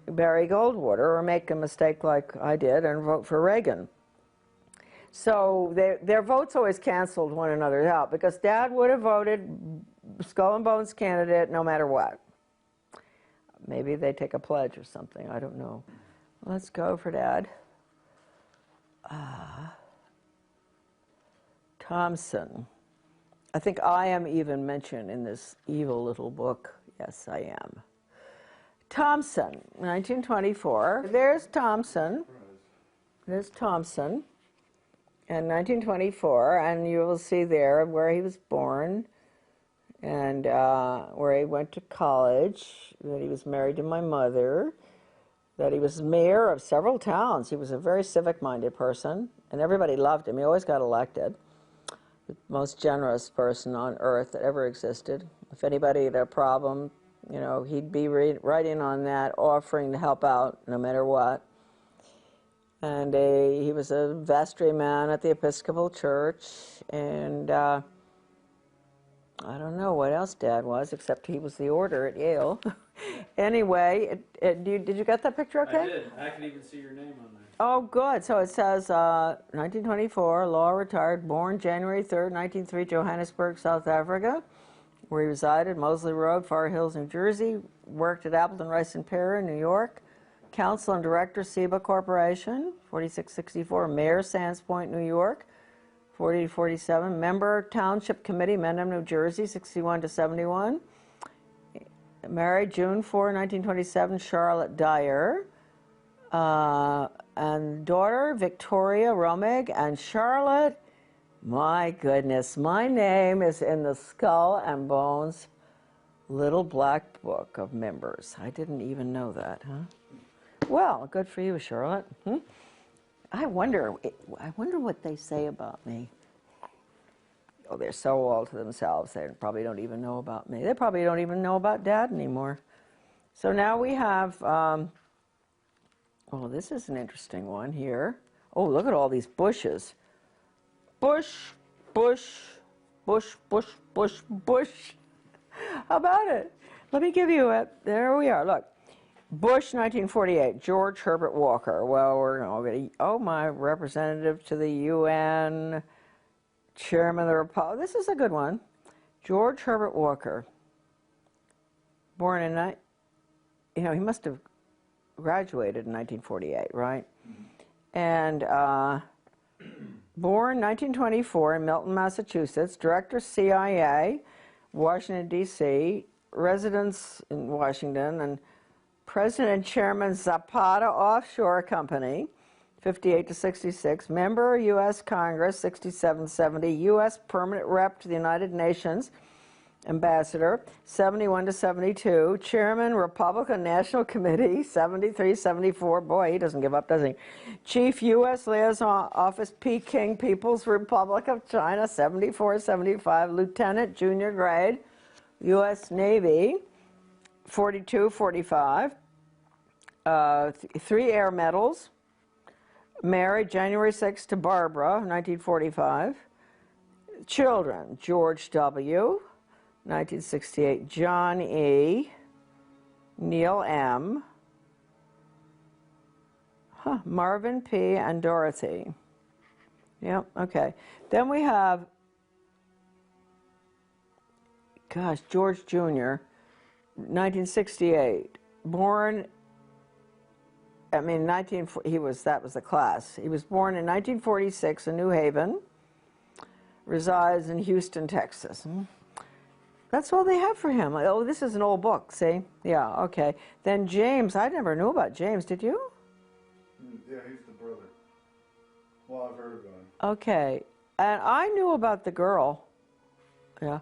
Barry Goldwater, or make a mistake like I did and vote for Reagan. So their votes always canceled one another out, because Dad would have voted Skull and Bones candidate no matter what. Maybe they take a pledge or something, I don't know. Let's go for Dad. Thomson. I think I am even mentioned in this evil little book. Yes, I am. Thomson, 1924. There's Thomson. There's Thomson. In 1924, and you will see there where he was born, and where he went to college, that he was married to my mother, that he was mayor of several towns. He was a very civic-minded person, and everybody loved him. He always got elected. The most generous person on earth that ever existed. If anybody had a problem, you know, he'd be right in on that, offering to help out no matter what. And he was a vestryman at the Episcopal Church, and I don't know what else Dad was, except he was the order at Yale. Anyway, did you get that picture okay? I did. I can even see your name on there. Oh, good. So it says 1924, law retired, born January 3rd, 1903, Johannesburg, South Africa, where he resided, Moseley Road, Far Hills, New Jersey, worked at Appleton, Rice and Perry, New York, counsel and director, SEBA Corporation, 4664, mayor, Sands Point, New York, 40 to 47, member, Township Committee, Mendham, New Jersey, 61 to 71, married June 4, 1927, Charlotte Dyer, and daughter, Victoria Romig, and Charlotte, my goodness, my name is in the Skull and Bones little black book of members. I didn't even know that, huh? Well, good for you, Charlotte. I wonder what they say about me. Oh, they're so all to themselves. They probably don't even know about me. They probably don't even know about Dad anymore. So now we have, oh, this is an interesting one here. Oh, look at all these bushes. Bush, bush, bush, bush, bush, bush. How about it? Let me give you it. There we are. Look. Bush, 1948. George Herbert Walker. Well, we're going to, oh, my representative to the UN, chairman of the Republic. This is a good one. George Herbert Walker. Born in, he must have graduated in 1948, right? And born 1924 in Milton, Massachusetts, director CIA, Washington, D.C., residence in Washington, and President and Chairman Zapata Offshore Company, 58 to 66, member U.S. Congress, 67-70, U.S. Permanent Rep to the United Nations, Ambassador, 71 to 72, Chairman, Republican National Committee, 73-74, boy, he doesn't give up, does he? Chief U.S. Liaison Office, Peking People's Republic of China, 74-75, Lieutenant, junior grade, U.S. Navy, 42-45, 3 air medals, married January 6 to Barbara, 1945, children, George W., 1968, John E., Neil M., Marvin P., and Dorothy. Yep, okay. Then we have, gosh, George Jr., 1968, born, that was the class. He was born in 1946 in New Haven, resides in Houston, Texas. That's all they have for him. Oh, this is an old book, see? Yeah, okay. Then James, I never knew about James, did you? Yeah, he's the brother. Well, I've heard about him. Okay, and I knew about the girl. Yeah.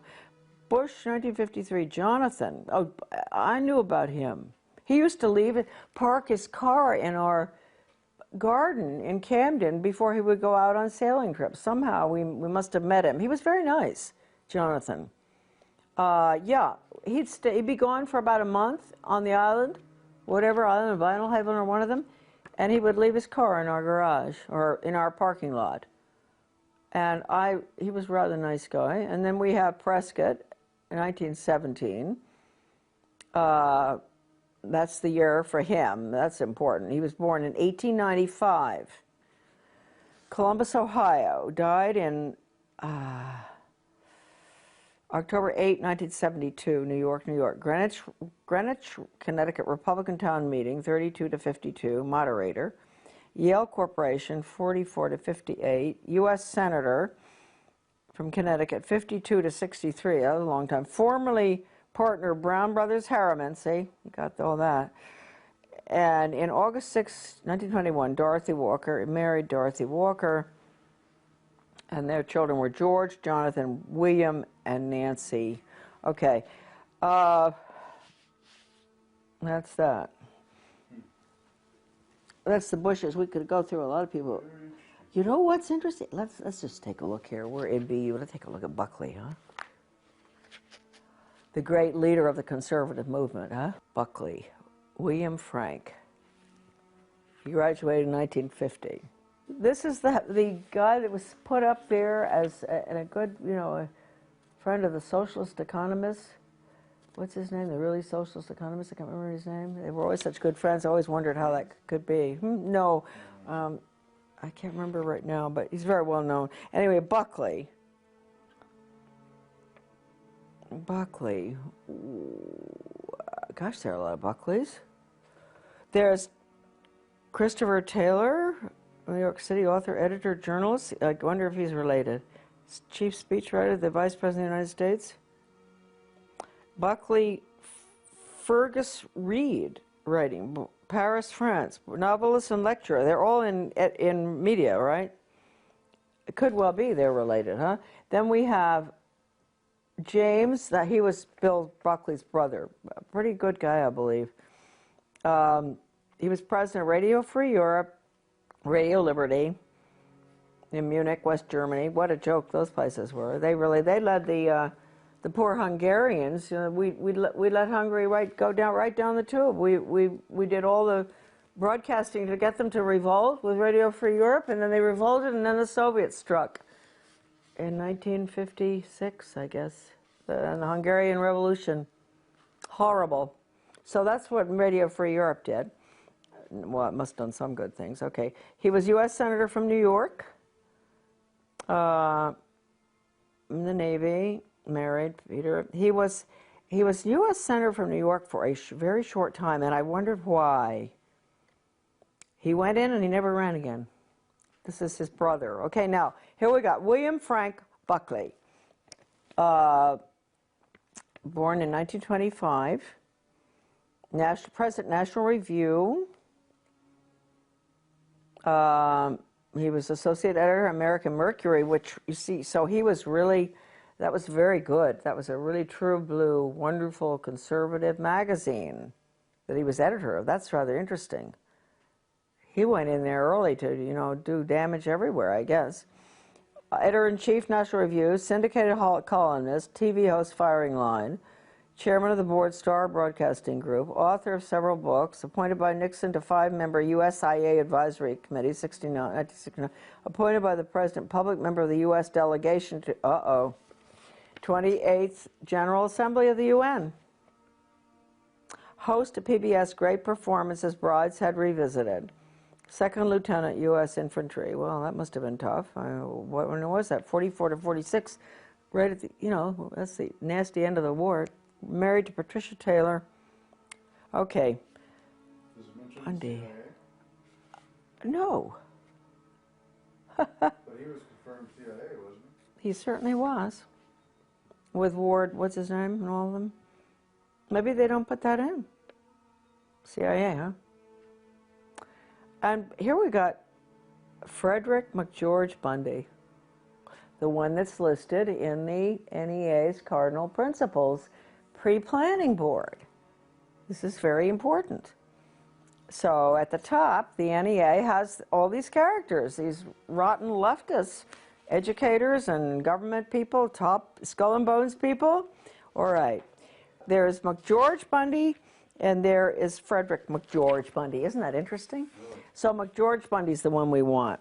Bush, 1953, Jonathan. Oh, I knew about him. He used to park his car in our garden in Camden before he would go out on sailing trips. Somehow we must have met him. He was very nice, Jonathan. Yeah, he'd be gone for about a month on the island, whatever island, Vinalhaven or one of them, and he would leave his car in our garage or in our parking lot. And he was a rather nice guy. And then we have Prescott, in 1917. That's the year for him. That's important. He was born in 1895. Columbus, Ohio. Died in October 8, 1972, New York, New York. Greenwich, Connecticut Republican Town Meeting, 32 to 52, moderator. Yale Corporation, 44 to 58. U.S. Senator from Connecticut, 52 to 63. That was a long time. Formerly partner Brown Brothers Harriman, see, you got all that. And in August 6, 1921, Dorothy Walker, married Dorothy Walker, and their children were George, Jonathan, William, and Nancy. Okay, that's that. That's the Bushes. We could go through a lot of people. You know what's interesting? Let's just take a look here. We're in BU. Let's take a look at Buckley, huh? The great leader of the conservative movement, huh? Buckley, William Frank. He graduated in 1950. This is the guy that was put up there as a good, friend of the socialist economist. What's his name? The really socialist economist? I can't remember his name. They were always such good friends. I always wondered how that could be. No, I can't remember right now, but he's very well known. Anyway, Buckley. Buckley. Gosh, there are a lot of Buckleys. There's Christopher Taylor, New York City author, editor, journalist. I wonder if he's related. Chief speechwriter, the Vice President of the United States. Buckley Fergus Reed, writing, Paris, France. Novelist and lecturer. They're all in media, right? It could well be they're related, huh? Then we have James, that he was Bill Buckley's brother. A pretty good guy, I believe. He was president of Radio Free Europe, Radio Liberty, in Munich, West Germany. What a joke those places were. They led the poor Hungarians. You know, we let Hungary go right down the tube. We did all the broadcasting to get them to revolt with Radio Free Europe, and then they revolted, and then the Soviets struck in 1956, I guess, and the Hungarian Revolution. Horrible. So that's what Radio Free Europe did. Well, it must have done some good things. Okay. He was U.S. Senator from New York, in the Navy, married, Peter. He was U.S. Senator from New York for a very short time, and I wondered why. He went in and he never ran again. This is his brother. Okay, now, here we got William Frank Buckley, born in 1925, President National Review. He was associate editor of American Mercury, which, you see, so he was really, that was very good. That was a really true blue, wonderful, conservative magazine that he was editor of. That's rather interesting. He went in there early to, you know, do damage everywhere, I guess. Editor-in-chief, National Review, syndicated columnist, TV host, Firing Line, chairman of the board, Star Broadcasting Group, author of several books, appointed by Nixon to 5-member USIA Advisory Committee, 1969, appointed by the President, public member of the U.S. delegation to, 28th General Assembly of the UN. Host of PBS Great Performances, Brideshead Revisited. Second Lieutenant, U.S. Infantry. Well, that must have been tough. When was that? 44 to 46. Right at the, you know, that's the nasty end of the war. Married to Patricia Taylor. Okay. Does it mention Bundy. CIA? No. But he was confirmed CIA, wasn't he? He certainly was. With Ward, what's his name, and all of them. Maybe they don't put that in. CIA, huh? And here we got Frederick McGeorge Bundy, the one that's listed in the NEA's Cardinal Principles Pre-Planning Board. This is very important. So at the top, the NEA has all these characters, these rotten leftists, educators and government people, top skull and bones people. All right. There's McGeorge Bundy, and there is Frederick McGeorge Bundy. Isn't that interesting? So McGeorge Bundy's the one we want.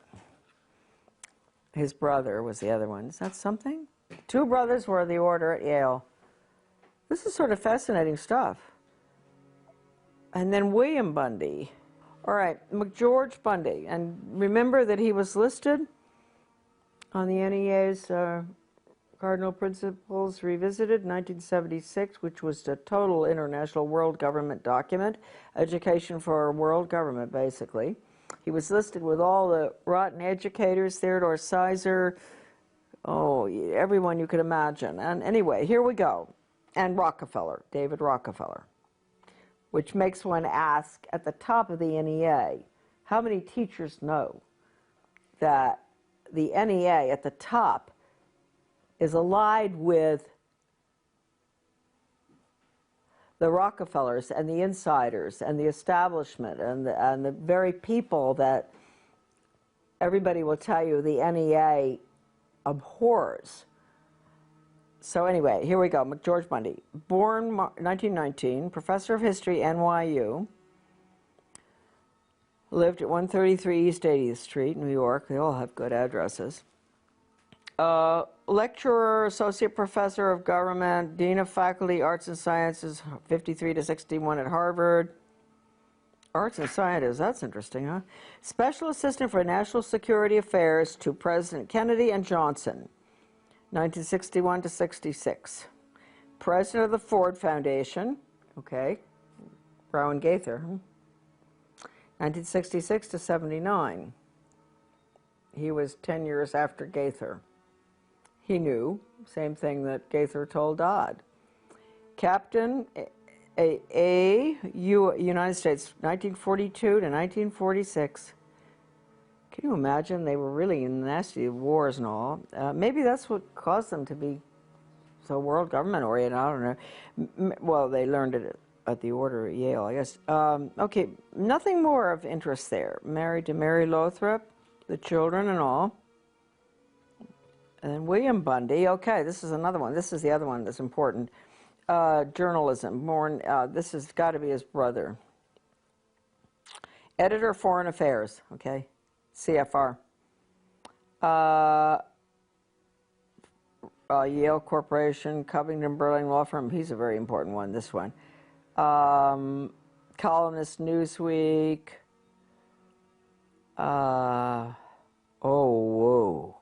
His brother was the other one. Is that something? 2 brothers were the order at Yale. This is sort of fascinating stuff. And then William Bundy. All right, McGeorge Bundy. And remember that he was listed on the NEA's Cardinal Principles Revisited, 1976, which was the total international world government document, education for world government, basically. He was listed with all the rotten educators, Theodore Sizer, everyone you could imagine. And anyway, here we go. And Rockefeller, David Rockefeller, which makes one ask at the top of the NEA, how many teachers know that the NEA at the top is allied with the Rockefellers and the insiders and the establishment and the very people that everybody will tell you the NEA abhors. So anyway, here we go. McGeorge Bundy, born 1919, professor of history, NYU, lived at 133 East 80th Street, New York. They all have good addresses. Lecturer, associate professor of government, dean of faculty, arts and sciences, 53 to 61 at Harvard. Arts and sciences, that's interesting, huh? Special assistant for national security affairs to President Kennedy and Johnson, 1961 to 66. President of the Ford Foundation, okay, Brown Gaither, 1966 to 79. He was 10 years after Gaither. He knew, same thing that Gaither told Dodd. Captain United States, 1942 to 1946. Can you imagine? They were really in nasty wars and all. Maybe that's what caused them to be so world government oriented. I don't know. Well, they learned it at the order at Yale, I guess. Okay, nothing more of interest there. Married to Mary Lothrop, the children and all. And then William Bundy. Okay, this is another one. This is the other one that's important. Journalism. This has got to be his brother. Editor, Foreign Affairs. Okay, CFR. Yale Corporation, Covington Burling Law Firm. He's a very important one, this one. Columnist, Newsweek. Oh, whoa.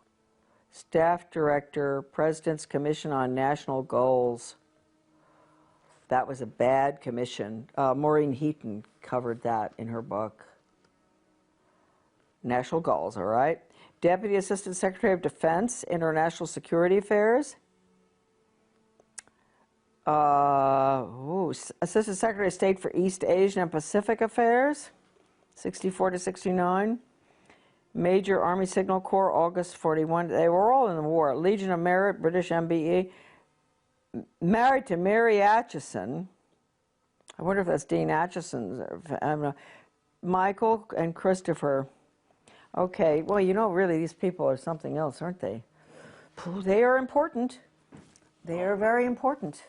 Staff Director, President's Commission on National Goals. That was a bad commission. Maureen Heaton covered that in her book. National Goals, all right. Deputy Assistant Secretary of Defense, International Security Affairs. Assistant Secretary of State for East Asian and Pacific Affairs, 64 to 69. Major Army Signal Corps, August 41. They were all in the war. Legion of Merit, British MBE. Married to Mary Atchison. I wonder if that's Dean Atchison's. I don't know. Michael and Christopher. Okay, well, you know, really, these people are something else, aren't they? They are important. They are very important.